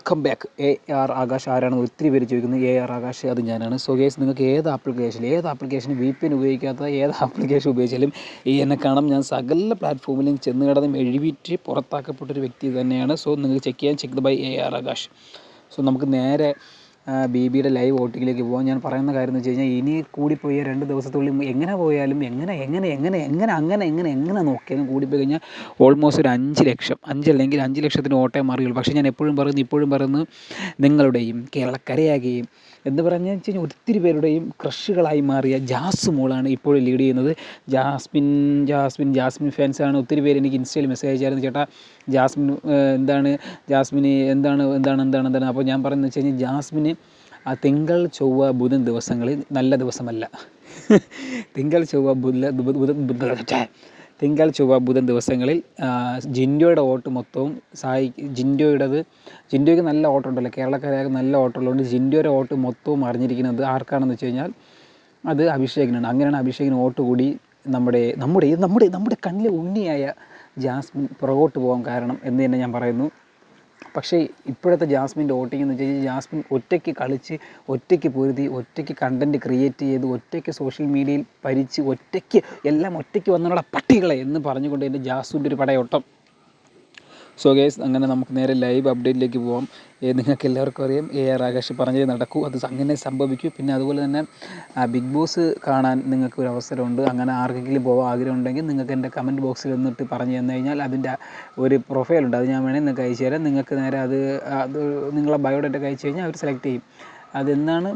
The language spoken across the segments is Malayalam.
Welcome back. AR ആകാശ് ആരാണ് ഒത്തിരി പേര് ചോദിക്കുന്നത്. AR ആകാശ് അത് ഞാനാണ്. സോ ഗൈസ്, നിങ്ങൾക്ക് ഏത് ആപ്ലിക്കേഷൻ VPN ഉപയോഗിക്കാത്ത ഏത് ആപ്ലിക്കേഷൻ ഉപയോഗിച്ചാലും എന്നെ കാണാം. ഞാൻ സകല പ്ലാറ്റ്ഫോമിലും ചെന്ന് കിടന്നും എഴുതിയിട്ട് പുറത്താക്കപ്പെട്ടൊരു വ്യക്തി തന്നെയാണ്. സോ നിങ്ങൾക്ക് ചെക്ക് ചെയ്യാൻ check by AR Akash. So നമുക്ക് നേരെ BBയുടെ ലൈവ് വോട്ടിങ്ങിലേക്ക് പോകാം. ഞാൻ പറയുന്ന കാര്യം എന്ന് വെച്ച് കഴിഞ്ഞാൽ, ഇനി കൂടിപ്പോയി 2 ദിവസത്തുള്ളിൽ എങ്ങനെ പോയാലും എങ്ങനെ നോക്കിയാലും കൂടിപ്പോയി കഴിഞ്ഞാൽ ഓൾമോസ്റ്റ് ഒരു 5 ലക്ഷം, 5 അല്ലെങ്കിൽ 5 ലക്ഷത്തിന് ഓട്ടേ മാറിയുള്ളൂ. പക്ഷേ ഞാൻ ഇപ്പോഴും പറയുന്നു, നിങ്ങളുടെയും കേരളക്കരയാകുകയും എന്ന് പറഞ്ഞു വെച്ച് കഴിഞ്ഞാൽ ഒത്തിരി പേരുടെയും ക്രഷുകളായി മാറിയ ജാസ് മോളാണ് ഇപ്പോഴും ലീഡ് ചെയ്യുന്നത്. ജാസ്മിൻ ഫാൻസാണ് ഒത്തിരി പേര് എനിക്ക് ഇൻസ്റ്റയിൽ മെസ്സേജ് അയച്ചായിരുന്നു, ചേട്ടാ ജാസ്മിന് എന്താണ്. അപ്പോൾ ഞാൻ പറയുന്നത് വെച്ച് കഴിഞ്ഞാൽ, ജാസ്മിന് തിങ്കൾ ചൊവ്വ ബുധൻ ദിവസങ്ങളിൽ നല്ല ദിവസമല്ല. തിങ്കൾ ചൊവ്വ ബുധൻ ദിവസങ്ങളിൽ ജിൻഡോയുടെ വോട്ട് മൊത്തവും ജിൻഡോയ്ക്ക് നല്ല വോട്ടുണ്ടല്ലോ, കേരളക്കാരായ നല്ല വോട്ടുള്ളതുകൊണ്ട് ജിൻഡോയുടെ വോട്ട് മൊത്തവും അറിഞ്ഞിരിക്കുന്നത് ആർക്കാണെന്ന് വെച്ച് കഴിഞ്ഞാൽ അത് അഭിഷേകിനാണ്. അങ്ങനെയാണ് അഭിഷേകിന് വോട്ട് കൂടി നമ്മുടെ കണ്ണിലെ ഉണ്ണിയായ ജാസ്മിൻ പുറകോട്ട് പോകാൻ കാരണം എന്ന് തന്നെ ഞാൻ പറയുന്നു. പക്ഷേ ഇപ്പോഴത്തെ ജാസ്മിൻ്റെ വോട്ടിംഗ് എന്ന് വെച്ച് കഴിഞ്ഞാൽ, ജാസ്മിൻ ഒറ്റയ്ക്ക് കളിച്ച്, ഒറ്റയ്ക്ക് പൊരുതി, ഒറ്റയ്ക്ക് കണ്ടൻറ്റ് ക്രിയേറ്റ് ചെയ്ത്, ഒറ്റയ്ക്ക് സോഷ്യൽ മീഡിയയിൽ ഭരിച്ച്, എല്ലാം ഒറ്റയ്ക്ക് വന്നുള്ള പട്ടികളെ എന്ന് പറഞ്ഞുകൊണ്ട് തന്നെ ജാസ്മിൻ്റെ ഒരു പടയോട്ടം. സോ ഗൈസ്, അങ്ങനെ നമുക്ക് നേരെ ലൈവ് അപ്ഡേറ്റിലേക്ക് പോകാം. നിങ്ങൾക്ക് എല്ലാവർക്കും അറിയാം, AR ആകാശ് പറഞ്ഞേ നടക്കൂ, അത് അങ്ങനെ സംഭവിക്കൂ. പിന്നെ അതുപോലെ തന്നെ ബിഗ് ബോസ് കാണാൻ നിങ്ങൾക്കൊരു അവസരമുണ്ട്. അങ്ങനെ ആർക്കെങ്കിലും പോകാൻ ആഗ്രഹം ഉണ്ടെങ്കിൽ നിങ്ങൾക്ക് എൻ്റെ കമൻറ്റ് ബോക്സിൽ വന്നിട്ട് പറഞ്ഞു തന്നു കഴിഞ്ഞാൽ അതിൻ്റെ ഒരു പ്രൊഫൈലുണ്ട്, അത് ഞാൻ വേണമെങ്കിൽ നിങ്ങൾക്ക് അയച്ചു തരാം. നിങ്ങൾക്ക് നേരെ അത് നിങ്ങളെ ബയോഡേറ്റ അയച്ചു കഴിഞ്ഞാൽ അവർ സെലക്ട് ചെയ്യും. അതെന്നാണ്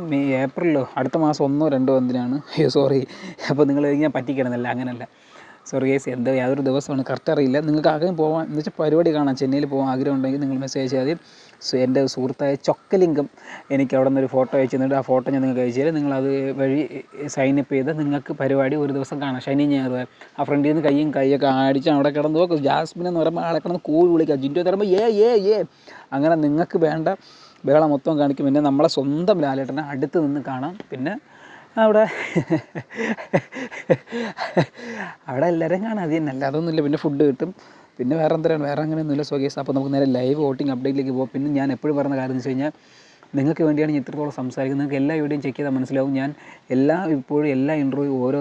ഏപ്രിലോ അടുത്ത മാസം 1-2 എന്തിനാണ്, സോറി, അപ്പോൾ നിങ്ങൾ കഴിഞ്ഞാൽ പറ്റിക്കണമെന്നല്ല, അങ്ങനെയല്ല, സോറി ഗൈസ്, യാതൊരു ദിവസമാണ് കറക്റ്റ് അറിയില്ല. നിങ്ങൾക്ക് ആഗ്രഹം പോകാൻ എന്ന് വെച്ചാൽ പരിപാടി കാണാൻ ചെന്നൈയിൽ പോകാൻ ആഗ്രഹം ഉണ്ടെങ്കിൽ നിങ്ങൾ മെസ്സേജ് അയച്ചാൽ മതി. സോ എൻ്റെ സുഹൃത്തായ ചൊക്കലിംഗം എനിക്ക് അവിടെ നിന്നൊരു ഫോട്ടോ അയച്ചു തന്നിട്ട് ആ ഫോട്ടോ ഞാൻ നിങ്ങൾക്ക് അയച്ചു തരാം. നിങ്ങളത് വഴി സൈനപ്പ് ചെയ്ത് നിങ്ങൾക്ക് പരിപാടി ഒരു ദിവസം കാണാം. ശനി ഞായർ ആ ഫ്രണ്ടിൽ നിന്ന് കൈയൊക്കെ അടിച്ച് അവിടെ കിടന്ന് നോക്കും. ജാസ്മിൻ എന്ന് പറയുമ്പോൾ ആളെ കിടന്ന് കൂവി വിളിക്കുക, ജിൻഡോ തരുമ്പോൾ ഏ അങ്ങനെ നിങ്ങൾക്ക് വേണ്ട ബഹളം മൊത്തം കാണിക്കും. പിന്നെ നമ്മളെ സ്വന്തം ലാലേട്ടനെ അടുത്ത് നിന്ന് കാണാം. പിന്നെ അവിടെ എല്ലാവരും കാണാം, അത് തന്നെ, അല്ല അതൊന്നുമില്ല. പിന്നെ ഫുഡ് കിട്ടും, പിന്നെ വേറെ അങ്ങനെയൊന്നുമില്ല. സോ ഗൈസ്, അപ്പോൾ നമുക്ക് നേരെ ലൈവ് വോട്ടിംഗ് അപ്ഡേറ്റിലേക്ക് പോകും. പിന്നെ ഞാൻ എപ്പോഴും പറയുന്ന കാര്യം എന്ന് വെച്ച് കഴിഞ്ഞാൽ, നിങ്ങൾക്ക് വേണ്ടിയാണ് ഞാൻ ഇത്രത്തോളം സംസാരിക്കുന്നത്. നിങ്ങൾക്ക് എല്ലാ വീഡിയോയും ചെക്ക് ചെയ്താൽ മനസ്സിലാവും. ഞാൻ ഇപ്പോഴും എല്ലാ ഇൻട്രോയും ഓരോ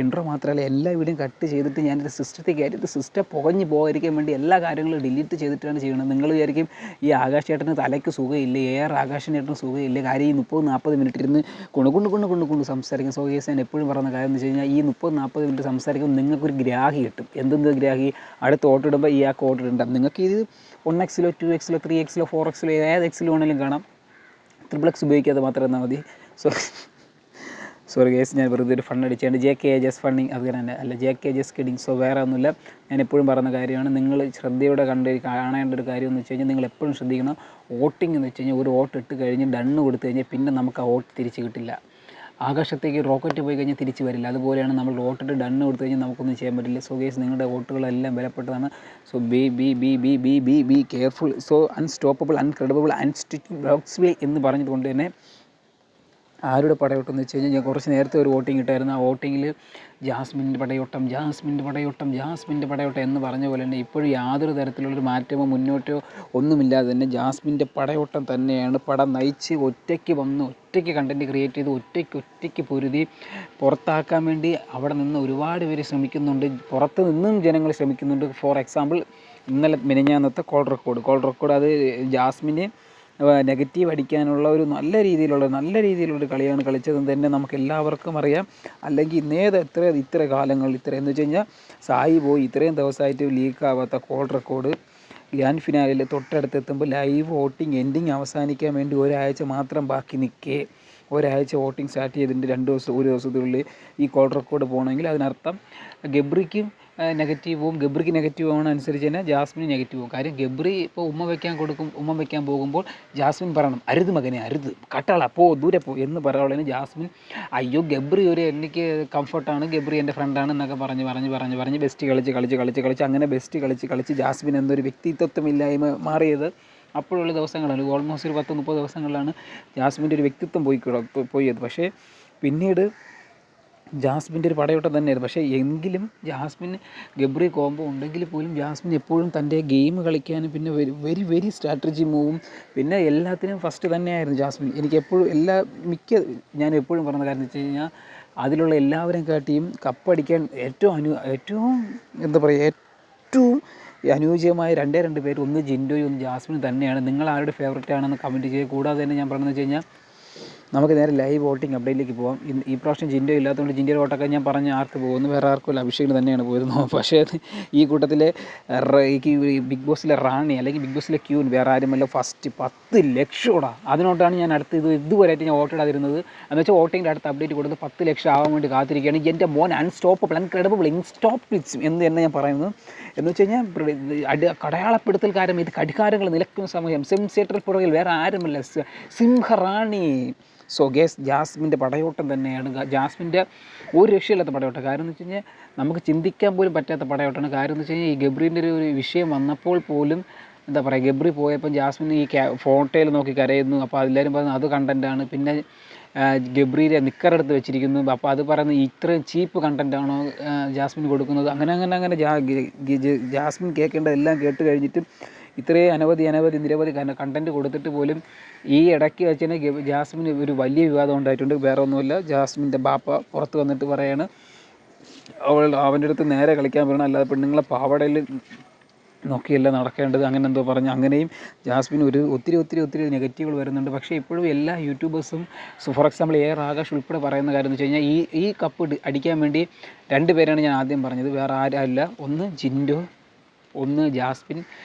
ഇൻട്രോ മാത്രമല്ല, എല്ലാ വീഡിയോയും കട്ട് ചെയ്തിട്ട് ഞാനൊരു സിസ്റ്റത്തേക്ക് കയറ്റിയിട്ട് സിസ്റ്റം പുകഞ്ഞ് പോകാതിരിക്കാൻ വേണ്ടി എല്ലാ കാര്യങ്ങളും ഡിലീറ്റ് ചെയ്തിട്ടാണ് ചെയ്യുന്നത്. നിങ്ങൾ വിചാരിക്കും ഈ ആകാശ് ചേട്ടന് തലയ്ക്ക് സുഖമില്ല, AR ആകാശിന് ചേട്ടന് സുഖമില്ല, കാര്യം ഈ 30-40 മിനിറ്റ് ഇരുന്ന് കൊണ്ട് സംസാരിക്കും. സോ ഗൈസ്, ഞാൻ എപ്പോഴും പറയുന്ന കാര്യം എന്ന് വെച്ച് കഴിഞ്ഞാൽ, ഈ 30-40 മിനിറ്റ് സംസാരിക്കുമ്പോൾ നിങ്ങൾക്കൊരു ഗ്രാഹി കിട്ടും. എന്തെന്ത് ഗ്രാഹി? അടുത്ത് ഓട്ട് ഇടുമ്പോൾ ഈ ഓട്ട് ഇടണ്ട. നിങ്ങൾക്ക് ഇത് 1x-ലോ 2x-ലോ 3x-ലോ 4x-ലോ ഏത് എക്സിൽ വേണമെങ്കിലും കാണാം. XXX ഉപയോഗിക്കാതെ മാത്രം എന്നാൽ മതി. സോറി ഗൈസ്, ഞാൻ വെറുതെ ഒരു ഫണ്ട് അടിച്ചാണ്. JK ഫണ്ടിങ് അത് തന്നെ അല്ല, JK കിഡിങ്. സോ വേറെ ഒന്നുമില്ല. ഞാൻ എപ്പോഴും പറയുന്ന കാര്യമാണ്, നിങ്ങൾ ശ്രദ്ധയോടെ കാണേണ്ട ഒരു കാര്യം എന്ന് വെച്ച് കഴിഞ്ഞാൽ, നിങ്ങൾ എപ്പോഴും ശ്രദ്ധിക്കണം. വോട്ടിംഗ് എന്ന് വെച്ച് കഴിഞ്ഞാൽ, ഒരു വോട്ട് ഇട്ട് കഴിഞ്ഞ് ഡണ്ണ് കൊടുത്തു കഴിഞ്ഞാൽ പിന്നെ നമുക്ക് ആ വോട്ട് തിരിച്ച് കിട്ടില്ല. ആകാശത്തേക്ക് റോക്കറ്റ് പോയി കഴിഞ്ഞാൽ തിരിച്ച് വരില്ല. അതുപോലെയാണ്, നമ്മൾ വോട്ടിട്ട് ഡണ്ണ് കൊടുത്തു കഴിഞ്ഞാൽ നമുക്കൊന്നും ചെയ്യാൻ പറ്റില്ല. സോ ഗൈസ്, നിങ്ങളുടെ വോട്ടുകളെല്ലാം വിലപ്പെട്ടതാണ്. So be careful. So unstoppable, uncredible, unstitchable എന്ന് പറഞ്ഞതുകൊണ്ട് തന്നെ ആരുടെ പടയോട്ടം എന്ന് വെച്ച് കഴിഞ്ഞാൽ, ഞാൻ കുറച്ച് നേരത്തെ ഒരു വോട്ടിംഗ് ഇട്ടായിരുന്നു. ആ വോട്ടിങ്ങിൽ ജാസ്മിൻ്റെ പടയോട്ടം എന്ന് പറഞ്ഞ പോലെ തന്നെ ഇപ്പോഴും യാതൊരു തരത്തിലുള്ളൊരു മാറ്റമോ മുന്നോട്ടോ ഒന്നുമില്ലാതെ തന്നെ ജാസ്മിൻ്റെ പടയോട്ടം തന്നെയാണ്. പടം നയിച്ച് ഒറ്റയ്ക്ക് വന്ന്, ഒറ്റയ്ക്ക് കണ്ടൻറ്റ് ക്രിയേറ്റ് ചെയ്ത്, ഒറ്റയ്ക്ക് പൊരുതി പുറത്താക്കാൻ വേണ്ടി അവിടെ നിന്ന് ഒരുപാട് പേര് ശ്രമിക്കുന്നുണ്ട്. പുറത്ത് നിന്നും ജനങ്ങൾ ശ്രമിക്കുന്നുണ്ട്. ഫോർ എക്സാമ്പിൾ, ഇന്നലെ മിനിഞ്ഞാന്നത്തെ കോൾ റെക്കോർഡ് അത് ജാസ്മിന് നെഗറ്റീവ് അടിക്കാനുള്ള ഒരു നല്ല രീതിയിലുള്ള കളിയാണ് കളിച്ചതെന്ന് തന്നെ നമുക്ക് എല്ലാവർക്കും അറിയാം. അല്ലെങ്കിൽ ഇത്ര കാലങ്ങൾ എന്ന് വെച്ച് കഴിഞ്ഞാൽ, സായി പോയി ഇത്രയും ദിവസമായിട്ട് ലീക്കാവാത്ത കോൾ റെക്കോർഡ് ഗ്രാൻഡ് ഫിനാലിൽ തൊട്ടടുത്തെത്തുമ്പോൾ ലൈവ് വോട്ടിംഗ് എൻഡിങ് അവസാനിക്കാൻ വേണ്ടി ഒരാഴ്ച മാത്രം ബാക്കി നിൽക്കേ, ഒരാഴ്ച വോട്ടിംഗ് സ്റ്റാർട്ട് ചെയ്തിട്ടുണ്ട്. 2 ദിവസം, ഒരു ദിവസത്തിനുള്ളിൽ ഈ കോൾ റെക്കോർഡ് പോകണമെങ്കിൽ അതിനർത്ഥം ഗബ്രിക്ക് നെഗറ്റീവ് ആവണ അനുസരിച്ച് തന്നെ ജാസ്മിന് നെഗറ്റീവ് ആവും. കാര്യം ഗബ്രി ഇപ്പോൾ ഉമ്മ വയ്ക്കാൻ പോകുമ്പോൾ ജാസ്മിൻ പറയണം, അരുത് മകനെ, അരുത്, കട്ടാള, ദൂരെ പോ എന്ന് പറയാനുള്ളതിന് ജാസ്മിൻ അയ്യോ ഗബ്രി എനിക്ക് കംഫർട്ടാണ്, ഗബ്രി എൻ്റെ ഫ്രണ്ടാണ് എന്നൊക്കെ പറഞ്ഞ് ബെസ്റ്റ് കളിച്ച് അങ്ങനെ ബെസ്റ്റ് കളിച്ച് ജാസ്മിൻ എന്നൊരു വ്യക്തിത്വമില്ലായ്മ മാറിയത് അപ്പോഴുള്ള ദിവസങ്ങളാണ്. ഓൾമോസ്റ്റ് ഒരു 10-30 ദിവസങ്ങളിലാണ് ജാസ്മിൻ്റെ ഒരു വ്യക്തിത്വം പോയത്. പക്ഷേ പിന്നീട് ജാസ്മിൻ്റെ ഒരു പടയോട്ടം തന്നെയായിരുന്നു. പക്ഷേ എങ്കിലും ജാസ്മിന് ഗബ്രി കോംബോ ഉണ്ടെങ്കിൽ പോലും ജാസ്മിൻ എപ്പോഴും തൻ്റെ ഗെയിം കളിക്കാനും പിന്നെ വെരി വെരി സ്ട്രാറ്റജി മൂവും പിന്നെ എല്ലാത്തിനും ഫസ്റ്റ് തന്നെയായിരുന്നു ജാസ്മിൻ. എനിക്ക് എപ്പോഴും ഞാൻ എപ്പോഴും പറയുന്ന കാര്യം എന്ന് വെച്ച് കഴിഞ്ഞാൽ അതിലുള്ള എല്ലാവരെയും കാട്ടിയും കപ്പടിക്കാൻ ഏറ്റവും എന്താ പറയുക ഏറ്റവും അനുയോജ്യമായ രണ്ട് പേര്, ഒന്ന് ജിൻഡോയും ഒന്ന് ജാസ്മിൻ തന്നെയാണ്. നിങ്ങൾ ആരുടെ ഫേവറേറ്റ് ആണെന്ന് കമൻറ്റ് ചെയ്യുക. കൂടാതെ തന്നെ ഞാൻ പറയുന്നത് വെച്ച് കഴിഞ്ഞാൽ നമുക്ക് നേരെ ലൈവ് വോട്ടിംഗ് അപ്ഡേറ്റിലേക്ക് പോകാം. ഈ പ്രാവശ്യം ജിൻഡോ ഇല്ലാത്തതുകൊണ്ട് ജിൻഡോയുടെ വോട്ടൊക്കെ ഞാൻ പറഞ്ഞ ആർക്ക് പോകുന്നു, വേറെ ആർക്കുമല്ല, അഭിഷേകിന് തന്നെയാണ് പോയിരുന്നു. പക്ഷേ ഈ കൂട്ടത്തിലെ ബിഗ് ബോസിലെ റാണി അല്ലെങ്കിൽ ബിഗ് ബോസിലെ ക്യൂൻ വേറെ ആരുമല്ല, ഫസ്റ്റ് 10 ലക്ഷോടാ. അതിനോട്ടാണ് ഞാൻ ഇതുവരെയായിട്ട് ഞാൻ വോട്ടിടാതിരുന്നത്. എന്ന് വെച്ചാൽ വോട്ടിങ്ങിൻ്റെ അടുത്ത് അപ്ഡേറ്റ് കൊടുത്ത് 10 ലക്ഷം ആവാൻ വേണ്ടി കാത്തിരിക്കുകയാണ്. എൻ്റെ മോൻ അൺസ്റ്റോപ്പബിൾ അൺക്രെഡിബിൾ ഇൻസ്റ്റോപ്പിൾസ് എന്ന് തന്നെ ഞാൻ പറയുന്നത്. എന്ന് വെച്ച് കഴിഞ്ഞാൽ കടയാളപ്പെടുത്തൽക്കാരും ഇത് കടികാരങ്ങൾ നിലക്കുന്ന സമയം സെൻസേറ്റർ പുറകിൽ വേറെ ആരുമല്ല, സിംഹറാണി. സോ ജാസ്മിൻ്റെ പടയോട്ടം തന്നെയാണ്. ജാസ്മിൻ്റെ ഒരു രക്ഷയില്ലാത്ത പടയോട്ടം. കാര്യം എന്ന് വെച്ച് കഴിഞ്ഞാൽ നമുക്ക് ചിന്തിക്കാൻ പോലും പറ്റാത്ത പടയോട്ടമാണ്. കാര്യം എന്ന് വെച്ച് കഴിഞ്ഞാൽ ഈ ഗബ്രീൻ്റെ ഒരു വിഷയം വന്നപ്പോൾ പോലും എന്താ പറയുക, ഗബ്രി പോയപ്പോൾ ജാസ്മിൻ ഈ ഫോട്ടോയിൽ നോക്കി കരയുന്നു. അപ്പോൾ എല്ലാവരും പറയുന്നത് അത് കണ്ടൻറ്റാണ്. പിന്നെ ഗബ്രിയുടെ നിക്കറെടുത്ത് വെച്ചിരിക്കുന്നു. അപ്പോൾ അത് പറയുന്നത് ഇത്രയും ചീപ്പ് കണ്ടൻറ്റാണോ ജാസ്മിൻ കൊടുക്കുന്നത്. അങ്ങനെ ജാസ്മിൻ കേൾക്കേണ്ടതെല്ലാം കേട്ട് കഴിഞ്ഞിട്ട് ഇത്രയും നിരവധി കണ്ടൻറ്റ് കൊടുത്തിട്ട് പോലും ഈ ഇടയ്ക്ക് വെച്ച് തന്നെ ജാസ്മിന് ഒരു വലിയ വിവാദം ഉണ്ടായിട്ടുണ്ട്. വേറെ ഒന്നുമില്ല, ജാസ്മിൻ്റെ ബാപ്പ പുറത്ത് വന്നിട്ട് പറയാണ് അവൻ്റെ അടുത്ത് നേരെ കളിക്കാൻ പറയണം, അല്ലാതെ പെണ്ണുങ്ങളെ പാവടയിൽ നോക്കിയല്ല നടക്കേണ്ടത്, അങ്ങനെ എന്തോ പറഞ്ഞ് അങ്ങനെയും ജാസ്മിൻ ഒത്തിരി നെഗറ്റീവുകൾ വരുന്നുണ്ട്. പക്ഷേ ഇപ്പോഴും എല്ലാ യൂട്യൂബേഴ്സും ഫോർ എക്സാമ്പിൾ ആകാശ് ഉൾപ്പെടെ പറയുന്ന കാര്യം എന്ന് വെച്ച് കഴിഞ്ഞാൽ ഈ കപ്പ് അടിക്കാൻ വേണ്ടി 2 പേരാണ് ഞാൻ ആദ്യം പറഞ്ഞത്, വേറെ ആരല്ല. ഒന്ന് ജിൻഡോ, ഒന്ന് ജാസ്മിൻ.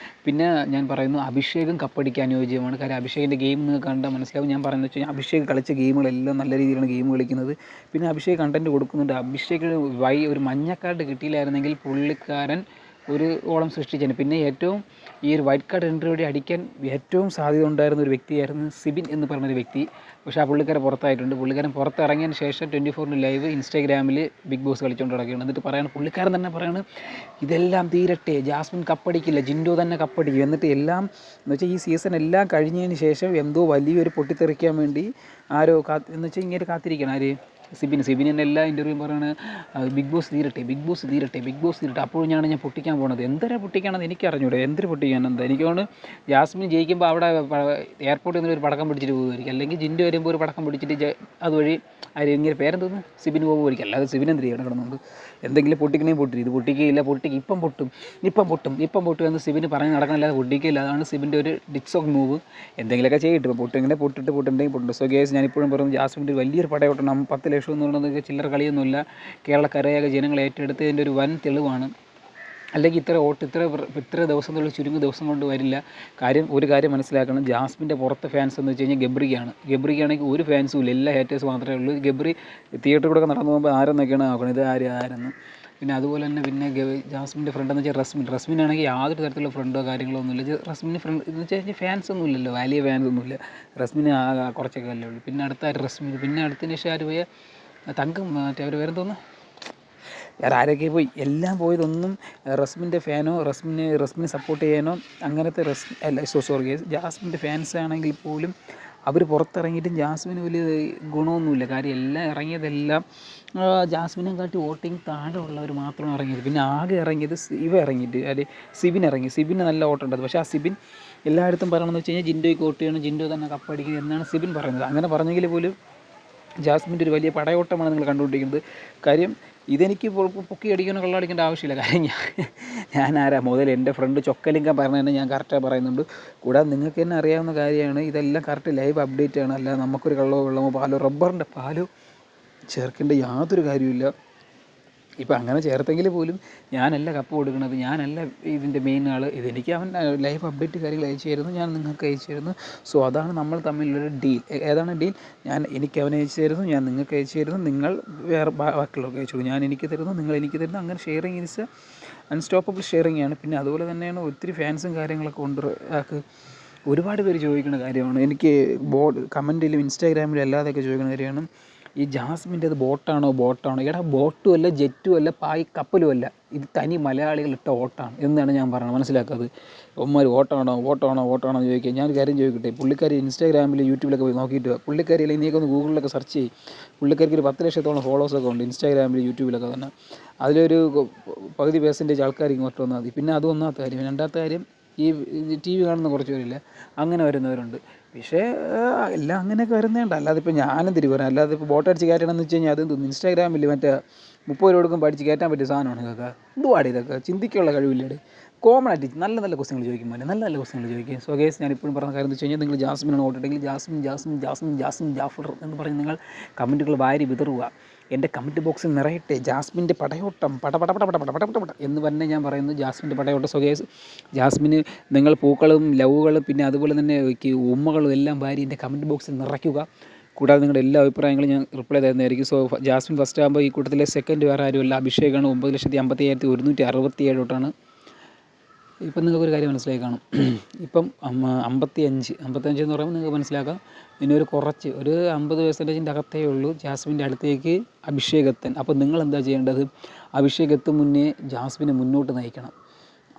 പിന്നെ ഞാൻ പറയുന്നു അഭിഷേകും കപ്പടിക്കാൻ അനുയോജ്യമാണ്. കാര്യം അഭിഷേകിൻ്റെ ഗെയിം നിങ്ങൾക്ക് കണ്ടാൽ മനസ്സിലാവും. ഞാൻ പറയുന്നത് വെച്ച് കഴിഞ്ഞാൽ അഭിഷേക് കളിച്ച ഗെയിമുകളെല്ലാം നല്ല രീതിയിലാണ് ഗെയിം കളിക്കുന്നത്. പിന്നെ അഭിഷേക് കണ്ടൻറ്റ് കൊടുക്കുന്നുണ്ട്. അഭിഷേക് ഒരു മഞ്ഞ കാർഡ് കിട്ടിയില്ലായിരുന്നെങ്കിൽ പുള്ളിക്കാരൻ ഒരു ഓളം സൃഷ്ടിച്ചേനെ. പിന്നെ ഏറ്റവും ഈ ഒരു വൈറ്റ് കാർഡ് എൻട്രി വഴി അടിക്കാൻ ഏറ്റവും സാധ്യത ഉണ്ടായിരുന്ന ഒരു വ്യക്തിയായിരുന്നു സിബിൻ എന്ന് പറഞ്ഞൊരു വ്യക്തി. പക്ഷേ ആ പുള്ളിക്കാരൻ പുറത്തായിട്ടുണ്ട്. പുള്ളിക്കാരൻ പുറത്തിറങ്ങിയതിന് ശേഷം 24 ലൈവ് ഇൻസ്റ്റാഗ്രാമിൽ ബിഗ് ബോസ് കളിച്ചുകൊണ്ട് നടക്കുകയാണ്. എന്നിട്ട് പുള്ളിക്കാരൻ തന്നെ പറയാണ് ഇതെല്ലാം തീരട്ടെ, ജാസ്മിൻ കപ്പടിക്കില്ല, ജിൻഡോ തന്നെ കപ്പടിക്കും. എന്നിട്ട് എല്ലാം എന്ന് വെച്ചാൽ ഈ സീസൺ എല്ലാം കഴിഞ്ഞതിന് ശേഷം എന്തോ വലിയൊരു പൊട്ടിത്തെറിക്കാൻ വേണ്ടി എന്ന് വെച്ചാൽ ഇങ്ങനെ കാത്തിരിക്കണം. സിബിൻ തന്നെ എല്ലാ ഇൻ്റർവ്യൂവും പറയുന്നത് ബിഗ് ബോസ് തീരട്ടെ. അപ്പോഴും ഞാൻ പൊട്ടിക്കാൻ പോണത്. എന്തൊരു പൊട്ടിക്കാണെന്ന് എനിക്കറിഞ്ഞൂടെ, എന്തൊരു പൊട്ടിക്കാൻ എന്താ. എനിക്ക് തോന്നുന്നു ജാസ്മിൻ ജയിക്കുമ്പോൾ അവിടെ എയർപോർട്ടിൽ നിന്ന് ഒരു പടക്കം പിടിച്ചിട്ട് പോകുമായിരിക്കും, അല്ലെങ്കിൽ ജിൻഡോ വരുമ്പോൾ ഒരു പടക്കം പിടിച്ചിട്ട് അതുവഴി ഇങ്ങനെ പേരെന്തോന്ന് സിബിന് പോകുമായിരിക്കും. അല്ലാതെ സിബിൻ എന്ത് ചെയ്യണം കിടന്നുണ്ട്, എന്തെങ്കിലും പൊട്ടിക്കണേ ഇത് പൊട്ടിക്കുകയില്ല, ഇപ്പം പൊട്ടും എന്ന് സിബിന് പറഞ്ഞ് നടക്കണമല്ലാതെ പൊട്ടിക്കുകയില്ല. അതാണ് സിബിൻ്റെ ഒരു ഡിക്സോക്ക് മൂവ്. എന്തെങ്കിലുമൊക്കെ ചെയ്തിട്ട് പൊട്ടുണ്ടെങ്കിൽ പൊട്ടുണ്ട്. സോ ഗേസ് ഞാനിപ്പോഴും പറയുന്നത് ജാസ്മിൻ്റെ വലിയൊരു പടയോട്ടം. 10 ലക്ഷം എന്ന് പറയുന്നത് ചില്ലറ കളിയൊന്നുമില്ല. കേരളക്കരയാകെ ജനങ്ങൾ ഏറ്റെടുത്തതിൻ്റെ ഒരു വൻ തെളിവാണ്. അല്ലെങ്കിൽ ഇത്ര ദിവസത്തിലുള്ള ചുരുങ്ങിയ ദിവസം കൊണ്ട് വരില്ല. ഒരു കാര്യം മനസ്സിലാക്കണം, ജാസ്മിൻ്റെ പുറത്തെ ഫാൻസ് എന്ന് വെച്ച് കഴിഞ്ഞാൽ ഗബ്രിക്കാണെങ്കിൽ ഒരു ഫാൻസും ഇല്ല, എല്ലാ ഹേറ്റേഴ്സ് മാത്രമേ ഉള്ളൂ. ഗബ്രി തിയേറ്ററിൽ കൂടെ നടന്നു പോകുമ്പോൾ ആരെന്നൊക്കെയാണ് നോക്കണം, ഇത് ആരെന്ന്. പിന്നെ അതുപോലെ തന്നെ പിന്നെ ജാസ്മിൻ്റെ ഫ്രണ്ട് എന്ന് വെച്ചാൽ റസ്മിനാണെങ്കിൽ യാതൊരു തരത്തിലുള്ള ഫ്രണ്ടോ കാര്യങ്ങളോ ഒന്നുമില്ല. റസ്മിന് ഫ്രണ്ട് എന്ന് വെച്ചാൽ ഫാൻസ് ഒന്നും ഇല്ലല്ലോ, വലിയ ഫാൻസ് ഒന്നുമില്ല. റസ്മിന് കുറച്ചൊക്കെ അല്ലേ ഉള്ളൂ. പിന്നെ റസ്മിൻ, പിന്നെ അടുത്തതിന് ശേഷം ആര് പോയ തങ്കം, മറ്റേ അവർ വേറെ തോന്നുന്നു വേറെ ആരൊക്കെ പോയി. എല്ലാം പോയതൊന്നും റസ്മിൻ്റെ ഫാനോ റസ്മിനെ സപ്പോർട്ട് ചെയ്യാനോ അങ്ങനത്തെ ജാസ്മിൻ്റെ ഫാൻസ് ആണെങ്കിൽ പോലും അവർ പുറത്തിറങ്ങിയിട്ടും ജാസ്മിന് വലിയ ഗുണമൊന്നുമില്ല. കാര്യം എല്ലാം ഇറങ്ങിയതെല്ലാം ജാസ്മിനെ കാട്ടി വോട്ടിങ് താഴെ ഉള്ളവർ മാത്രമാണ് ഇറങ്ങിയത്. പിന്നെ ആകെ ഇറങ്ങിയത് സിബിന് നല്ല വോട്ടുണ്ടത്. പക്ഷേ ആ സിബിൻ എല്ലായിടത്തും പറയണമെന്ന് വെച്ച് കഴിഞ്ഞാൽ ജിൻഡോയ്ക്ക് വോട്ട് ചെയ്യണം, ജിൻഡോ തന്നെ കപ്പടിക്കും എന്നാണ് സിബിൻ പറയുന്നത്. അങ്ങനെ പറഞ്ഞെങ്കിൽ പോലും ജാസ്മിൻ്റെ ഒരു വലിയ പടയോട്ടമാണ് നിങ്ങൾ കണ്ടുകൊണ്ടിരിക്കുന്നത്. കാര്യം ഇതെനിക്ക് പൊക്കി അടിക്കാനോ കള്ളടിക്കേണ്ട ആവശ്യമില്ല. കാര്യം ഞാൻ മുതൽ എൻ്റെ ഫ്രണ്ട് ചൊക്കലിംഗം പറഞ്ഞതന്നെ ഞാൻ കറക്റ്റായി പറയുന്നുണ്ട്. കൂടാതെ നിങ്ങൾക്ക് തന്നെ അറിയാവുന്ന കാര്യമാണ്, ഇതെല്ലാം കറക്റ്റ് ലൈവ് അപ്ഡേറ്റ് ആണ്. അല്ല നമുക്കൊരു വെള്ളമോ റബ്ബറിൻ്റെ പാലോ ചേർക്കേണ്ട യാതൊരു കാര്യമില്ല. ഇപ്പം അങ്ങനെ ചേർത്തെങ്കിൽ പോലും ഞാനല്ല കപ്പ് കൊടുക്കുന്നത്, ഞാനല്ല ഇതിൻ്റെ മെയിൻ ആൾ. ഇതെനിക്ക് അവൻ ലൈവ് അപ്ഡേറ്റ് കാര്യങ്ങൾ അയച്ചു തരുന്നു, ഞാൻ നിങ്ങൾക്ക് അയച്ചു തരുന്നു. സോ അതാണ് നമ്മൾ തമ്മിലുള്ളൊരു ഡീൽ. ഏതാണ് ഡീൽ? എനിക്ക് അവനെ അയച്ചു തരുന്നു, ഞാൻ നിങ്ങൾക്ക് അയച്ചു തരുന്നു, നിങ്ങൾ വേറെ ബാക്കിയുള്ളവർക്ക് അയച്ചു കൊടുക്കും. ഞാൻ എനിക്ക് തരുന്നു, നിങ്ങൾ എനിക്ക് തരുന്നു. അങ്ങനെ ഷെയറിങ് ഈസ് അൺസ്റ്റോപ്പബിൾ ഷെയറിങ് ആണ്. പിന്നെ അതുപോലെ തന്നെയാണ് ഒത്തിരി ഫാൻസും കാര്യങ്ങളൊക്കെ ഉണ്ട്. ഒരുപാട് പേര് ചോദിക്കുന്ന കാര്യമാണ്, എനിക്ക് കമൻറ്റിലും ഇൻസ്റ്റാഗ്രാമിലും അല്ലാതെയൊക്കെ ചോദിക്കുന്ന കാര്യമാണ്, ഈ ജാസ്മിൻ്റേത് ബോട്ടാണോ എടാ, ബോട്ടും അല്ല, ജെറ്റും അല്ല, കപ്പലും അല്ല, ഇത് തനി മലയാളികളിട്ട ഓട്ടാണ് എന്നാണ് ഞാൻ പറയുന്നത്. മനസ്സിലാക്കാത് ഒന്മാർ ഓട്ടാണോ എന്ന് ചോദിക്കുക. ഞാൻ കാര്യം ചോദിക്കട്ടെ, പുള്ളിക്കാരി ഇൻസ്റ്റാഗ്രാമിൽ യൂട്യൂബിലൊക്കെ പോയി നോക്കിയിട്ട് പുള്ളിക്കാരി, അല്ലെങ്കിൽ നീക്കൊന്ന് ഗൂഗിളിലൊക്കെ സെർച്ച് ചെയ്യും, പുള്ളിക്കാരിക്ക് ഒരു 10 ലക്ഷത്തോളം ഫോളോവേഴ്സൊക്കെ ഉണ്ട് ഇൻസ്റ്റാഗ്രാമിൽ യൂട്യൂബിലൊക്കെ തന്നെ. അതിലൊരു പകുതി % ആൾക്കാർ ഇങ്ങോട്ട് വന്നാൽ മതി. പിന്നെ അത് ഒന്നാമത്തെ കാര്യം. രണ്ടാമത്തെ കാര്യം, ഈ TV കാണുന്ന കുറച്ച് പേരില്ല, അങ്ങനെ വരുന്നവരുണ്ട്. പക്ഷേ എല്ലാം അങ്ങനെയൊക്കെ വരുന്നതുണ്ട്. അല്ലാതെ ഇപ്പോൾ ഞാനും തിരുവരാം, അല്ലാതെ ഇപ്പോൾ ബോട്ടടിച്ച് കയറ്റണമെന്ന് വെച്ച് കഴിഞ്ഞാൽ അത് ഇൻസ്റ്റാഗ്രാമിൽ മറ്റേ 30 രൂപ കൊടുക്കും പഠിച്ച് കയറ്റാൻ പറ്റിയ സാധനമാണ് ഇതൊക്കെ. എന്തുവാടി ഇതൊക്കെ, ചിന്തിക്കാനുള്ള കഴിവില്ലേടെ. കോമൺ ആയിട്ട് നല്ല ക്വസ്റ്റ്യങ്ങൾ ചോദിക്കുമ്പോൾ നല്ല ക്വസ്റ്റ്യങ്ങൾ ചോദിക്കും. സോ ഗൈസ്, ഞാൻ ഇപ്പോഴും പറഞ്ഞ കാര്യം എന്ന് വെച്ച് കഴിഞ്ഞാൽ, നിങ്ങൾ ജാസ്മിനാണ് വോട്ടിട്ടെങ്കിൽ ജാസ്മിൻ ജാഫർ എന്ന് പറഞ്ഞ് നിങ്ങൾ കമൻറ്റുകൾ വാരി വിതറുക. എൻ്റെ കമൻറ്റ് ബോക്സിൽ നിറയട്ടെ ജാസ്മിൻ്റെ പടയോട്ടം, പട എന്ന് തന്നെ ഞാൻ പറയുന്നു, ജാസ്മിൻ്റെ പടയോട്ടം. സോ ഗൈസ്, ജാസ്മിന് നിങ്ങൾ പൂക്കളും ലവുകളും പിന്നെ അതുപോലെ തന്നെ ഉമ്മകളും എല്ലാം വാരി എൻ്റെ കമൻറ്റ് ബോക്സിൽ നിറയ്ക്കുക. കൂടാതെ നിങ്ങളുടെ എല്ലാ അഭിപ്രായങ്ങളും ഞാൻ റിപ്ലൈ തരുന്നതായിരിക്കും. സോ ജാസ്മിൻ ഫസ്റ്റ് ആകുമ്പോൾ ഈ കൂട്ടത്തിലെ സെക്കൻഡ് വേറെ ആരുമല്ല, അഭിഷേകാണ്. 9,55,167 വോട്ടാണ്. ഇപ്പം നിങ്ങൾക്കൊരു കാര്യം മനസ്സിലായി കാണും. ഇപ്പം 55 എന്ന് പറയുമ്പോൾ നിങ്ങൾക്ക് മനസ്സിലാക്കാം, പിന്നെ ഒരു 50% അകത്തേ ഉള്ളൂ ജാസ്മിൻ്റെ അടുത്തേക്ക് അഭിഷേക് എത്താൻ. അപ്പോൾ നിങ്ങളെന്താ ചെയ്യേണ്ടത്? അഭിഷേക് എത്തും മുന്നേ ജാസ്മിനെ മുന്നോട്ട് നയിക്കണം.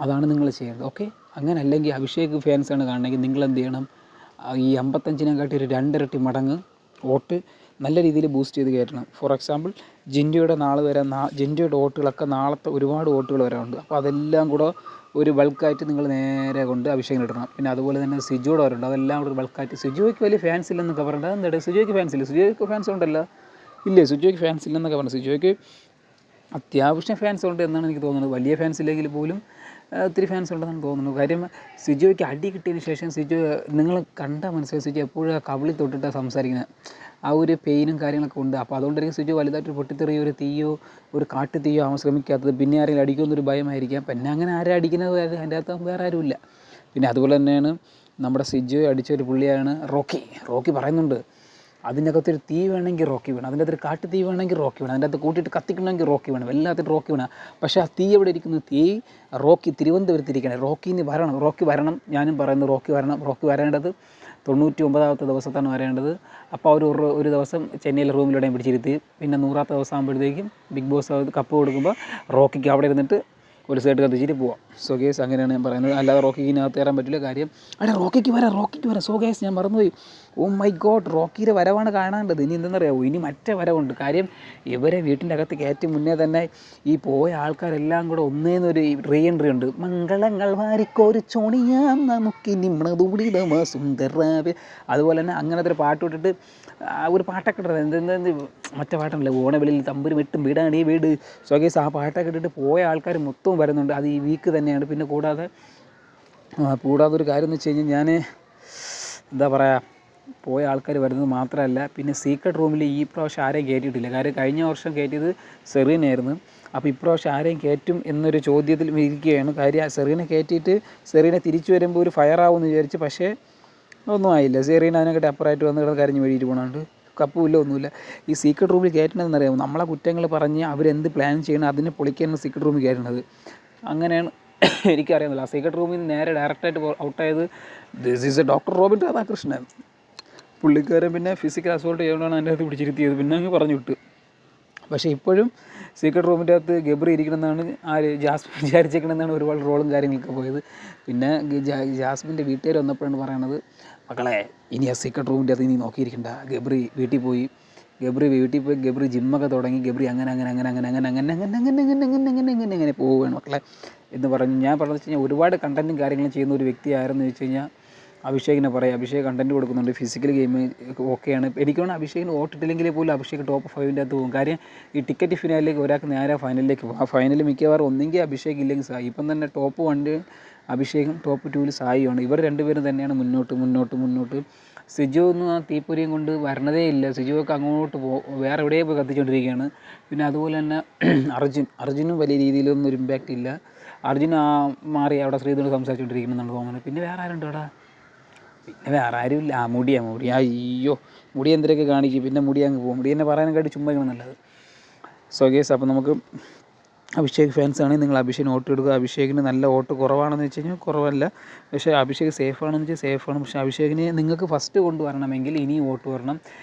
അതാണ് നിങ്ങൾ ചെയ്യേണ്ടത്. ഓക്കെ, അങ്ങനെ അല്ലെങ്കിൽ അഭിഷേക് ഫാൻസാണ് കാണണമെങ്കിൽ നിങ്ങളെന്ത് ചെയ്യണം? ഈ 55-നെക്കാട്ടി ഒരു 2 ഇരട്ടി മടങ്ങ് വോട്ട് നല്ല രീതിയിൽ ബൂസ്റ്റ് ചെയ്ത് കയറ്റണം. ഫോർ എക്സാമ്പിൾ, ജിൻഡോയുടെ ജിൻഡോയുടെ വോട്ടുകളൊക്കെ നാളത്തെ ഒരുപാട് വോട്ടുകൾ വരാനുണ്ട്. അപ്പോൾ അതെല്ലാം കൂടെ ഒരു ബൾക്കായിട്ട് നിങ്ങൾ നേരെ കൊണ്ട് അഭിഷേകിന് ഇടണം. പിന്നെ അതുപോലെ തന്നെ സിജോയുടെ വരുന്നുണ്ട്, അതെല്ലാം കൂടെ ഒരു ബൾക്കായിട്ട്. സിജോയ്ക്ക് വലിയ ഫാൻസ് ഇല്ലെന്നൊക്കെ പറഞ്ഞിട്ട്, അതെന്താ സിജോയ്ക്ക് ഫാൻസ് ഇല്ല? സിജോയ്ക്ക് ഫാൻസ് ഉണ്ടല്ലോ. ഇല്ലേ, സിജോയ്ക്ക് ഫാൻസ് ഇല്ലെന്നൊക്കെ പറഞ്ഞു. സിജോയ്ക്ക് അത്യാവശ്യം ഫാൻസ് ഉണ്ട് എന്നാണ് എനിക്ക് തോന്നുന്നത്. വലിയ ഫാൻസ് ഇല്ലെങ്കിൽ പോലും ഒത്തിരി ഫാൻസ് ഉണ്ടെന്നാണ് തോന്നുന്നത്. കാര്യം സിജോയ്ക്ക് അടി കിട്ടിയതിന് ശേഷം സിജോ, നിങ്ങൾ കണ്ടാൽ മനസ്സിലായി, സിജോ എപ്പോഴും കവിളിൽ തൊട്ടിട്ടാണ് സംസാരിക്കുന്നത്. ആ ഒരു പെയിനും കാര്യങ്ങളൊക്കെ ഉണ്ട്. അപ്പോൾ അതുകൊണ്ടായിരിക്കും സിജോ വലുതായിട്ട് പൊട്ടിത്തെറിയോ ഒരു തീയോ ഒരു കാട്ടുതീയോ ആവാൻ ശ്രമിക്കാത്തത്. പിന്നെ ആരെങ്കിലും അടിക്കുമെന്നൊരു ഭയമായിരിക്കാം. പിന്നെ അങ്ങനെ ആരും അടിക്കുന്നത് അതിൻ്റെ അകത്ത് വേറെ ആരുമില്ല. പിന്നെ അതുപോലെ തന്നെയാണ് നമ്മുടെ സിജോയെ അടിച്ചൊരു പുള്ളിയാണ് റോക്കി പറയുന്നുണ്ട്, അതിനകത്തൊരു തീ വേണമെങ്കിൽ റോക്കി വേണം, അതിൻ്റെ അകത്തൊരു കാട്ടു തീ വേണമെങ്കിൽ റോക്കി വേണം, അതിൻ്റെ അകത്ത് കൂട്ടിയിട്ട് കത്തിക്കണമെങ്കിൽ റോക്കി വേണം, എല്ലാത്തിനും റോക്കി വേണം. പക്ഷേ ആ തീ എവിടെ ഇരിക്കുന്നു? തീ തിരുവനന്തപുരത്തിരിക്കണം. റോക്കി വരണം. ഞാനും പറയുന്നു റോക്കി വരേണ്ടത് 99ാമത്തെ ദിവസത്താണ് വരേണ്ടത്. അപ്പോൾ ഒരു ദിവസം ചെന്നൈയിലെ റൂമിലൂടെയും പിടിച്ചിരുത്തി, പിന്നെ 100ാമത്തെ ദിവസം ആകുമ്പോഴത്തേക്കും ബിഗ് ബോസ് കപ്പ് കൊടുക്കുമ്പോൾ റോക്കിക്ക് അവിടെ ഇരുന്നിട്ട് ഒരു സൈഡ് കത്തിച്ചിട്ട് പോവാം. സോ ഗേസ്, അങ്ങനെയാണ് ഞാൻ പറയുന്നത്. അല്ലാതെ റോക്കിക്കിനകത്ത് കയറാൻ പറ്റില്ല. കാര്യം റോക്കിക്ക് വരാം. സോ ഗേസ്, ഞാൻ മറന്നുപോയി. ഓ മൈ ഗോഡ്, റോക്കിയുടെ വരവാണ് കാണേണ്ടത്. ഇനി എന്തെന്നറിയാമോ, ഇനി മറ്റേ വരവുണ്ട്. കാര്യം ഇവരെ വീട്ടിൻ്റെ അകത്ത് കയറ്റി മുന്നേ തന്നെ ഈ പോയ ആൾക്കാരെല്ലാം കൂടെ ഒന്നേന്നൊരു റീ എൻട്രി ഉണ്ട്. മംഗളങ്ങൾ വാരിക്കോരി ചോണിയാം നമുക്കിനി മൃദുളിതമ സുന്ദരാവേ. അതുപോലെ തന്നെ അങ്ങനത്തെ ഒരു പാട്ട് ഇട്ടിട്ട് ഒരു പാട്ടൊക്കെ ഇട്ടത് എന്ത് മറ്റേ പാട്ടല്ലേ, ഓണവിളിയിൽ തമ്പുരും വെട്ടും വീടാണ് ഈ വീട്. സോ ഗേസ്, ആ പാട്ടൊക്കെ ഇട്ടിട്ട് പോയ ആൾക്കാർ മൊത്തവും വരുന്നുണ്ട്. അത് ഈ വീക്ക് തന്നെയാണ്. പിന്നെ കൂടാതെ ഒരു കാര്യം എന്ന് വെച്ച് കഴിഞ്ഞാൽ, ഞാൻ എന്താ പറയുക, പോയ ആൾക്കാർ വരുന്നത് മാത്രമല്ല, പിന്നെ സീക്രട്ട് റൂമിൽ ഈ പ്രാവശ്യം ആരെയും കയറ്റിയിട്ടില്ല. കാര്യം കഴിഞ്ഞ വർഷം കയറ്റിയത് സെറീനയായിരുന്നു. അപ്പോൾ ഇപ്രാവശ്യം ആരെയും കയറ്റും എന്നൊരു ചോദ്യത്തിൽ ഇരിക്കുകയാണ്. കാര്യം സെറീനെ കയറ്റിയിട്ട് സെറീനെ തിരിച്ചു വരുമ്പോൾ ഒരു ഫയർ ആവുമെന്ന് വിചാരിച്ചു. പക്ഷേ ഒന്നും ആയില്ല. സെറീന അതിനെക്കാട്ടി അപ്പുറമായിട്ട് വന്ന് കിടന്ന് കരഞ്ഞ് വഴിയിട്ട് പോകണുണ്ട്. കപ്പുമില്ല, ഒന്നുമില്ല. ഈ സീക്രട്ട് റൂമിൽ കയറ്റണമെന്നറിയാമോ, നമ്മളെ കുറ്റങ്ങൾ പറഞ്ഞ് അവരെന്ത് പ്ലാൻ ചെയ്യണം അതിനെ പൊളിക്കാനാണ് സീക്രട്ട് റൂമിൽ കയറ്റുന്നത്. അങ്ങനെയാണ് എനിക്കറിയാമല്ലോ. ആ സീക്രട്ട് റൂമിൽ നിന്ന് നേരെ ഡയറക്റ്റായിട്ട് ഔട്ടായത് this is a doctor Robin Radhakrishnan. പുള്ളിക്കാരൻ പിന്നെ ഫിസിക്കൽ അസോൾട്ട് ചെയ്തുകൊണ്ടാണ് അതിൻ്റെ അകത്ത് പിടിച്ചിരുത്തിയത്. പിന്നെ അങ്ങ് പറഞ്ഞു വിട്ടു. പക്ഷേ ഇപ്പോഴും സീക്രട്ട് റൂമിൻ്റെ അകത്ത് ഗബ്രി ഇരിക്കണമെന്നാണ് ജാസ്മിൻ വിചാരിച്ചേക്കണമെന്നാണ് ഒരുപാട് റോളും കാര്യങ്ങളൊക്കെ പോയത്. പിന്നെ ജാസ്മിൻ്റെ വീട്ടുകാർ വന്നപ്പോഴാണ് പറയണത്, മക്കളെ ഇനി ആ സീക്രട്ട് റൂമിൻ്റെ അകത്ത് ഇനി നോക്കിയിരിക്കണ്ട, ഗബ്രി വീട്ടിൽ പോയി ഗബ്രി ജിമ്മൊക്കെ തുടങ്ങി, ഗബ്രി അങ്ങനെ പോവുകയാണ് മക്കളെ എന്ന് പറഞ്ഞു. ഞാൻ പറഞ്ഞത് വെച്ച് കഴിഞ്ഞാൽ ഒരുപാട് കണ്ടൻറ്റും കാര്യങ്ങളും ചെയ്യുന്ന ഒരു വ്യക്തിയായിരുന്നു വെച്ച് കഴിഞ്ഞാൽ അഭിഷേകിനെ പറയാം. അഭിഷേക് കണ്ടൻറ്റ് കൊടുക്കുന്നുണ്ട്, ഫിസിക്കൽ ഗെയിം ഓക്കെയാണ്. എനിക്ക് തോന്നുന്നു അഭിഷേകിന് വോട്ടിട്ടില്ലെങ്കിൽ പോലും അഭിഷേക് ടോപ്പ് 5ൻ്റെ അകത്ത് പോകും. കാര്യം ഈ ടിക്കറ്റ് ഫിനാലിലേക്ക് ഒരാൾക്ക് നേരെ ഫൈനലിലേക്ക് പോകും. ആ ഫൈനലിൽ മിക്കവാറും ഒന്നെങ്കിൽ അഭിഷേക് ഇല്ലെങ്കിൽ സായി. ഇപ്പം തന്നെ ടോപ്പ് 1 അഭിഷേകും ടോപ്പ് 2 സായിയാണ്. ഇവർ രണ്ടുപേരും തന്നെയാണ് മുന്നോട്ട്. സിജു ഒന്നും ആ തീപ്പൊരിയും കൊണ്ട് വരണതേ ഇല്ല. സിജുവൊക്കെ അങ്ങോട്ട് വേറെ എവിടെയും പോയി കത്തിച്ചുകൊണ്ടിരിക്കുകയാണ്. പിന്നെ അതുപോലെ തന്നെ അർജുനും വലിയ രീതിയിലൊന്നും ഒരു ഇമ്പാക്റ്റ് ഇല്ല. അർജുൻ മാറി അവിടെ ശ്രീധരനോട് സംസാരിച്ചുകൊണ്ടിരിക്കുന്നുണ്ടെന്ന് തോന്നുന്നു. പിന്നെ വേറെ ആരുണ്ട് അവിടെ? പിന്നെ വേറെ ആരുമില്ല. മുടി അയ്യോ, മുടി എന്തിനൊക്കെ കാണിക്കും. പിന്നെ മുടി അങ്ങ് പോകും. മുടി എന്നെ പറയാനൊക്കെ ചുമ്മാ നല്ലത്. സോ ഗേസ്, അപ്പോൾ നമുക്ക് അഭിഷേക് ഫാൻസ് ആണെങ്കിൽ നിങ്ങൾ അഭിഷേകിന് വോട്ട് ഇടുക. അഭിഷേകിന് നല്ല വോട്ട് കുറവാണെന്ന് വെച്ച് കഴിഞ്ഞാൽ കുറവല്ല, പക്ഷേ അഭിഷേക് സേഫാണെന്ന് വെച്ചാൽ സേഫാണ്. പക്ഷേ അഭിഷേകിനെ നിങ്ങൾക്ക് ഫസ്റ്റ് കൊണ്ടുവരണമെങ്കിൽ ഇനി വോട്ട് വരണം.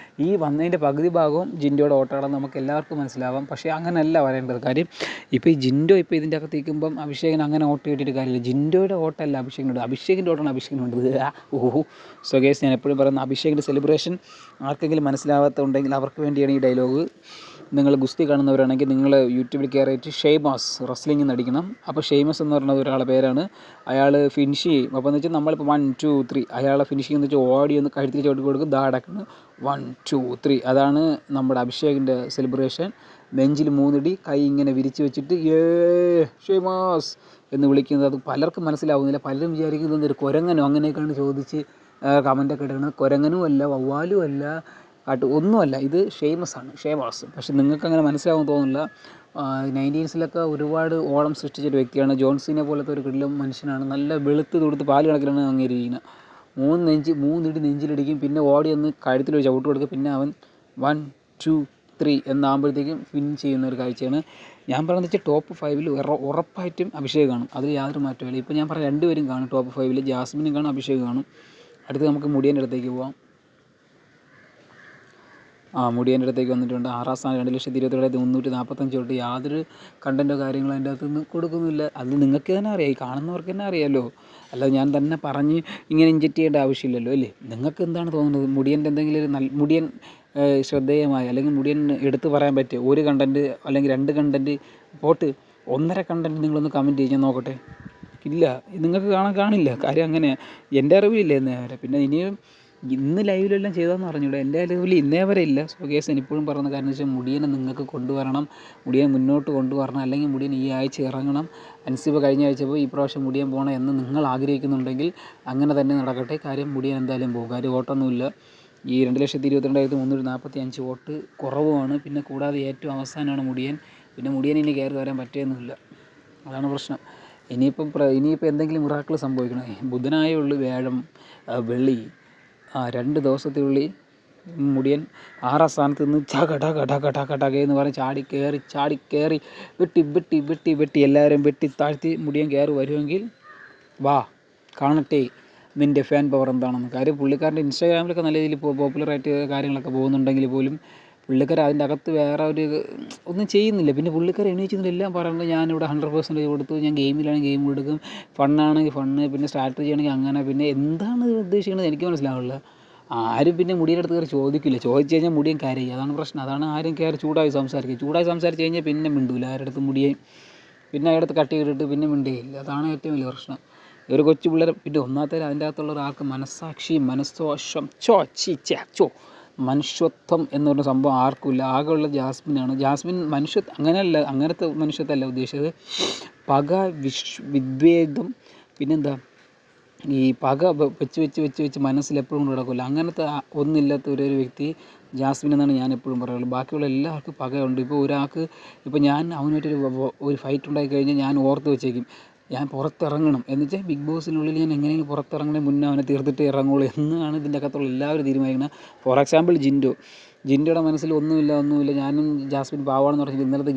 ഈ വന്നതിൻ്റെ പകുതി ഭാഗവും ജിൻഡോയുടെ വോട്ടാണെന്ന് നമുക്ക് എല്ലാവർക്കും മനസ്സിലാവാം. പക്ഷേ അങ്ങനെയല്ല വരേണ്ടത്. കാര്യം ഇപ്പോൾ ഈ ജിൻഡോ ഇപ്പോൾ ഇതിൻ്റെ അകത്ത് നിൽക്കുമ്പം അഭിഷേകിന് അങ്ങനെ വോട്ട് കിട്ടിയിട്ട് കാര്യമില്ല. ജിൻഡോയുടെ വോട്ടല്ല അഭിഷേകിനോട്, അഭിഷേകിൻ്റെ വോട്ടാണ് അഭിഷേകിനുണ്ട്. ഓഹോ സ്വകേസ് ഞാൻ എപ്പോഴും പറയുന്ന അഭിഷേകിൻ്റെ സെലിബ്രേഷൻ ആർക്കെങ്കിലും മനസ്സിലാവാത്തുണ്ടെങ്കിൽ അവർക്ക് വേണ്ടിയാണ് ഈ ഡയലോഗ്. നിങ്ങൾ ഗുസ്തി കാണുന്നവരാണെങ്കിൽ നിങ്ങൾ യൂട്യൂബിൽ കയറിയിട്ട് ഷെയ്മാസ് റസ്ലിംഗ് എന്ന് അടിക്കണം. അപ്പോൾ ഷെയ്മസ് എന്ന് പറയുന്നത് ഒരാളുടെ പേരാണ്. അയാൾ ഫിനിഷ് ചെയ്യും. അപ്പോൾ എന്ന് വെച്ചാൽ നമ്മളിപ്പോൾ 1 2 3 അയാളെ ഫിനിഷിംഗ് എന്ന് വെച്ചാൽ ഓടി ഒന്ന് കഴുത്തിൽ ചവിട്ടി കൊടുക്കും, ദാടക്കണം 1 2 3. അതാണ് നമ്മുടെ അഭിഷേകിൻ്റെ സെലിബ്രേഷൻ. നെഞ്ചിൽ 3 ഇടി, കൈ ഇങ്ങനെ വിരിച്ച് വെച്ചിട്ട് ഷെയ്മാസ് എന്ന് വിളിക്കുന്നത്. അത് പലർക്കും മനസ്സിലാവുന്നില്ല. പലരും വിചാരിക്കുന്നത് ഒരു കുരങ്ങനോ അങ്ങനെയൊക്കെയാണ് ചോദിച്ച് കമൻറ്റൊക്കെ ഇടുന്നത്. കുരങ്ങനും അല്ല, വവ്വാലും അല്ല, ഒന്നുമല്ല, ഇത് ഷെയ്മാസ്. പക്ഷെ നിങ്ങൾക്ക് അങ്ങനെ മനസ്സിലാവും തോന്നുന്നില്ല. 90s ഒരുപാട് ഓളം സൃഷ്ടിച്ചൊരു വ്യക്തിയാണ്. ജോൺസീനെ പോലത്തെ ഒരു കിടിലൻ മനുഷ്യനാണ്. നല്ല വെളുത്ത് തുടുത്ത് പാല് കണക്കിലാണ് അങ്ങേരിക്കുന്നത്. 3 ഇടി നെഞ്ചിലിടിക്കും, പിന്നെ ഓടി ഒന്ന് കഴുത്തിൽ ചവിട്ട് കൊടുക്കും, പിന്നെ അവൻ 1 2 3 എന്നാകുമ്പോഴത്തേക്കും ഫിൻ ചെയ്യുന്ന ഒരു കാഴ്ചയാണ്. ഞാൻ പറയുന്നത് വെച്ചാൽ ടോപ്പ് 5 ഉറപ്പായിട്ടും അഭിഷേക് കാണും, അതിൽ യാതൊരു മാറ്റമില്ല. ഇപ്പോൾ ഞാൻ പറഞ്ഞ 2 പേരും കാണും ടോപ്പ് 5. ജാസ്മിനും കാണും, അഭിഷേക് കാണും. അടുത്ത് നമുക്ക് മുടിയൻ്റെ അടുത്തേക്ക് പോവാം. മുടിയൻ്റെ അടുത്തേക്ക് വന്നിട്ടുണ്ട്. 6ാം സ്ഥാനം 2,27,345 തൊട്ട് യാതൊരു കണ്ടൻറ്റോ കാര്യങ്ങളോ അതിൻ്റെ അകത്തുനിന്ന് കൊടുക്കുന്നില്ല. അത് നിങ്ങൾക്ക് തന്നെ അറിയാം, ഈ കാണുന്നവർക്ക് തന്നെ അറിയാമല്ലോ. അല്ലാതെ ഞാൻ തന്നെ പറഞ്ഞ് ഇങ്ങനെ ഇഞ്ചക്റ്റ് ചെയ്യേണ്ട ആവശ്യമില്ലല്ലോ അല്ലേ. നിങ്ങൾക്ക് എന്താണ് തോന്നുന്നത്? മുടിയൻ്റെ എന്തെങ്കിലും ഒരു മുടിയൻ ശ്രദ്ധേയമായ അല്ലെങ്കിൽ മുടിയൻ എടുത്ത് പറയാൻ പറ്റിയ ഒരു കണ്ടൻറ്റ് അല്ലെങ്കിൽ 2 കണ്ടൻറ്റ് പോട്ട് 1.5 കണ്ടൻറ്റ് നിങ്ങളൊന്ന് കമൻറ്റ് ചെയ്യാൻ നോക്കട്ടെ. ഇല്ല, നിങ്ങൾക്ക് കാണില്ല. കാര്യം അങ്ങനെ എൻ്റെ അറിവിലില്ല എന്നേ വരെ. പിന്നെ ഇനിയും ഇന്ന് ലൈവിലെല്ലാം ചെയ്തതെന്ന് പറഞ്ഞൂടെ, എൻ്റെ ലൈവിൽ ഇന്നേ വരെ ഇല്ല. സോ കേസ് എനിപ്പോഴും പറയുന്ന കാര്യം എന്ന് വെച്ചാൽ മുടിയനെ നിങ്ങൾക്ക് കൊണ്ടുവരണം, മുടിയൻ മുന്നോട്ട് കൊണ്ടുവരണം. അല്ലെങ്കിൽ മുടിയൻ ഈ ആഴ്ച ഇറങ്ങണം. അൻസിബ് കഴിഞ്ഞ ആഴ്ച പോയി, ഈ പ്രാവശ്യം മുടിയൻ പോകണം എന്ന് നിങ്ങൾ ആഗ്രഹിക്കുന്നുണ്ടെങ്കിൽ അങ്ങനെ തന്നെ നടക്കട്ടെ. കാര്യം മുടിയൻ എന്തായാലും പോകും. കാര്യം വോട്ടൊന്നുമില്ല. ഈ 2,22,345 വോട്ട് കുറവുമാണ്. പിന്നെ കൂടാതെ ഏറ്റവും അവസാനമാണ് മുടിയൻ. പിന്നെ മുടിയൻ ഇനി കയറി വരാൻ പറ്റുകയൊന്നുമില്ല. അതാണ് പ്രശ്നം. ഇനിയിപ്പോൾ എന്തെങ്കിലും മിറാക്കിൾ സംഭവിക്കണം. ബുധനായേ ഉള്ളൂ, വ്യാഴം വെള്ളി 2 ദിവസത്തിനുള്ളിൽ മുടിയൻ 6ാം സ്ഥാനത്ത് നിന്ന് ചകട എന്ന് പറഞ്ഞ് ചാടി കയറി വെട്ടി എല്ലാവരും വെട്ടി താഴ്ത്തി മുടിയൻ കയറി വരുമെങ്കിൽ വാ കാണട്ടെ നിൻ്റെ ഫാൻ പവർ എന്താണെന്ന്. കാര്യം പുള്ളിക്കാരൻ്റെ ഇൻസ്റ്റാഗ്രാമിലൊക്കെ നല്ല രീതിയിൽ പോപ്പുലറായിട്ട് കാര്യങ്ങളൊക്കെ പോകുന്നുണ്ടെങ്കിൽ പോലും പുള്ളിക്കാരൻ അതിൻ്റെ അകത്ത് വേറെ ഒരു ഒന്നും ചെയ്യുന്നില്ല. പിന്നെ പുള്ളിക്കാരൻ എണീച്ചെല്ലാം പറയുന്നത് ഞാനിവിടെ 100% കൊടുത്തു, ഞാൻ ഗെയിമിലാണെങ്കിൽ ഗെയിം കൊടുക്കും, ഫണ്ണാണെങ്കിൽ ഫണ്ണ്, പിന്നെ സ്ട്രാറ്റജി ആണെങ്കിൽ അങ്ങനെ. പിന്നെ എന്താണ് ഉദ്ദേശിക്കുന്നത് എനിക്ക് മനസ്സിലാവില്ല. ആരും പിന്നെ മുടിയുടെ അടുത്ത് കയറി ചോദിക്കില്ല. ചോദിച്ചു കഴിഞ്ഞാൽ മുടിയൻ കരയും. അതാണ് പ്രശ്നം. അതാണ് ആരും കയറി ചൂടായി സംസാരിച്ച് കഴിഞ്ഞാൽ പിന്നെ മിണ്ടൂല. ആരുടെ അടുത്ത് മുടിയൻ പിന്നെ അയാളുടെ കട്ടി ഇട്ടിട്ട് പിന്നെ മിണ്ടുകയില്ല. അതാണ് ഏറ്റവും വലിയ പ്രശ്നം. ഒരു കൊച്ചു പിള്ളേർ പിന്നെ ഒന്നാമത്തെ അതിൻ്റെ അകത്തുള്ള ഒരാൾക്ക് മനസ്സാക്ഷിയും മനുഷ്യത്വം എന്ന് പറഞ്ഞ സംഭവം ആർക്കുമില്ല. ആകെയുള്ള ജാസ്മിനാണ്. ജാസ്മിൻ അങ്ങനത്തെ മനുഷ്യത്വമല്ല ഉദ്ദേശിച്ചത്. പക, വിദ്വേഷം, പിന്നെന്താ ഈ പക വെച്ച് മനസ്സിലെപ്പോഴും കൊണ്ട് കിടക്കില്ല. അങ്ങനത്തെ ഒന്നുമില്ലാത്ത ഒരു വ്യക്തി ജാസ്മിൻ എന്നാണ് ഞാൻ എപ്പോഴും പറയുള്ളൂ. ബാക്കിയുള്ള എല്ലാവർക്കും പകയുണ്ട്. ഇപ്പോൾ ഒരാൾക്ക് ഞാൻ അവനായിട്ടൊരു ഫൈറ്റ് ഉണ്ടായി കഴിഞ്ഞാൽ ഞാൻ ഓർത്ത് വെച്ചേക്കും, ഞാൻ പുറത്തിറങ്ങണം എന്ന് വെച്ചാൽ ബിഗ് ബോസിനുള്ളിൽ ഞാൻ എങ്ങനെയും പുറത്തിറങ്ങണേ മുന്നേ അവനെ തീർത്തിട്ട് ഇറങ്ങുള്ളൂ എന്നാണ് ഇതിൻ്റെ അകത്തുള്ള എല്ലാവരും തീരുമാനിക്കുന്നത്. ഫോർ എക്സാമ്പിൾ ജിൻഡോയുടെ മനസ്സിൽ ഒന്നുമില്ല, ഞാനും ജാസ്മിൻ പാവാണെന്ന് പറഞ്ഞിട്ട് ഇന്നലത്തെ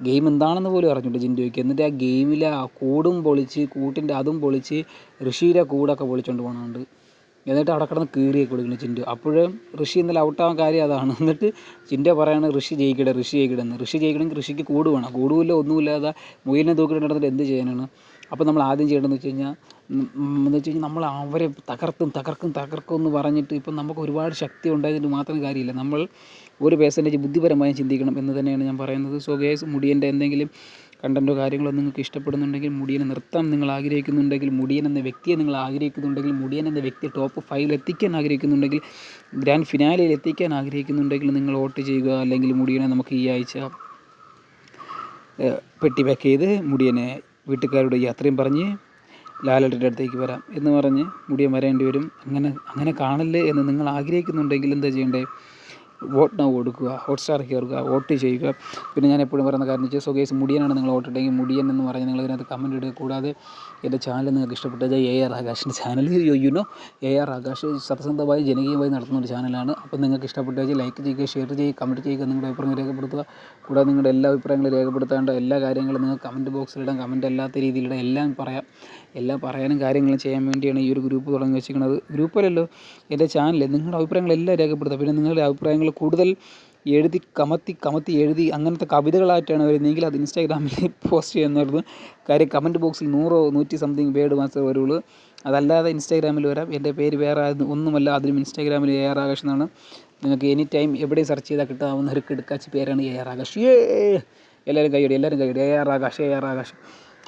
ഗെയിം എന്താണെന്ന് പോലും അറിഞ്ഞിട്ട് ജിൻഡോയ്ക്ക്. എന്നിട്ട് ആ ഗെയിമിൽ ആ കൂടും പൊളിച്ച് കൂട്ടിൻ്റെ അതും പൊളിച്ച് ഋഷിയുടെ കൂടൊക്കെ പൊളിച്ചുകൊണ്ട് പോകുന്നുണ്ട്. എന്നിട്ട് അവിടെ കിടന്ന് കീറിയൊക്കെ കൊടുക്കുന്നു ജിൻഡോ. അപ്പോഴും ഋഷി ഇന്നലെ ഔട്ടാവാൻ കാര്യം അതാണ്. എന്നിട്ട് ജിൻഡോ പറയാണ് ഋഷി ജയിക്കണമെന്ന്. ഋഷി ജയിക്കണമെങ്കിൽ ഋഷിക്ക് കൂട് വേണം. കൂടുമില്ല, ഒന്നുമില്ലാതെ മുയലിനെ തൂക്കിയിട്ട് നടന്നിട്ട് എന്ത് ചെയ്യാനാണ്? അപ്പോൾ നമ്മൾ ആദ്യം ചെയ്യേണ്ടതെന്ന് വെച്ച് കഴിഞ്ഞാൽ നമ്മൾ അവരെ തകർക്കും എന്ന് പറഞ്ഞിട്ട് ഇപ്പം നമുക്ക് ഒരുപാട് ശക്തി ഉണ്ടായതിന് മാത്രം കാര്യമില്ല. നമ്മൾ 1% ബുദ്ധിപരമായും ചിന്തിക്കണം എന്ന് തന്നെയാണ് ഞാൻ പറയുന്നത്. സോ ഗൈസ്, മുടിയൻ്റെ എന്തെങ്കിലും കണ്ടൻറ്റോ കാര്യങ്ങളോ നിങ്ങൾക്ക് ഇഷ്ടപ്പെടുന്നുണ്ടെങ്കിൽ, മുടിയനെ നിർത്താൻ നിങ്ങൾ ആഗ്രഹിക്കുന്നുണ്ടെങ്കിൽ, മുടിയൻ എന്ന വ്യക്തിയെ നിങ്ങൾ ആഗ്രഹിക്കുന്നുണ്ടെങ്കിൽ, മുടിയൻ എന്ന വ്യക്തി ടോപ്പ് 5 എത്തിക്കാൻ ആഗ്രഹിക്കുന്നുണ്ടെങ്കിൽ, ഗ്രാൻഡ് ഫിനാലയിൽ എത്തിക്കാൻ ആഗ്രഹിക്കുന്നുണ്ടെങ്കിൽ നിങ്ങൾ വോട്ട് ചെയ്യുക. അല്ലെങ്കിൽ മുടിയനെ നമുക്ക് ഈ ആഴ്ച പെട്ടി പാക്ക് ചെയ്ത് മുടിയനെ വീട്ടുകാരുടെ യാത്രയും പറഞ്ഞ് ലാലേട്ടൻ്റെ അടുത്തേക്ക് വരാം എന്ന് പറഞ്ഞ് മുടിയൻ വരേണ്ടി വരും. അങ്ങനെ കാണല്ലേ എന്ന് നിങ്ങൾ ആഗ്രഹിക്കുന്നുണ്ടെങ്കിൽ എന്താ ചെയ്യേണ്ടത്? വോട്ട് നൗ കൊടുക്കുക, ഹോട്ട്സ്റ്റാർ കയറുക, വോട്ട് ചെയ്യുക. പിന്നെ ഞാൻ എപ്പോഴും പറയുന്ന കാര്യം വെച്ചാൽ സോ ഗൈസ്, മുടിയനാണ് നിങ്ങൾ വോട്ടിട്ടെങ്കിൽ മുടിയൻ എന്ന് പറഞ്ഞ് നിങ്ങൾ ഇതിനകത്ത് കമൻറ്റ് ഇടുക. കൂടാതെ എൻ്റെ ചാനൽ നിങ്ങൾക്ക് ഇഷ്ടപ്പെട്ടത് AR ആകാശിൻ്റെ ചാനൽ, യുനോ AR ആകാശ് സത്യസന്ധമായി ജനകീയമായി നടത്തുന്ന ഒരു ചാനലാണ്. അപ്പോൾ നിങ്ങൾക്ക് ഇഷ്ടപ്പെട്ടു വെച്ചാൽ ലൈക്ക് ചെയ്യുക, ഷെയർ ചെയ്യുക, കമൻറ്റ് ചെയ്യുക, നിങ്ങളുടെ അഭിപ്രായങ്ങൾ രേഖപ്പെടുത്തുക. കൂടാതെ നിങ്ങളുടെ എല്ലാ അഭിപ്രായങ്ങളും രേഖപ്പെടുത്തേണ്ട എല്ലാ കാര്യങ്ങളും നിങ്ങൾക്ക് കമൻറ്റ് ബോക്സിലിടാം, കമൻറ്റ് അല്ലാത്ത രീതിയിലിടാം, എല്ലാം പറയാം. എല്ലാം പറയാനും കാര്യങ്ങളും ചെയ്യാൻ വേണ്ടിയാണ് ഈ ഒരു ഗ്രൂപ്പ് തുടങ്ങി വെച്ചിരിക്കുന്നത്. ഗ്രൂപ്പല്ലല്ലോ, എൻ്റെ ചാനൽ. നിങ്ങളുടെ അഭിപ്രായങ്ങളെല്ലാം രേഖപ്പെടുത്തുക. പിന്നെ നിങ്ങളുടെ അഭിപ്രായങ്ങൾ കൂടുതൽ എഴുതി കമത്തി എഴുതി അങ്ങനത്തെ കവിതകളായിട്ടാണ് വരുന്നതെങ്കിൽ അത് ഇൻസ്റ്റാഗ്രാമിൽ പോസ്റ്റ് ചെയ്യുന്നതായിരുന്നു. കാര്യം കമൻറ്റ് ബോക്സിൽ 100 100 സംതിങ് വേർഡ് മാത്രമേ വരുള്ളൂ. അതല്ലാതെ ഇൻസ്റ്റാഗ്രാമിൽ വരാം. എൻ്റെ പേര് വേറെ ഒന്നുമല്ല, അതിലും ഇൻസ്റ്റാഗ്രാമിൽ AR ആകാശ് എന്നാണ്. നിങ്ങൾക്ക് എനി ടൈം എവിടെ സെർച്ച് ചെയ്താൽ കിട്ടാവുന്ന ഒരു കിടക്കാച്ചി പേരാണ് AR ആകാശ്. എല്ലാവരും കൈയ്യടി AR ആകാശ്.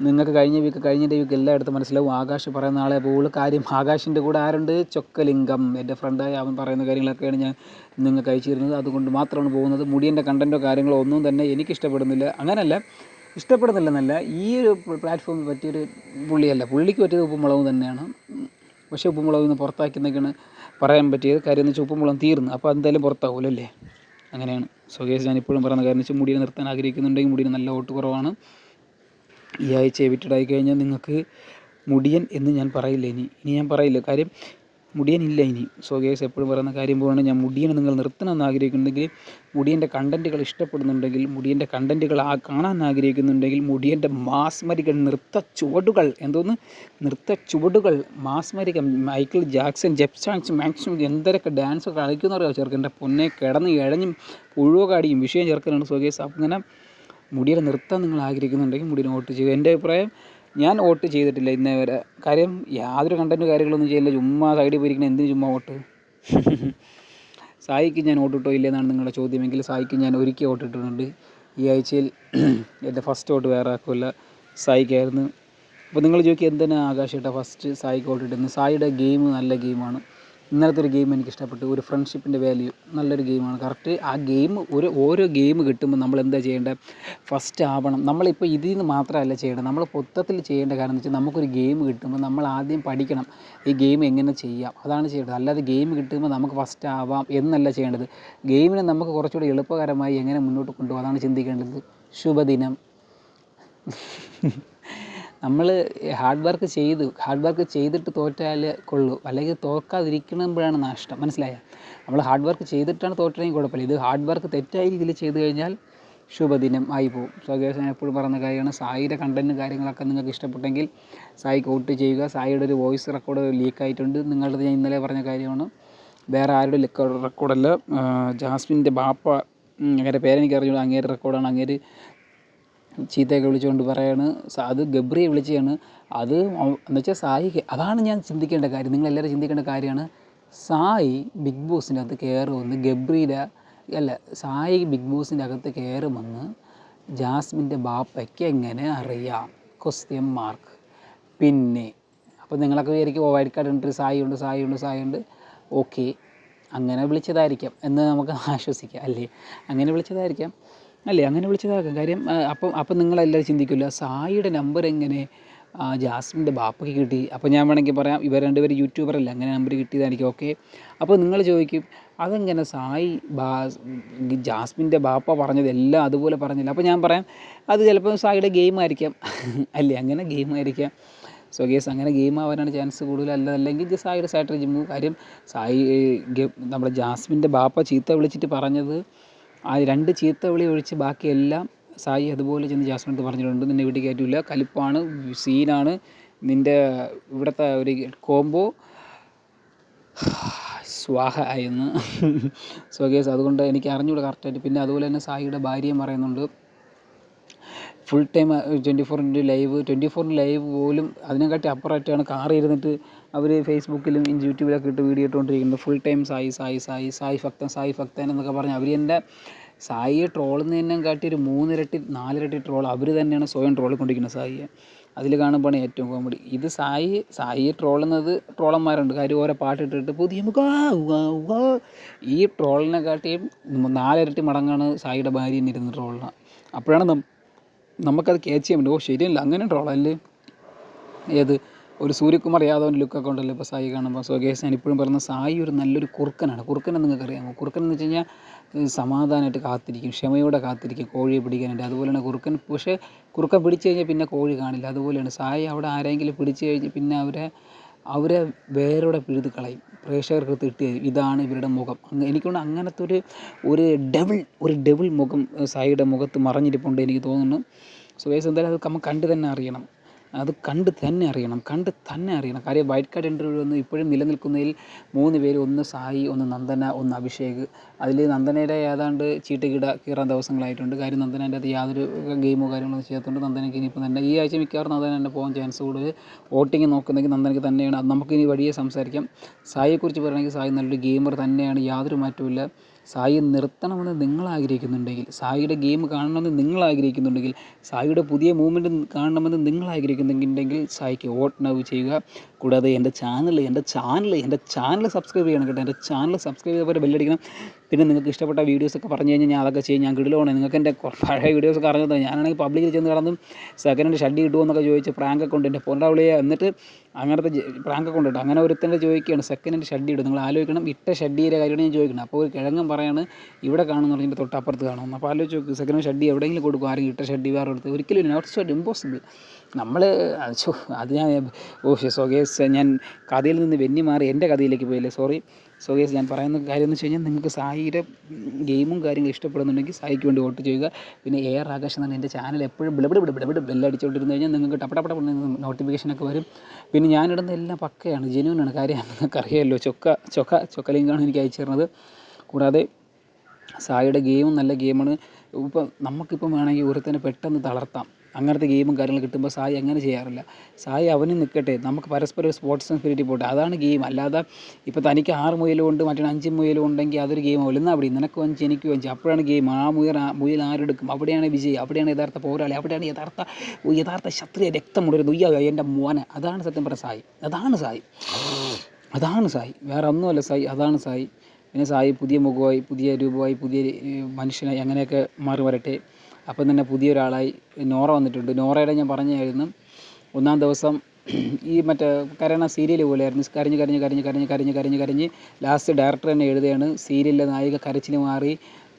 നിങ്ങൾക്ക് കഴിഞ്ഞ വീക്ക് എല്ലായിടത്തും മനസ്സിലാവും. ആകാശ് പറയുന്ന ആളെ പോകുള്ളൂ. കാര്യം ആകാശിൻ്റെ കൂടെ ആരുണ്ട്? ചൊക്കലിംഗം, എൻ്റെ ഫ്രണ്ടായ അവൻ പറയുന്ന കാര്യങ്ങളൊക്കെയാണ് ഞാൻ നിങ്ങൾക്ക് അയച്ചു തരുന്നത്. അതുകൊണ്ട് മാത്രമാണ് പോകുന്നത്. മുടിയൻ്റെ കണ്ടൻറ്റോ കാര്യങ്ങളോ ഒന്നും തന്നെ എനിക്ക് ഇഷ്ടപ്പെടുന്നില്ല. അങ്ങനെയല്ല, ഇഷ്ടപ്പെടുന്നില്ലെന്നല്ല, ഈ ഒരു പ്ലാറ്റ്ഫോമിൽ പറ്റിയൊരു പുള്ളിയല്ല. പുള്ളിക്ക് പറ്റിയത് ഉപ്പും മുളകും തന്നെയാണ്. പക്ഷേ ഉപ്പും മുളകിൽ നിന്ന് പുറത്താക്കുന്നൊക്കെയാണ് പറയാൻ പറ്റിയത്. കാര്യം എന്ന് വെച്ചാൽ ഉപ്പും മുളകും തീർന്നു, അപ്പോൾ എന്തായാലും പുറത്താവുമല്ലോ അല്ലേ? അങ്ങനെയാണ്. സോ ഗൈസ്, ഞാൻ ഇപ്പോഴും പറയുന്ന കാര്യം വെച്ചാൽ മുടിയെ നിർത്താൻ ആഗ്രഹിക്കുന്നുണ്ടെങ്കിൽ മുടിയിൽ നല്ല വോട്ട് കുറവാണ്. ഈ ആഴ്ച എവിക്റ്റഡായി കഴിഞ്ഞാൽ നിങ്ങൾക്ക് മുടിയൻ എന്ന് ഞാൻ പറയില്ല. ഇനി ഞാൻ പറയില്ല. കാര്യം മുടിയനില്ല ഇനി. സോ ഗൈസ്, എപ്പോഴും പറയുന്ന കാര്യം പോവാണ്, ഞാൻ മുടിയനെ നിങ്ങൾ നിർത്തണമെന്ന് ആഗ്രഹിക്കുന്നുണ്ടെങ്കിൽ, മുടിയൻ്റെ കണ്ടൻറ്റുകൾ ഇഷ്ടപ്പെടുന്നുണ്ടെങ്കിൽ, മുടിയൻ്റെ കണ്ടൻറ്റുകൾ കാണാൻ ആഗ്രഹിക്കുന്നുണ്ടെങ്കിൽ, മുടിയൻ്റെ മാസ്മരിക നൃത്ത ചുവടുകൾ മാസ്മരിക മൈക്കിൾ ജാക്സൺ, ജെപ്സാൻസ് മാക്സിമം എന്തൊക്കെ ഡാൻസ് കളിക്കുന്ന അറിയാം ചെറുക്കൻ്റെ പൊന്നെ. കിടന്ന് ഇഴഞ്ഞും പുഴുവൊക്കെ വിഷയം ചേർക്കലാണ്. സോ ഗൈസ്, അങ്ങനെ മുടിയെ നിർത്താൻ നിങ്ങൾ ആഗ്രഹിക്കുന്നുണ്ടെങ്കിൽ മുടിയെ വോട്ട് ചെയ്യുക. എൻ്റെ അഭിപ്രായം, ഞാൻ വോട്ട് ചെയ്തിട്ടില്ല ഇന്നേ വരെ. കാര്യം യാതൊരു കണ്ടൻറ്റ് കാര്യങ്ങളൊന്നും ചെയ്യില്ല. ചുമ്മാ സൈഡിൽ പോയിരിക്കണം. എന്തിന് ചുമ്മാ വോട്ട്? സായിക്ക് ഞാൻ വോട്ടിട്ടോ ഇല്ലെന്നാണ് നിങ്ങളുടെ ചോദ്യമെങ്കിൽ, സായിക്ക് ഞാൻ ഒരിക്കൽ വോട്ടിട്ടിട്ടുണ്ട്. ഈ ആഴ്ചയിൽ എൻ്റെ ഫസ്റ്റ് വോട്ട് വേറെ ആക്കുമല്ല, സായിക്കായിരുന്നു. അപ്പോൾ നിങ്ങൾ ചോദിക്കുക എന്തിനാ ആകാശേട്ടാ ഫസ്റ്റ് സായിക്ക് വോട്ടിട്ടുന്നത്? സായിയുടെ ഗെയിം നല്ല ഗെയിമാണ്. ഇന്നലത്തെ ഒരു ഗെയിം എനിക്ക് ഇഷ്ടപ്പെട്ടു. ഒരു ഫ്രണ്ട്ഷിപ്പിൻ്റെ വാല്യൂ, നല്ലൊരു ഗെയിമാണ്. കറക്റ്റ് ആ ഗെയിം ഓരോ ഗെയിം കിട്ടുമ്പോൾ നമ്മൾ എന്താ ചെയ്യേണ്ടത്? ഫസ്റ്റ് ആവണം. നമ്മളിപ്പോൾ ഇതിൽ നിന്ന് മാത്രമല്ല ചെയ്യേണ്ടത്, നമ്മൾ മൊത്തത്തിൽ ചെയ്യേണ്ട കാര്യം എന്ന് വെച്ചാൽ, നമുക്കൊരു ഗെയിം കിട്ടുമ്പോൾ നമ്മൾ ആദ്യം പഠിക്കണം ഈ ഗെയിം എങ്ങനെ ചെയ്യാം, അതാണ് ചെയ്യേണ്ടത്. അല്ലാതെ ഗെയിം കിട്ടുമ്പോൾ നമുക്ക് ഫസ്റ്റ് ആവാം എന്നല്ല ചെയ്യേണ്ടത്. ഗെയിമിനെ നമുക്ക് കുറച്ചുകൂടി എളുപ്പകരമായി എങ്ങനെ മുന്നോട്ട് കൊണ്ടുപോകാം, അതാണ് ചിന്തിക്കേണ്ടത്. ശുഭദിനം. നമ്മൾ ഹാർഡ് വർക്ക് ചെയ്തിട്ട് തോറ്റാൽ കൊള്ളൂ, അല്ലെങ്കിൽ തോൽക്കാതിരിക്കുമ്പോഴാണ് നഷ്ടം. മനസ്സിലായോ? നമ്മൾ ഹാർഡ് വർക്ക് ചെയ്തിട്ടാണ് തോറ്റെങ്കിൽ കുഴപ്പമില്ല. ഇത് ഹാർഡ് വർക്ക് തെറ്റായ രീതിയിൽ ചെയ്ത് കഴിഞ്ഞാൽ ശുഭദിനം ആയി പോകും. സോ ഗൈസ്, ഞാൻ എപ്പോഴും പറയുന്ന കാര്യമാണ്, സായിയുടെ കണ്ടൻറ്റ് കാര്യങ്ങളൊക്കെ നിങ്ങൾക്ക് ഇഷ്ടപ്പെട്ടെങ്കിൽ സായിക്ക് വോട്ട് ചെയ്യുക. സായിയുടെ ഒരു വോയിസ് റെക്കോർഡ് ലീക്കായിട്ടുണ്ട്. നിങ്ങളുടെ ഞാൻ ഇന്നലെ പറഞ്ഞ കാര്യമാണ്, വേറെ ആരുടെ റെക്കോർഡല്ല. ജാസ്മിൻ്റെ ബാപ്പ, അങ്ങേരെ പേരെനിക്ക് അറിഞ്ഞു, അങ്ങേര് റെക്കോർഡാണ്. അങ്ങേര് ചീത്തയൊക്കെ വിളിച്ചുകൊണ്ട് പറയാണ്, അത് ഗബ്രിയെ വിളിച്ചാണ്. അത് എന്നുവെച്ചാൽ സായിക്ക്, അതാണ് ഞാൻ ചിന്തിക്കേണ്ട കാര്യം, നിങ്ങളെല്ലാവരും ചിന്തിക്കേണ്ട കാര്യമാണ്. സായി ബിഗ് ബോസിൻ്റെ അകത്ത് കയറുമെന്ന് സായി ബിഗ് ബോസിൻ്റെ അകത്ത് കയറുമെന്ന് ജാസ്മിൻ്റെ ബാപ്പയ്ക്ക് എങ്ങനെ അറിയാം? Question mark. പിന്നെ അപ്പോൾ നിങ്ങളൊക്കെ വിചാരിക്കും വൈൽഡ് കാർഡ് ഉണ്ട്, സായി ഉണ്ട്. ഓക്കെ, അങ്ങനെ വിളിച്ചതായിരിക്കാം എന്ന് നമുക്ക് ആശ്വസിക്കാം അല്ലേ? അങ്ങനെ വിളിച്ചതായിരിക്കാം. കാര്യം അപ്പം നിങ്ങളെല്ലാവരും ചിന്തിക്കില്ല, സായിയുടെ നമ്പർ എങ്ങനെ ജാസ്മിൻ്റെ ബാപ്പയ്ക്ക് കിട്ടി? അപ്പോൾ ഞാൻ വേണമെങ്കിൽ പറയാം, ഇവർ രണ്ടുപേരും യൂട്യൂബറല്ല, അങ്ങനെ നമ്പർ കിട്ടിയതായിരിക്കും. ഓക്കെ, അപ്പോൾ നിങ്ങൾ ചോദിക്കും, അതെങ്ങനെ ജാസ്മിൻ്റെ ബാപ്പ പറഞ്ഞതെല്ലാം അതുപോലെ പറഞ്ഞില്ല? അപ്പോൾ ഞാൻ പറയാം, അത് ചിലപ്പോൾ സായിയുടെ ഗെയിമായിരിക്കാം അല്ലേ? അങ്ങനെ ഗെയിമായിരിക്കാം. സോ ഗേസ്, അങ്ങനെ ഗെയിം ആവാനാണ് ചാൻസ് കൂടുതൽ. അല്ലെങ്കിൽ സായിയുടെ സ്ട്രാറ്റജി മൂവ്. കാര്യം നമ്മുടെ ജാസ്മിൻ്റെ ബാപ്പ ചീത്ത വിളിച്ചിട്ട് പറഞ്ഞത്, ആ 2 ചീത്ത വിളി ഒഴിച്ച് ബാക്കിയെല്ലാം സായി അതുപോലെ ചെന്ന് ജാസ്മിനടുത്ത് പറഞ്ഞിട്ടുണ്ട്. നിന്നെ വീട്ടിൽ കയറ്റില്ല, കലിപ്പാണ്, സീനാണ്, നിൻ്റെ ഇവിടുത്തെ ഒരു കോംബോ സ്വാഹ ആയെന്ന്. സോ ഗേസ്, അതുകൊണ്ട് എനിക്ക് അറിഞ്ഞൂടെ കറക്റ്റായിട്ട്. പിന്നെ അതുപോലെ തന്നെ സായിയുടെ ഭാര്യയും പറയുന്നുണ്ട്, ഫുൾ ടൈം 24 ലൈവ് പോലും അതിനെക്കാട്ടി അപ്പുറമായിട്ടാണ് കാറിൽ ഇരുന്നിട്ട് അവർ ഫേസ്ബുക്കിലും യൂട്യൂബിലൊക്കെ ഇട്ട് വീഡിയോ ഇട്ടുകൊണ്ടിരിക്കുന്നത്. ഫുൾ ടൈം സായി ഭക്തൻ എന്നൊക്കെ പറഞ്ഞ് അവർ എൻ്റെ സായിയെ ട്രോളുന്നതിനും കാട്ടി ഒരു 3 ഇരട്ടി 4 ഇരട്ടി ട്രോൾ അവർ തന്നെയാണ് സ്വയം ട്രോളിക്കൊണ്ടിരിക്കുന്നത് സായിയെ. അതിൽ കാണുമ്പോഴാണ് ഏറ്റവും കോമഡി. ഇത് സായിയെ ട്രോളുന്നത് ട്രോളന്മാരുണ്ട്. കാര്യം ഓരോ പാട്ടിട്ടിട്ട് പുതിയ ഈ ട്രോളിനെ കാട്ടിയും 4 ഇരട്ടി മടങ്ങാണ് സായിയുടെ ഭാര്യനെ ഇരുന്ന് ട്രോളിന്. അപ്പോഴാണ് നമുക്കത് ക്യാച്ച് ചെയ്യാൻ പറ്റും. ശരിയല്ല, അങ്ങനെ ട്രോളല്ലേ? ഏത് ഒരു സൂര്യകുമാർ യാദവിൻ്റെ ലുക്കൊക്കെ ഉണ്ടല്ലോ ഇപ്പോൾ സായി കാണുമ്പോൾ. സോ ഗൈസ് ഞാൻ ഇപ്പോഴും പറയുന്ന സായി ഒരു നല്ലൊരു കുറുക്കനാണ്. കുറുക്കനെ നിങ്ങൾക്കറിയാമോ? കുറുക്കൻ എന്ന് വെച്ച് കഴിഞ്ഞാൽ സമാധാനമായിട്ട് കാത്തിരിക്കും, ക്ഷമയോടെ കാത്തിരിക്കും കോഴിയെ പിടിക്കാനായിട്ട്. അതുപോലെയാണ് കുറുക്കൻ. പക്ഷേ കുറുക്കൻ പിടിച്ചു കഴിഞ്ഞാൽ പിന്നെ കോഴി കാണില്ല. അതുപോലെയാണ് സായി. അവിടെ ആരെങ്കിലും പിടിച്ചു കഴിഞ്ഞ് പിന്നെ അവരെ വേരോടെ പിഴുത് കളയും, പ്രേക്ഷകർക്ക് തിട്ടി തരും. ഇതാണ് ഇവരുടെ മുഖം. എനിക്കൊണ്ട് അങ്ങനത്തെ ഒരു ഡെവിൾ മുഖം സായിയുടെ മുഖത്ത് മറഞ്ഞിരിപ്പുണ്ട് എനിക്ക് തോന്നുന്നു. സോ ഗൈസ് എന്തായാലും അത് നമുക്ക് കണ്ട് തന്നെ അറിയണം. കാര്യം വൈൽഡ് കാർഡ് ഇൻ്റർവ്യൂ ഒന്നും ഇപ്പോഴും നിലനിൽക്കുന്നതിൽ 3 പേര്, ഒന്ന് സായി, ഒന്ന് നന്ദന, ഒന്ന് അഭിഷേക്. അതിൽ നന്ദനയുടെ ഏതാണ്ട് ചീട്ട് കീറാൻ ദിവസങ്ങളായിട്ടുണ്ട്. കാര്യം നന്ദനേൻ്റെ അത് യാതൊരു ഗെയിമോ കാര്യങ്ങളൊന്നും ചെയ്യാത്തതുകൊണ്ട് നന്ദനയ്ക്ക് ഇനിയിപ്പോൾ തന്നെ ഈ ആഴ്ച മിക്കവാറും നന്ദന തന്നെ പോകാൻ ചാൻസ് കൂടുതൽ. വോട്ടിങ് നോക്കുന്നെങ്കിൽ നന്ദനയ്ക്ക് തന്നെയാണ്. അത് നമുക്കിനി വഴിയെ സംസാരിക്കാം. സായിയെക്കുറിച്ച് പറയുകയാണെങ്കിൽ സായി നല്ലൊരു ഗെയിമർ തന്നെയാണ്, യാതൊരു മാറ്റവുമില്ല. സായി നിർത്തണമെന്ന് നിങ്ങൾ ആഗ്രഹിക്കുന്നുണ്ടെങ്കിൽ, സായിയുടെ ഗെയിം കാണണമെന്ന് നിങ്ങൾ ആഗ്രഹിക്കുന്നുണ്ടെങ്കിൽ, സായിയുടെ പുതിയ മൂവ്മെൻറ്റ് കാണണമെന്ന് നിങ്ങൾ ആഗ്രഹിക്കുന്നുണ്ടെങ്കിൽ സായിക്ക് വോട്ട് നൗ ചെയ്യുക. കൂടാതെ എൻ്റെ ചാനൽ സബ്സ്ക്രൈബ് ചെയ്യണം കേട്ടോ. എൻ്റെ ചാനൽ സബ്സ്ക്രൈബ് ചെയ്തപ്പോൾ ബെല്ലടിക്കണം. പിന്നെ നിങ്ങൾക്ക് ഇഷ്ടപ്പെട്ട വീഡിയോസൊക്കെ പറഞ്ഞു കഴിഞ്ഞാൽ ഞാൻ അതൊക്കെ ചെയ്യും. ഞാൻ കിടിലമാണ്. നിങ്ങൾക്ക് എൻ്റെ പഴയ വീഡിയോസൊക്കെ അറിഞ്ഞത്. ഞാനാണെങ്കിൽ പബ്ലിക്കിൽ ചെന്ന് കിടന്നും സെക്കൻഡ് ഷഡ്ഡി കിട്ടുമോ എന്നൊക്കെ ചോദിച്ച് പ്രാങ്കൊക്കെ ഉണ്ട്. എൻ്റെ പൊണ്ടാ വിളിയെ എന്നിട്ട് അങ്ങനത്തെ പ്രാങ്കൊക്കെ ഉണ്ട് കേട്ടോ. അങ്ങനെ ഒരുത്തൻ്റെ ചോദിക്കുകയാണ് സെക്കൻഡ് ഷഡ്ഡി ഇടും. നിങ്ങൾ ആലോചിക്കണം, ഇട്ട ഷഡ്ഡിയുടെ കാര്യമാണ് ഞാൻ ചോദിക്കണം. അപ്പോൾ ഒരു കിഴങ്ങൻ പറയാണ് ഇവിടെ കാണുമെന്ന് പറഞ്ഞിട്ട് തൊട്ടപ്പുറത്ത് കാണും. അപ്പോൾ ആലോചിച്ച് നോക്ക്, സെക്കൻഡ് ഷഡ്ഡി എവിടെയെങ്കിലും കൊടുക്കും ആരെങ്കിലും ഇട്ട ഷഡ്ഡി വേറെ എടുത്ത്? ഒരിക്കലും നോട്ട് സോ ഇമ്പോസിബിൾ. നമ്മൾ അത് ഞാൻ സോഗേസ് ഞാൻ കഥയിൽ നിന്ന് വെന്നി മാറി എൻ്റെ കഥയിലേക്ക് പോയില്ലേ, സോറി. സോഗേസ് ഞാൻ പറയുന്ന കാര്യം എന്ന് വെച്ച് കഴിഞ്ഞാൽ നിങ്ങൾക്ക് സായിയുടെ ഗെയിമും കാര്യങ്ങളും ഇഷ്ടപ്പെടുന്നുണ്ടെങ്കിൽ സായിക്ക് വേണ്ടി വോട്ട് ചെയ്യുക. പിന്നെ AR ആകാശ് എന്നാണ് എൻ്റെ ചാനൽ എപ്പോഴും ബെല്ലടിച്ചുകൊണ്ടിരുന്നു കഴിഞ്ഞാൽ നിങ്ങൾക്ക് ടപ്പടപ്പട നോട്ടിഫിക്കേഷനൊക്കെ വരും. പിന്നെ ഞാനിടുന്ന എല്ലാം പക്കയാണ്, ജെന്യൂനാണ്. കാര്യം നിങ്ങൾക്ക് അറിയാമല്ലോ, ചൊക്ക ലിങ്കാണ് എനിക്ക് അയച്ചു തരുന്നത്. കൂടാതെ സായിയുടെ ഗെയിമും നല്ല ഗെയിമാണ്. ഇപ്പം നമുക്കിപ്പം വേണമെങ്കിൽ ഒരുത്തനെ പെട്ടെന്ന് തളർത്താം. അങ്ങനത്തെ ഗെയിമും കാര്യങ്ങളും കിട്ടുമ്പോൾ സായി അങ്ങനെ ചെയ്യാറില്ല. സായി അവനും നിൽക്കട്ടെ, നമുക്ക് പരസ്പരം സ്പോർട്സ് സ്പിരിറ്റിൽ പോട്ടെ, അതാണ് ഗെയിം. അല്ലാതെ ഇപ്പോൾ തനിക്ക് 6 മുയലും ഉണ്ട്, മറ്റേ 5 മുയലും ഉണ്ടെങ്കിൽ അതൊരു ഗെയിം ആവില്ല. എന്നാൽ അവിടെ നിനക്ക് 5 എനിക്ക് 5, അപ്പോഴാണ് ഗെയിം. മുയൽ ആരെടുക്കും, അവിടെയാണ് വിജയ്, അവിടെയാണ് യഥാർത്ഥ പോരാളി, അവിടെയാണ് യഥാർത്ഥ ക്ഷത്രിയ രക്തം മുടരുന്നു. എൻ്റെ മോനെ, അതാണ് സത്യം പറഞ്ഞ സായി. അതാണ് സായി, വേറെ ഒന്നുമല്ല സായി, അതാണ് സായി. പിന്നെ സായി പുതിയ മുഖമായി, പുതിയ രൂപമായി, പുതിയ മനുഷ്യനായി അങ്ങനെയൊക്കെ മാറി വരട്ടെ. അപ്പം തന്നെ പുതിയൊരാളായി നോറ വന്നിട്ടുണ്ട്. നോറയുടെ ഞാൻ പറഞ്ഞായിരുന്നു, ഒന്നാം ദിവസം ഈ മറ്റേ കരയണ സീരിയൽ പോലെയായിരുന്നു. കരഞ്ഞ് ലാസ്റ്റ് ഡയറക്ടർ തന്നെ എഴുതുകയാണ് സീരിയലിലെ നായിക കരച്ചിൽ മാറി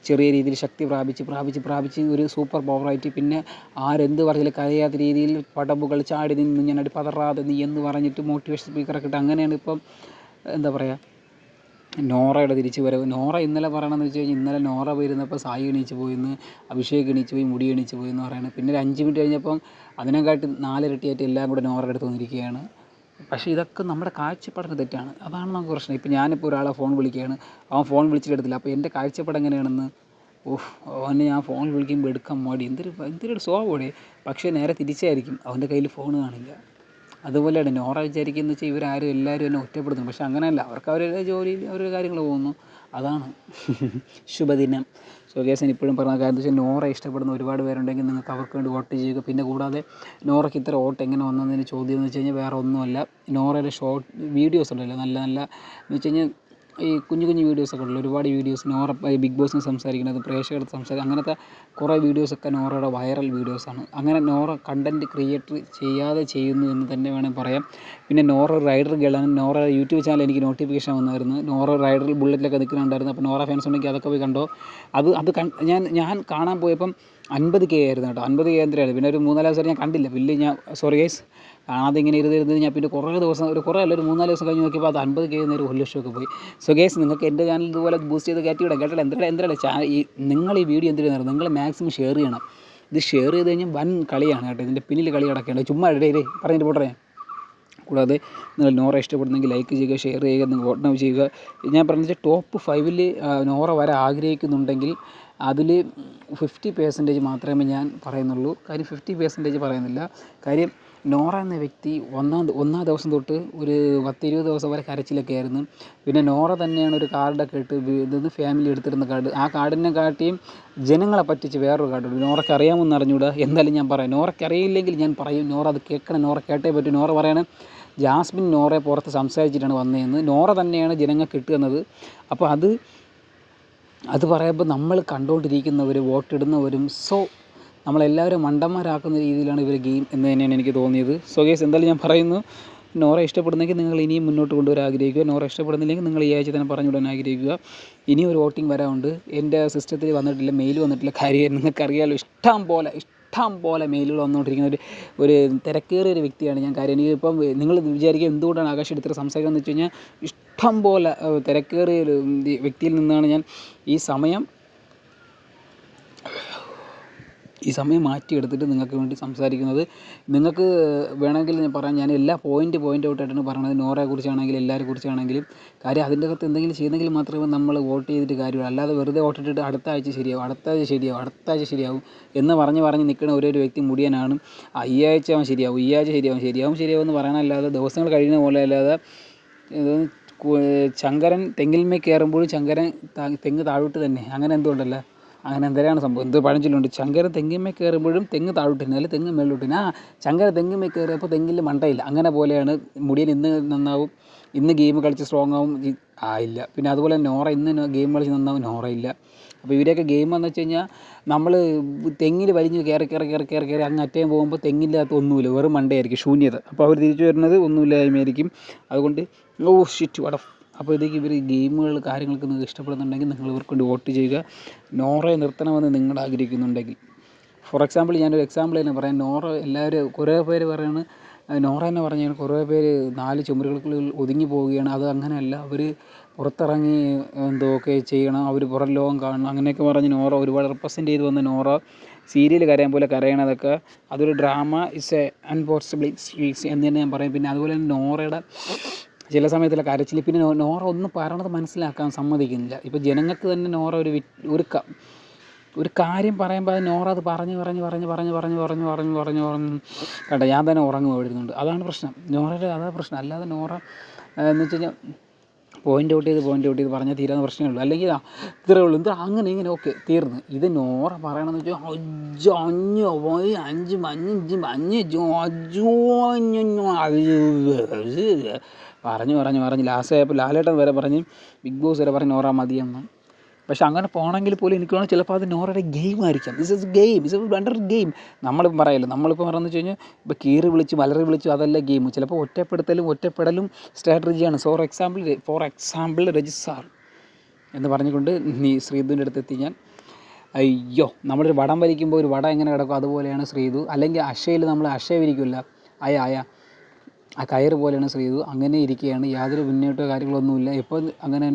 ചെറിയ രീതിയിൽ ശക്തി പ്രാപിച്ച് ഒരു സൂപ്പർ പവറായിട്ട്, പിന്നെ ആരെന്ത് പറഞ്ഞാലും കരയാത്ത രീതിയിൽ പടമ്പുകൾ ചാടി നിന്ന് ഞാനടി പതറാതെ നീ എന്ന് പറഞ്ഞിട്ട് മോട്ടിവേഷൻ സ്പീക്കറൊക്കെ ഇട്ട് അങ്ങനെയാണ് ഇപ്പം എന്താ പറയുക നോറയുടെ തിരിച്ചു വരവ്. നോറ ഇന്നലെ പറയണമെന്ന് വെച്ച് കഴിഞ്ഞാൽ, ഇന്നലെ നോറ പോയിരുന്നപ്പോൾ സായി എണീച്ച് പോയിന്ന്, അഭിഷേക് എണീച്ച് പോയി, മുടി എണീച്ച് പോയി എന്ന് പറയുന്നത്. പിന്നെ ഒരു 5 മിനിറ്റ് കഴിഞ്ഞപ്പം അതിനെക്കാട്ടി 4 ഇരട്ടിയായിട്ട് എല്ലാം കൂടെ നോറയുടെ അടുത്ത് വന്നിരിക്കുകയാണ്. പക്ഷേ ഇതൊക്കെ നമ്മുടെ കാഴ്ചപ്പാടിന് തെറ്റാണ്. അതാണ് നമുക്ക് പ്രശ്നം. ഇപ്പം ഞാനിപ്പോൾ ഒരാളെ ഫോൺ വിളിക്കുകയാണ്, അവൻ ഫോൺ വിളിച്ചിട്ട് എടുത്തില്ല. അപ്പോൾ എൻ്റെ കാഴ്ചപ്പാട് എങ്ങനെയാണെന്ന്, അവനെ ഞാൻ ഫോൺ വിളിക്കുമ്പോൾ എടുക്കാൻ മടി, എന്തൊരു സ്വഭാവമോടെ. പക്ഷേ നേരെ തിരിച്ചായിരിക്കും, അവൻ്റെ കയ്യിൽ ഫോൺ കാണില്ല. അതുപോലെയാണ് നോറ വിചാരിക്കുന്നത് വെച്ചാൽ ഇവരാരും എല്ലാവരും എന്നെ ഒറ്റപ്പെടുത്തുന്നു. പക്ഷെ അങ്ങനെയല്ല, അവർക്ക് അവരുടെ ജോലിയിൽ അവരുടെ കാര്യങ്ങൾ പോകുന്നു. അതാണ് ശുഭദിനം. സോ ഗൈസ് ഞാൻ ഇപ്പോഴും പറഞ്ഞ കാര്യം എന്ന് വെച്ചാൽ, നോറ ഇഷ്ടപ്പെടുന്ന ഒരുപാട് പേരുണ്ടെങ്കിൽ നിങ്ങൾക്ക് അവർക്ക് വേണ്ടി വോട്ട് ചെയ്യുക. പിന്നെ കൂടാതെ നോറയ്ക്ക് ഇത്ര വോട്ട് എങ്ങനെ വന്നതിന് ചോദ്യം എന്ന് വെച്ച് കഴിഞ്ഞാൽ വേറെ ഒന്നുമല്ല, നോറയുടെ ഷോർട്ട് വീഡിയോസ് ഉണ്ടല്ലോ, നല്ല എന്ന് വെച്ച് കഴിഞ്ഞാൽ ഈ കുഞ്ഞു വീഡിയോസൊക്കെ ഉണ്ടല്ലോ, ഒരുപാട് വീഡിയോസ് നോറ ബിഗ് ബോസിന് സംസാരിക്കുന്നത്, പ്രേക്ഷകർക്ക് സംസാരിക്കുക, അങ്ങനത്തെ കുറേ വീഡിയോസൊക്കെ നോറയുടെ വൈറൽ വീഡിയോസാണ്. അങ്ങനെ നോറ കണ്ടൻറ്റ് ക്രിയേറ്റർ ചെയ്യാതെ ചെയ്യുന്നു എന്ന് തന്നെ വേണമെങ്കിൽ പറയാം. പിന്നെ നോറ റൈഡർ ഗേളാണ്. നോറ യൂട്യൂബ് ചാനൽ എനിക്ക് നോട്ടിഫിക്കേഷൻ വന്നായിരുന്നു. നോറ റൈഡറിൽ ബുള്ളറ്റിലൊക്കെ നിൽക്കുന്നുണ്ടായിരുന്നു. അപ്പോൾ നോറ ഫാൻസ് ഉണ്ടെങ്കിൽ അതൊക്കെ പോയി കണ്ടോ. ഞാൻ കാണാൻ പോയപ്പം 50K ആയിരുന്നു കേട്ടോ. 50K എന്തിനായിരുന്നു. പിന്നെ ഒരു 3-4 ദിവസം ഞാൻ കണ്ടില്ല. പിന്നെ ഞാൻ സോറി ഗൈസ് കാണാതെ ഇങ്ങനെ ഇരുന്ന് ഞാൻ പിന്നെ കുറേ ദിവസം ഒരു 3-4 ദിവസം കഴിഞ്ഞ് നോക്കിയപ്പോൾ അത് 50K നേരം 1 ലക്ഷമൊക്കെ പോയി. സോ ഗൈസ് നിങ്ങൾക്ക് എൻ്റെ ചാനൽ ഇതുപോലെ ബൂസ്റ്റ് ചെയ്ത് കയറ്റി വിടാം കേട്ടോ. എന്തിനാണ് നിങ്ങൾ ഈ വീഡിയോ എന്തിനാണ് നിങ്ങൾ മാക്സിമം ഷെയർ ചെയ്യണം. ഇത് ഷെയർ ചെയ്ത് കഴിഞ്ഞാൽ വൻ കളിയാണ് കേട്ടോ. ഇതിൻ്റെ പിന്നിൽ കളി കിടക്കേണ്ടത്. ചുമ്മാ പറഞ്ഞിട്ട് പോട്ടെ. കൂടാതെ നിങ്ങൾ നോറ ഇഷ്ടപ്പെടുന്നെങ്കിൽ ലൈക്ക് ചെയ്യുക, ഷെയർ ചെയ്യുക, നിങ്ങൾ വോട്ട് നൗ ചെയ്യുക. ഞാൻ പറഞ്ഞ ടോപ്പ് 5 നോറ വരെ ആഗ്രഹിക്കുന്നുണ്ടെങ്കിൽ അതിൽ 50% മാത്രമേ ഞാൻ പറയുന്നുള്ളൂ. കാര്യം 50% പറയുന്നില്ല. കാര്യം നോറ എന്ന വ്യക്തി ഒന്നാം ദിവസം തൊട്ട് ഒരു 10-20 ദിവസം വരെ കരച്ചിലൊക്കെ ആയിരുന്നു. പിന്നെ നോറ തന്നെയാണ് ഒരു കാർഡൊക്കെ ഇട്ട് ഇതൊന്ന് ഫാമിലി എടുത്തിരുന്ന കാർഡ്. ആ കാർഡിനെ കാട്ടിയും ജനങ്ങളെ പറ്റിച്ച് വേറൊരു കാർഡുണ്ട്. നോറയ്ക്ക് അറിയാമെന്ന് അറിഞ്ഞൂടാ, എന്തായാലും ഞാൻ പറയാം. നോറയ്ക്ക് അറിയില്ലെങ്കിൽ ഞാൻ പറയും. നോറ അത് കേൾക്കണം, നോറ കേട്ടേ പറ്റും. നോറ പറയണം ജാസ്മിൻ നോറയെ പുറത്ത് സംസാരിച്ചിട്ടാണ് വന്നതെന്ന്. നോറ തന്നെയാണ് ജനങ്ങൾക്ക് കിട്ടുന്നത്. അപ്പോൾ അത് പറയുമ്പോൾ നമ്മൾ കണ്ടുകൊണ്ടിരിക്കുന്നവർ, വോട്ടിടുന്നവരും നമ്മളെല്ലാവരും മണ്ടന്മാരാക്കുന്ന രീതിയിലാണ് ഇവർ ഗെയിം എന്ന് തന്നെയാണ് എനിക്ക് തോന്നിയത്. സോ ഗൈസ് എന്തായാലും ഞാൻ പറയുന്നു, നോറ ഇഷ്ടപ്പെടുന്നെങ്കിൽ നിങ്ങൾ ഇനിയും മുന്നോട്ട് കൊണ്ടുവരാൻ ആഗ്രഹിക്കുക. നോറ ഇഷ്ടപ്പെടുന്നില്ലെങ്കിൽ നിങ്ങൾ ഈ ആഴ്ച തന്നെ പറഞ്ഞു വിടാൻ ആഗ്രഹിക്കുക. ഇനിയും ഒരു വോട്ടിംഗ് വരാനുണ്ട്. എൻ്റെ സിസ്റ്റത്തിൽ വന്നിട്ടില്ല, മെയിൽ വന്നിട്ടില്ല. കാര്യം നിങ്ങൾക്കറിയാമല്ലോ, ഇഷ്ടം പോലെ മെയിലുകൾ വന്നുകൊണ്ടിരിക്കുന്ന ഒരു തിരക്കേറിയ ഒരു വ്യക്തിയാണ് ഞാൻ. കാര്യം എനിക്കിപ്പം നിങ്ങൾ വിചാരിക്കുക എന്തുകൊണ്ടാണ് ആകാശ് ഇത്ര സംസാരിക്കുന്നത് വെച്ച് കഴിഞ്ഞാൽ, ഇഷ്ടം പോലെ തിരക്കേറിയ ഒരു വ്യക്തിയിൽ നിന്നാണ് ഞാൻ ഈ സമയം മാറ്റിയെടുത്തിട്ട് നിങ്ങൾക്ക് വേണ്ടി സംസാരിക്കുന്നത്. നിങ്ങൾക്ക് വേണമെങ്കിൽ ഞാൻ പറയാം, ഞാൻ എല്ലാ പോയിൻ്റ് ഔട്ടായിട്ടാണ് പറയുന്നത്. നോറയെക്കുറിച്ചാണെങ്കിലും എല്ലാവരെ കുറിച്ചാണെങ്കിലും. കാര്യം അതിൻ്റെ അകത്ത് എന്തെങ്കിലും ചെയ്യുന്നെങ്കിൽ മാത്രമേ നമ്മൾ വോട്ട് ചെയ്തിട്ട് കാര്യമുള്ളൂ. അല്ലാതെ വെറുതെ വോട്ടിട്ടിട്ട് അടുത്ത ആഴ്ച ശരിയാവും എന്ന് പറഞ്ഞ് നിൽക്കുന്ന ഒരു വ്യക്തി മുടിയനാണ്. ഈ ആഴ്ച അവൻ ശരിയാവും എന്ന് പറയണമല്ലാതെ ദിവസങ്ങൾ കഴിയുന്ന പോലെ അല്ലാതെ ശങ്കരൻ തെങ്ങിന്മേൽ കയറുമ്പോഴും ശങ്കരൻ തെങ്ങ് താഴോട്ട് തന്നെ, അങ്ങനെ എന്തുകൊണ്ടല്ല, അങ്ങനെ എന്തിനാണ് സംഭവം, എന്തോ പഴഞ്ചൊല്ലുണ്ട്. ശങ്കരൻ തെങ്ങിന്മേൽ കയറുമ്പോഴും തെങ്ങ് താഴോട്ട് തന്നെ, അല്ലെങ്കിൽ തെങ്ങ് മേളിലോട്ട് തന്നെ. ശങ്കരൻ തെങ്ങിന്മേൽ കയറിയപ്പോൾ തെങ്ങിൽ മണ്ടയില്ല. അങ്ങനെ പോലെയാണ് മുടിയൻ. ഇന്ന് നന്നാവും, ഇന്ന് ഗെയിം കളിച്ച് സ്ട്രോങ് ആവും, ഇല്ല. പിന്നെ അതുപോലെ നോറ ഇന്ന് ഗെയിം കളിച്ച് നന്നാവും, നോറ ഇല്ല. അപ്പോൾ ഇവരെയൊക്കെ ഗെയിം എന്ന് വെച്ച് കഴിഞ്ഞാൽ, നമ്മൾ തെങ്ങിൽ വലിഞ്ഞ് കയറി അങ്ങ് അറ്റയം പോകുമ്പോൾ തെങ്ങിൻ്റെ അകത്ത് ഒന്നുമില്ല, വെറും മണ്ടയായിരിക്കും, ശൂന്യത. അപ്പോൾ അവർ തിരിച്ചു വരുന്നത് ഒന്നുമില്ലായ്മയായിരിക്കും. അതുകൊണ്ട് ഷിറ്റ് വട. അപ്പോൾ ഇതൊക്കെ ഇവർ ഗെയിമുകൾ കാര്യങ്ങളൊക്കെ നിങ്ങൾക്ക് ഇഷ്ടപ്പെടുന്നുണ്ടെങ്കിൽ നിങ്ങൾ ഇവർക്ക് വേണ്ടി വോട്ട് ചെയ്യുക. നോറയെ നിർത്തണമെന്ന് നിങ്ങൾ ആഗ്രഹിക്കുന്നുണ്ടെങ്കിൽ, ഫോർ എക്സാമ്പിൾ ഞാനൊരു എക്സാമ്പിൾ തന്നെ പറയാം. നോറ എല്ലാവരും കുറേ പേര് പറയുന്നത്, നോറ തന്നെ പറഞ്ഞാൽ കുറേ പേര് 4 ചുമരുകൾക്കുള്ളിൽ ഒതുങ്ങി പോവുകയാണ്. അത് അങ്ങനെയല്ല, അവർ പുറത്തിറങ്ങി എന്തൊക്കെ ചെയ്യണം, അവർ പുറം ലോകം കാണണം, അങ്ങനെയൊക്കെ പറഞ്ഞ് നോറ ഒരുപാട് റെപ്രസെൻ്റ് ചെയ്ത് വന്ന നോറ സീരിയൽ കരയാൻ പോലെ കരയണതൊക്കെ അതൊരു ഡ്രാമ ഇസ് എ അൺപോസിബിലിറ്റീസ് എന്ന് തന്നെ ഞാൻ പറയും. പിന്നെ അതുപോലെ തന്നെ നോറയുടെ ചില സമയത്തുള്ള കരച്ചിൽ. പിന്നെ നോറ ഒന്നും പറയണത് മനസ്സിലാക്കാൻ സമ്മതിക്കുന്നില്ല. ഇപ്പോൾ ജനങ്ങൾക്ക് തന്നെ നോറ ഒരു കാര്യം പറയുമ്പോൾ അത് നോറ അത് പറഞ്ഞ് കണ്ട ഞാൻ തന്നെ ഉറങ്ങും വരുന്നുണ്ട്. അതാണ് പ്രശ്നം, നോറയുടെ അതാണ് പ്രശ്നം. അല്ലാതെ നോറ എന്ന് വെച്ച് കഴിഞ്ഞാൽ പോയിൻ്റ് ഔട്ട് ചെയ്ത് പറഞ്ഞാൽ തീരാവുന്ന പ്രശ്നമേ ഉള്ളൂ. അല്ലെങ്കിൽ ഇത്രയേ ഉള്ളൂ, എന്താ അങ്ങനെ ഇങ്ങനെ ഓക്കെ തീർന്ന്. ഇത് നോറ പറയണമെന്ന് വെച്ചാൽ പറഞ്ഞ് ലാസ്റ്റ് ആയപ്പോൾ ലാലേട്ടൻ വരെ പറഞ്ഞ്, ബിഗ് ബോസ് വരെ പറഞ്ഞ് നോറ മതിയെന്ന്. പക്ഷെ അങ്ങനെ പോകണമെങ്കിൽ പോലും എനിക്ക് വേണം ചിലപ്പോൾ അത് നോറയുടെ ഗെയിം ആയിരിക്കാം. This is wonder game. നമ്മളിപ്പം പറയല്ലോ, നമ്മളിപ്പോൾ പറയുന്നത് വെച്ച് കഴിഞ്ഞാൽ ഇപ്പോൾ കീറി വിളിച്ച് വലറി വിളിച്ചു അതല്ല ഗെയിം. ചിലപ്പോൾ ഒറ്റപ്പെടലും സ്ട്രാറ്റജിയാണ്. ഫോർ എക്സാമ്പിൾ രജിസാർ എന്ന് പറഞ്ഞുകൊണ്ട് ശ്രീധുവിൻ്റെ അടുത്ത് എത്തി ഞാൻ. അയ്യോ, നമ്മളൊരു വടം വലിക്കുമ്പോൾ ഒരു വടം എങ്ങനെ കിടക്കും അതുപോലെയാണ് ശ്രീധു. അല്ലെങ്കിൽ അക്ഷയിൽ നമ്മൾ അക്ഷയ വിരിക്കില്ല, ആ കയറ് പോലെയാണ് ശ്രീധു. അങ്ങനെ ഇരിക്കുകയാണ്, യാതൊരു മുന്നേറ്റോ കാര്യങ്ങളൊന്നുമില്ല. എപ്പോൾ അങ്ങനെ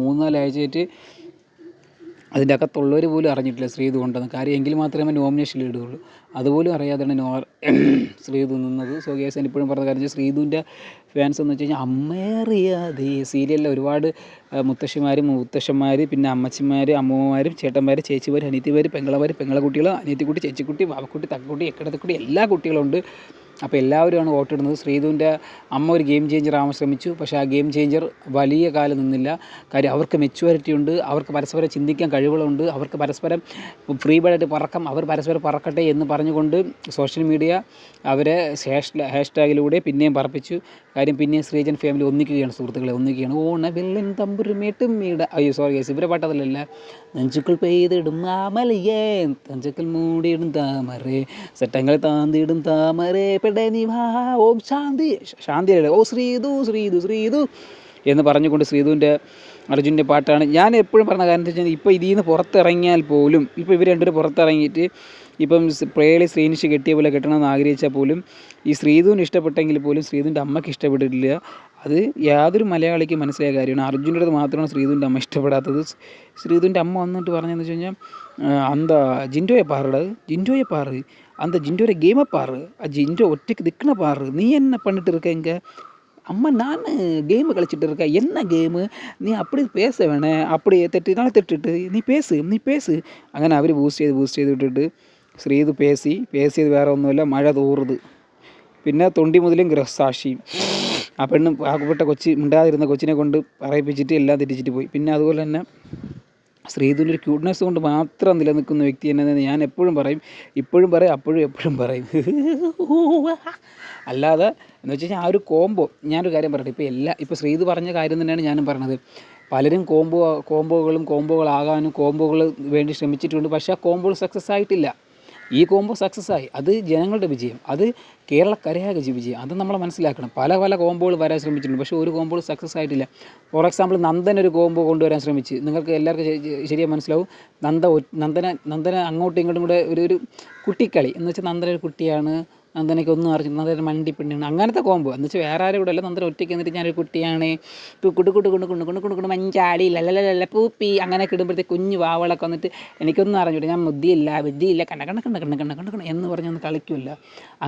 3-4 ആഴ്ചയായിട്ട് അതിൻ്റെ അകത്തുള്ളവർ പോലും അറിഞ്ഞിട്ടില്ല ശ്രീധു ഉണ്ടെന്ന്. കാര്യം എങ്കിൽ മാത്രമേ നോമിനേഷനിൽ ഇടുകയുള്ളൂ. അതുപോലും അറിയാതെയാണ് ശ്രീധു നിന്നത്. സോ ഗൈസ്, ഇപ്പോഴും പറഞ്ഞ കാര്യം, ശ്രീധുവിൻ്റെ ഫാൻസ് എന്ന് വെച്ച് കഴിഞ്ഞാൽ അമ്മേറിയാതെ സീരിയലിലെ ഒരുപാട് മുത്തശ്ശന്മാർ, പിന്നെ അമ്മച്ചിമാർ, അമ്മൂമ്മമാരും, ചേട്ടന്മാർ, ചേച്ചിമാർ, അനിയത്തിമാർ, പെങ്ങളെ കുട്ടികൾ, അനിയത്തിക്കുട്ടി, ചേച്ചിക്കുട്ടി, വാവക്കുട്ടി, തക്കുട്ടി, എക്കടത്തക്കുട്ടി, എല്ലാ കുട്ടികളുണ്ട്. അപ്പോൾ എല്ലാവരുമാണ് വോട്ടിടുന്നത്. ശ്രീധുവിൻ്റെ അമ്മ ഒരു ഗെയിം ചേഞ്ചർ ആവാൻ ശ്രമിച്ചു. പക്ഷേ ആ ഗെയിം ചേഞ്ചർ വലിയ കാലം നിന്നില്ല. കാര്യം അവർക്ക് മെച്യൂരിറ്റി ഉണ്ട്, അവർക്ക് പരസ്പരം ചിന്തിക്കാൻ കഴിവുകളുണ്ട്, അവർക്ക് പരസ്പരം ഫ്രീ ബേർഡായിട്ട് പറക്കാം, അവർ പരസ്പരം പറക്കട്ടെ എന്ന് പറഞ്ഞുകൊണ്ട് സോഷ്യൽ മീഡിയ അവരെ ഹാഷ്ടാഗിലൂടെ പിന്നെയും പറപ്പിച്ചു. കാര്യം പിന്നെയും ശ്രീജൻ ഫാമിലി ഒന്നിക്കുകയാണ്, സുഹൃത്തുക്കളെ ഒന്നിക്കുകയാണ്. ഓണവെള്ളൻ തമ്പുരുമേട്ടും സോറി ഗൈസ്, ഇവരെ പാട്ടതല്ല. നെഞ്ചുക്കൾ പെയ്തിടും മാമലയേ, തഞ്ചക്കൽ മൂടിയിടും താമരേ, സെറ്റങ്ങൾ താന്തിടും താമരേ, ഓം ശാന്തിയല്ലേ, ഓ ശ്രീധു എന്ന് പറഞ്ഞുകൊണ്ട് ശ്രീധുവിൻ്റെ അർജുൻ്റെ പാട്ടാണ്. ഞാൻ എപ്പോഴും പറഞ്ഞ കാര്യം എന്ന് വെച്ചാൽ, ഇപ്പോൾ ഇതിൽ നിന്ന് പുറത്തിറങ്ങിയാൽ പോലും, ഇപ്പോൾ ഇവർ രണ്ടുപേരും പുറത്തിറങ്ങിയിട്ട് ഇപ്പം പ്രേളി ശ്രീനിഷ് കെട്ടിയ പോലെ കെട്ടണമെന്ന് ആഗ്രഹിച്ചാൽ പോലും, ഈ ശ്രീധുവിന് ഇഷ്ടപ്പെട്ടെങ്കിൽ പോലും ശ്രീധുവിൻ്റെ അമ്മയ്ക്ക് ഇഷ്ടപ്പെട്ടിട്ടില്ല. അത് യാതൊരു മലയാളിക്ക് മനസ്സിലായ കാര്യമാണ്. അർജുൻ്റെ അടുത്ത് മാത്രമാണ് ശ്രീധുവിൻ്റെ അമ്മ ഇഷ്ടപ്പെടാത്തത്. ശ്രീധുവിൻ്റെ അമ്മ വന്നിട്ട് പറഞ്ഞതെന്ന് വെച്ച് കഴിഞ്ഞാൽ, ജിൻഡോയെ പാറ്, ജിൻഡോയെ ഗെയിമെ പാറ്, ജിൻഡോ ഒറ്റയ്ക്ക് നിൽക്കണ പാറ്, നീ എന്നെ പണിട്ട് இருக்க இங்கே, அம்மா நான் கேமு கழிச்சிட்டு இருக்கேன், என்ன கேமு, നീ அப்படி பேச வேணே, அப்படி തെറ്റിട്ട് നീ പേസ് അങ്ങനെ അവർ ബൂസ്റ്റ് ചെയ്ത് വിട്ടിട്ട് ശ്രീധു പേസിയത് വേറെ ഒന്നുമില്ല, മഴ തൂറുത്. പിന്നെ തൊണ്ടി മുതലും ഗൃഹസാക്ഷിയും. ആ പെണ്ണ് ആക്കപ്പെട്ട മിണ്ടാതിരുന്ന കൊച്ചിനെ കൊണ്ട് പറയിപ്പിച്ചിട്ട് എല്ലാം തെറ്റിച്ചിട്ട് പോയി. പിന്നെ അതുപോലെ തന്നെ ശ്രീധുവിൻ്റെ ഒരു ക്യൂട്ട്നെസ് കൊണ്ട് മാത്രം നിലനിൽക്കുന്ന വ്യക്തി എന്നെ ഞാൻ എപ്പോഴും പറയും, ഇപ്പോഴും പറയും, എപ്പോഴും പറയും. അല്ലാതെ എന്ന് വെച്ച് കഴിഞ്ഞാൽ ആ ഒരു കോംബോ, ഞാനൊരു കാര്യം പറയട്ടെ, ഇപ്പോൾ ശ്രീധു പറഞ്ഞ കാര്യം തന്നെയാണ് ഞാനും പറഞ്ഞത്. പലരും കോംബോകളാകാനും കോംബോകൾ വേണ്ടി ശ്രമിച്ചിട്ടുണ്ട്. പക്ഷേ ആ കോംബോകൾ സക്സസ് ആയിട്ടില്ല. ഈ കോംബോ സക്സസ് ആയി, അത് ജനങ്ങളുടെ വിജയം, അത് കേരളക്കരയാകെ വിജയം. അത് നമ്മൾ മനസ്സിലാക്കണം. പല പല കോംബോകൾ വരാൻ ശ്രമിച്ചിട്ടുണ്ട്, പക്ഷേ ഒരു കോംബോ സക്സസ് ആയിട്ടില്ല. ഫോർ എക്സാമ്പിൾ നന്ദൻ ഒരു കോംബോ കൊണ്ടുവരാൻ ശ്രമിച്ച്, നിങ്ങൾക്ക് എല്ലാവർക്കും ശരിയായി മനസ്സിലാവും. നന്ദന അങ്ങോട്ടും ഇങ്ങോട്ടും കൂടെ ഒരു കുട്ടിക്കളി എന്ന് വെച്ചാൽ നന്ദന ഒരു കുട്ടിയാണ്, നന്ദനയ്ക്ക് ഒന്നും അറിഞ്ഞു, നന്ദന മണ്ടിപ്പെണ്ണാണ്, അങ്ങനത്തെ കോംബോ എന്ന് വെച്ചാൽ വേറെ ആരും കൂടെ അല്ല. നന്ദന ഒറ്റയ്ക്ക് എന്നിട്ട് ഞാനൊരു കുട്ടിയാണ്, കുണ്ടു മഞ്ചാടി ലല്ല പൂപ്പി അങ്ങനെയൊക്കെ ഇടുമ്പോഴത്തേക്ക് കുഞ്ഞു വാവളൊക്കെ വന്നിട്ട് എനിക്കൊന്നും അറിഞ്ഞൂടെ, ഞാൻ ബുദ്ധിയില്ല കണ്ണ എന്ന് പറഞ്ഞൊന്ന് കളിക്കില്ല.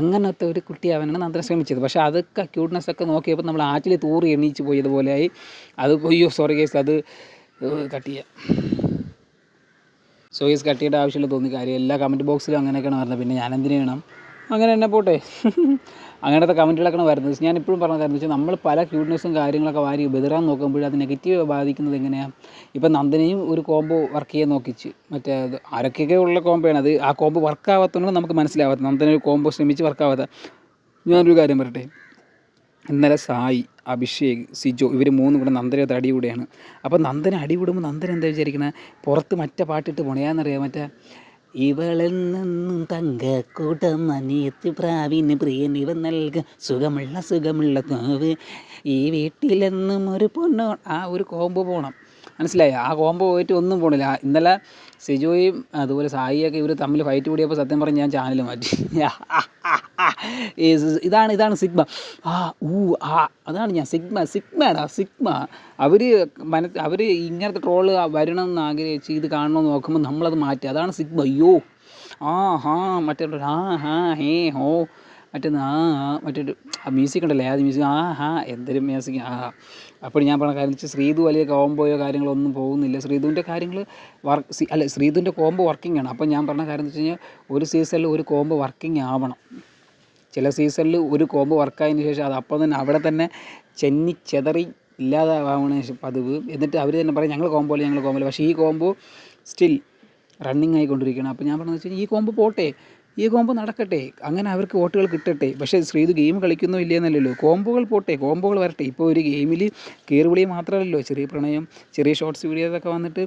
അങ്ങനത്തെ ഒരു കുട്ടിയാവാനാണ് നന്ദന ശ്രമിച്ചത്. പക്ഷേ അതൊക്കെ ക്യൂട്ട്നെസ്സൊക്കെ നോക്കിയപ്പോൾ നമ്മൾ ആറ്റിൽ തൂറി എണീച്ച് പോയതുപോലെയായി. അത് സോറി കേസ്, അത് കട്ട് ചെയ്യാം. കേസ് കട്ട് ചെയ്യേണ്ട ആവശ്യമില്ല തോന്നി. കാര്യം എല്ലാ കമൻറ്റ് ബോക്സിലും അങ്ങനെയൊക്കെയാണ് വരുന്നത്. പിന്നെ ഞാൻ എന്തിനു വേണം, അങ്ങനെ തന്നെ പോട്ടെ. അങ്ങനത്തെ കമൻറ്റുകളൊക്കെയാണ് വരുന്നത്. ഞാൻ ഇപ്പോഴും പറഞ്ഞ കാര്യം വെച്ചാൽ നമ്മൾ പല ക്യൂട്ട്നെസ്സും കാര്യങ്ങളൊക്കെ വാരി ബെതിറാൻ നോക്കുമ്പോൾ അത് നെഗറ്റീവ് ബാധിക്കുന്നത് എങ്ങനെയാണ്. ഇപ്പം നന്ദനയും ഒരു കോംബോ വർക്ക് ചെയ്യാൻ നോക്കിച്ച്, മറ്റേ ആരൊക്കെയൊക്കെ ഉള്ള കോംബോയാണ് അത്. ആ കോംബോ വർക്കാവാത്തതുകൊണ്ട് നമുക്ക് മനസ്സിലാവാത്ത, നന്ദന ഒരു കോംബോ ശ്രമിച്ച് വർക്കാവാത്ത. ഞാനൊരു കാര്യം പറയട്ടെ, ഇന്നലെ സായി, അഭിഷേക്, സിജോ ഇവർ മൂന്നും കൂടെ നന്ദനത്തെ അടി കൂടെയാണ്. അപ്പോൾ നന്ദന അടി കൂടുമ്പോൾ നന്ദന എന്താ വിചാരിക്കണേ, പുറത്ത് മറ്റേ പാട്ടിട്ട് പോണയാന്നറിയാം, മറ്റേ ഇവളിൽ നിന്നും തങ്കക്കൂട്ടം അനിയത്തി പ്രാവിന് പ്രിയൻ ഇവ നൽക സുഖമുള്ള നോവ് ഈ വീട്ടിലെന്നും ഒരു പൊന്നോ. ആ ഒരു കോംബോ പോകണം, മനസ്സിലായി? ആ കോംബോ പോയിട്ട് ഒന്നും പോകണില്ല. ഇന്നലെ സിജോയും അതുപോലെ സായിയൊക്കെ ഇവർ തമ്മിൽ ഫൈറ്റ് കൂടിയപ്പോൾ സത്യം പറഞ്ഞ് ഞാൻ ചാനൽ മാറ്റി. ഇതാണ് സിഗ്മ. അതാണ് ഞാൻ സിഗ്മ. അവർ ഇങ്ങനത്തെ ട്രോള് വരണമെന്ന് ആഗ്രഹിച്ച് ഇത് കാണണമെന്ന് നോക്കുമ്പോൾ നമ്മളത് മാറ്റി. അതാണ് സിഗ്മ. അയ്യോ മറ്റേ ഹേ ഹോ മറ്റൊരു മ്യൂസിക് ഉണ്ടല്ലേ, അത് മ്യൂസിക് എന്തൊരു മ്യൂസിക്. അപ്പോൾ ഞാൻ പറഞ്ഞ കാര്യം വെച്ചാൽ ശ്രീതു വലിയ കോംബോയോ കാര്യങ്ങളൊന്നും പോകുന്നില്ല. ശ്രീതുവിൻ്റെ കാര്യങ്ങൾ ശ്രീതുവിൻ്റെ കോംബോ വർക്കിംഗ് ആണ്. അപ്പോൾ ഞാൻ പറഞ്ഞ കാര്യം എന്ന് വെച്ച് കഴിഞ്ഞാൽ ഒരു സീസണിൽ ഒരു കോംബോ വർക്കിംഗ് ആവണം. ചില സീസണിൽ ഒരു കോംബോ വർക്കായതിന് ശേഷം അത് അപ്പോൾ തന്നെ അവിടെ തന്നെ ചെതറി ഇല്ലാതാവണ പതിവ്. എന്നിട്ട് അവർ തന്നെ പറയും ഞങ്ങൾ കോംബോയിൽ. പക്ഷേ ഈ കോംബോ സ്റ്റിൽ റണ്ണിങ് ആയിക്കൊണ്ടിരിക്കുകയാണ്. അപ്പോൾ ഞാൻ പറഞ്ഞതെന്ന് വെച്ച് കഴിഞ്ഞാൽ ഈ കോംബോ പോട്ടെ, ഈ കോംബോ നടക്കട്ടെ, അങ്ങനെ അവർക്ക് വോട്ടുകൾ കിട്ടട്ടെ. പക്ഷേ ശ്രീതു ഗെയിം കളിക്കുന്നോ ഇല്ലയെന്നല്ലല്ലോ, കോംബോകൾ പോട്ടെ, കോംബോകൾ വരട്ടെ. ഇപ്പോൾ ഒരു ഗെയിമിൽ കയറുവിളി മാത്രമല്ലല്ലോ, ചെറിയ പ്രണയം, ചെറിയ ഷോർട്സ് വീഡിയോസൊക്കെ വന്നിട്ട്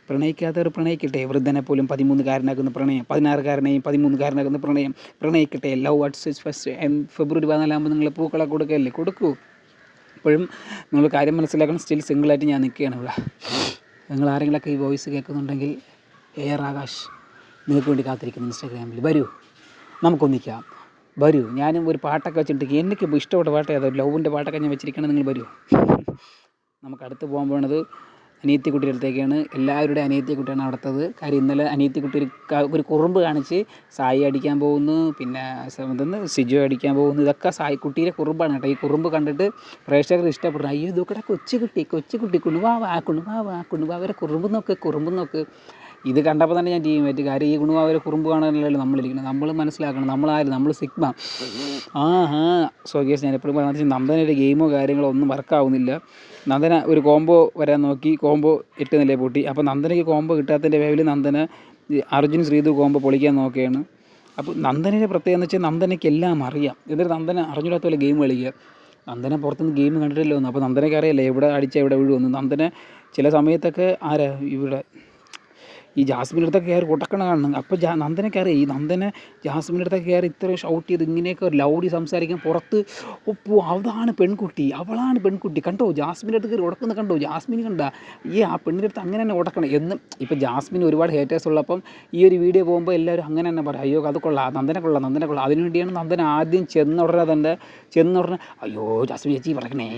പ്രണയിക്കാത്തവർ പ്രണയിക്കട്ടെ, വൃദ്ധനെ പോലും 13കാരനാക്കുന്ന പ്രണയം, 16കാരനെയും 13കാരനാക്കുന്ന പ്രണയം പ്രണയിക്കട്ടെ. ലവ് അറ്റ് ഫസ്റ്റ് ഫെബ്രുവരി 14 നിങ്ങൾ പൂക്കളൊക്കെ കൊടുക്കല്ലേ, കൊടുക്കൂ. ഇപ്പോഴും നിങ്ങൾ കാര്യം മനസ്സിലാക്കണം, സ്റ്റിൽ സിംഗിളായിട്ട് ഞാൻ നിൽക്കുകയാണ് ഇവിടെ. നിങ്ങൾ ആരെങ്കിലുമൊക്കെ ഈ വോയിസ് കേൾക്കുന്നുണ്ടെങ്കിൽ എയർ ആകാശ് നിങ്ങൾക്ക് വേണ്ടി കാത്തിരിക്കുന്നു. ഇൻസ്റ്റാഗ്രാമിൽ വരൂ, നമുക്കൊന്നിക്കാം, വരൂ. ഞാനും ഒരു പാട്ടൊക്കെ വെച്ചിട്ട് എനിക്ക് ഇഷ്ടപ്പെട്ട പാട്ട് ഏതാ, ലവിൻ്റെ പാട്ടൊക്കെ ഞാൻ വെച്ചിരിക്കണം, നിങ്ങൾ വരൂ. നമുക്ക് അടുത്ത് പോകാൻ പോകുന്നത് അനിയത്തിക്കുട്ടിയുടെ അടുത്തേക്കാണ്. എല്ലാവരുടെയും അനിയത്തിക്കുട്ടിയാണ് അവിടുത്തത്. കാര്യം ഇന്നലെ അനിയത്തിക്കുട്ടി ഒരു കുറുമ്പ് കാണിച്ച് സായി അടിക്കാൻ പോകുന്നു, പിന്നെ സിജോ അടിക്കാൻ പോകുന്നു. ഇതൊക്കെ സായി കുട്ടിയുടെ കുറുമ്പാണ് കേട്ടോ. ഈ കുറുമ്പ് കണ്ടിട്ട് പ്രേക്ഷകർ ഇഷ്ടപ്പെടുന്നു. അയ്യോ ഇതൊക്കെ കൊച്ചുകുട്ടി കുണുവാ അവരെ കുറുമ്പ് നോക്ക്. ഇത് കണ്ടപ്പോൾ തന്നെ ഞാൻ ടീം പറ്റി. കാര്യം ഈ ഗുണവാവരെ കുറുമ്പ് കാണാനല്ലല്ലോ നമ്മളിരിക്കുന്നത്. നമ്മൾ മനസ്സിലാക്കണം നമ്മൾ സിഗ്മ. കേസ് ഞാൻ എപ്പോഴും പറഞ്ഞാൽ നന്ദനയുടെ ഗെയിമോ കാര്യങ്ങളോ ഒന്നും വർക്കാവുന്നില്ല. നന്ദന ഒരു കോംബോ വരാൻ നോക്കി, കോംബോ 8 നില പൊട്ടി. അപ്പോൾ നന്ദനയ്ക്ക് കോംബോ കിട്ടാത്തതിൻ്റെ വേവിൽ നന്ദന അർജുൻ ശ്രീതു കോംബോ പൊളിക്കാൻ നോക്കുകയാണ്. അപ്പോൾ നന്ദനയുടെ പ്രത്യേകത എന്ന് വെച്ചാൽ നന്ദനയ്ക്ക് എല്ലാം അറിയാം. എന്നിട്ട് നന്ദന അറിഞ്ഞിടാത്ത പോലെ ഗെയിം കളിക്കുക. നന്ദന പുറത്തുനിന്ന് ഗെയിം കണ്ടിട്ടില്ല ഒന്നും. അപ്പോൾ നന്ദനയ്ക്ക് അറിയില്ല എവിടെ അടിച്ചാൽ എവിടെ വീഴുമെന്ന്. നന്ദന ചില സമയത്തൊക്കെ ഇവിടെ ഈ ജാസ്മിൻ്റെ അടുത്തൊക്കെ കയറി കൊട്ടക്കണ കാണണം. അപ്പോൾ നന്ദനയ്ക്ക് അറിയാം, ഈ നന്ദന ജാസ്മിൻ്റെ അടുത്തൊക്കെ കയറി ഇത്രയും ഷൗട്ട് ചെയ്ത് ഇങ്ങനെയൊക്കെ ലൗഡി സംസാരിക്കാൻ പുറത്ത് അതാണ് പെൺകുട്ടി, അവളാണ് പെൺകുട്ടി, കണ്ടോ ജാസ്മിൻ്റെ അടുത്ത് കയറി ഉടക്കുന്ന കണ്ടോ, ജാസ്മിന് കണ്ട ആ പെണ്ണിൻ്റെ അടുത്ത് അങ്ങനെ തന്നെ ഉടക്കണം എന്ന്. ഇപ്പോൾ ജാസ്മിന് ഒരുപാട് ഹേറ്റേഴ്സ് ഉള്ളപ്പം ഈ ഒരു വീഡിയോ പോകുമ്പോൾ എല്ലാവരും അങ്ങനെ തന്നെ പറയും, അയ്യോ അത് കൊള്ളാം, നന്ദനെ കൊള്ളാം. അതിനുവേണ്ടിയാണ് നന്ദന ആദ്യം ചെന്ന ഉടനെ അയ്യോ ജാസ്മിൻ ചേച്ചി പറക്കണേ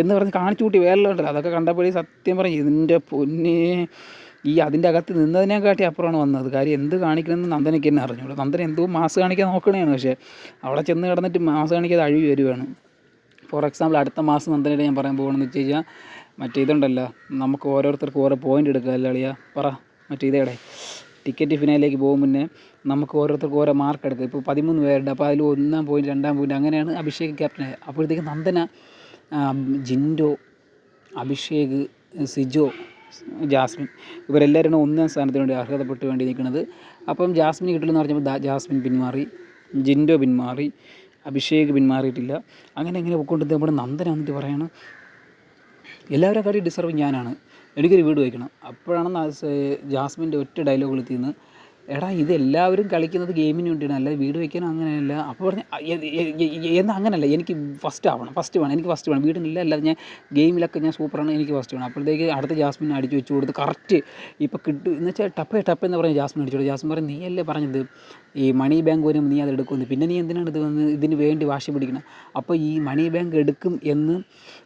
എന്ന് പറഞ്ഞ് കാണിച്ചു കൂട്ടി വേറെല്ലോ. അതൊക്കെ കണ്ടപ്പോഴേ സത്യം പറയും ഇതിൻ്റെ പൊന്നേ, അതിൻ്റെ അകത്ത് നിന്നതിനെക്കാട്ടി അപ്പുറമാണ് വന്നത്. കാര്യം എന്ത് കാണിക്കണമെന്ന് നന്ദനയ്ക്ക് തന്നെ അറിഞ്ഞൂടാ. നന്ദന എന്തോ മാസ് കാണിക്കാൻ നോക്കണേയാണ്, പക്ഷേ അവിടെ ചെന്ന് കിടന്നിട്ട് മാസ് കാണിക്കാതെ അഴിവ് വരുവാണ്. ഫോർ എക്സാമ്പിൾ അടുത്ത മാസം നന്ദനയുടെ ഞാൻ പറയാൻ പോകണമെന്ന് വെച്ച് കഴിഞ്ഞാൽ മറ്റേ ഇതുണ്ടല്ലോ, നമുക്ക് ഓരോരുത്തർക്കും ഓരോ പോയിൻ്റ് എടുക്കുക അല്ലിയാ പറ, മറ്റേ ഇതേടെ ടിക്കറ്റ് ഫിനാലിലേക്ക് പോകും മുന്നേ നമുക്ക് ഓരോരുത്തർക്കും ഓരോ മാർക്ക് എടുക്കുക. ഇപ്പോൾ 13 പേരുണ്ട്. അപ്പോൾ അതിൽ 1 പോയിൻ്റ് 2 പോയിൻ്റ് അങ്ങനെയാണ് അഭിഷേക് ക്യാപ്റ്റനായത്. അപ്പോഴത്തേക്ക് നന്ദന, ജിൻഡോ, അഭിഷേക്, സിജോ, ജാസ്മിൻ ഇവരെല്ലാവരും 1ാം സ്ഥാനത്തിന് വേണ്ടി അർഹതപ്പെട്ട് വേണ്ടി നിൽക്കുന്നത്. അപ്പം ജാസ്മിന് കിട്ടില്ലെന്ന് പറഞ്ഞപ്പോൾ ജാസ്മിൻ പിന്മാറി, ജിൻഡോ പിന്മാറി, അഭിഷേക് പിന്മാറിയിട്ടില്ല. അങ്ങനെ പൊയ്ക്കൊണ്ട് നമ്മുടെ നന്ദന വന്നിട്ട് പറയണം എല്ലാവരും കാര്യം ഡിസർവ് ഞാനാണ്, എനിക്കൊരു വീട് വയ്ക്കണം. അപ്പോഴാണ് ജാസ്മിൻ്റെ ഒറ്റ ഡയലോഗ് എത്തിയെന്ന് എടാ ഇതെല്ലാവരും കളിക്കുന്നത് ഗെയിമിന് വേണ്ടിയാണ്, അല്ലാതെ വീട് വയ്ക്കാനും അങ്ങനെയല്ല. അപ്പോൾ പറഞ്ഞ് എന്നാൽ അങ്ങനെയല്ല, എനിക്ക് ഫസ്റ്റ് വേണം, എനിക്ക് ഫസ്റ്റ് വേണം, വീടിനില്ല, അല്ലാതെ ഞാൻ ഗെയിമിലൊക്കെ ഞാൻ സൂപ്പറാണ്, എനിക്ക് ഫസ്റ്റ് വേണം. അപ്പോഴത്തേക്ക് അടുത്ത ജാസ്മിൻ അടിച്ച് വെച്ച് കൊടുത്ത് കറക്റ്റ് ഇപ്പോൾ കിട്ടും എന്ന് വെച്ചാൽ ടപ്പെന്ന് പറഞ്ഞ് ജാസ്മിൻ അടിച്ചോളൂ. ജാസ്മിൻ പറയും നീയല്ലേ പറഞ്ഞത് ഈ മണി ബാങ്ക് വരും നീ അത് എടുക്കുമെന്ന്, പിന്നെ നീ എന്തിനാണ് ഇത് വന്ന് ഇതിന് വേണ്ടി വാശി പിടിക്കണം. അപ്പോൾ ഈ മണി ബാങ്ക് എടുക്കും എന്ന്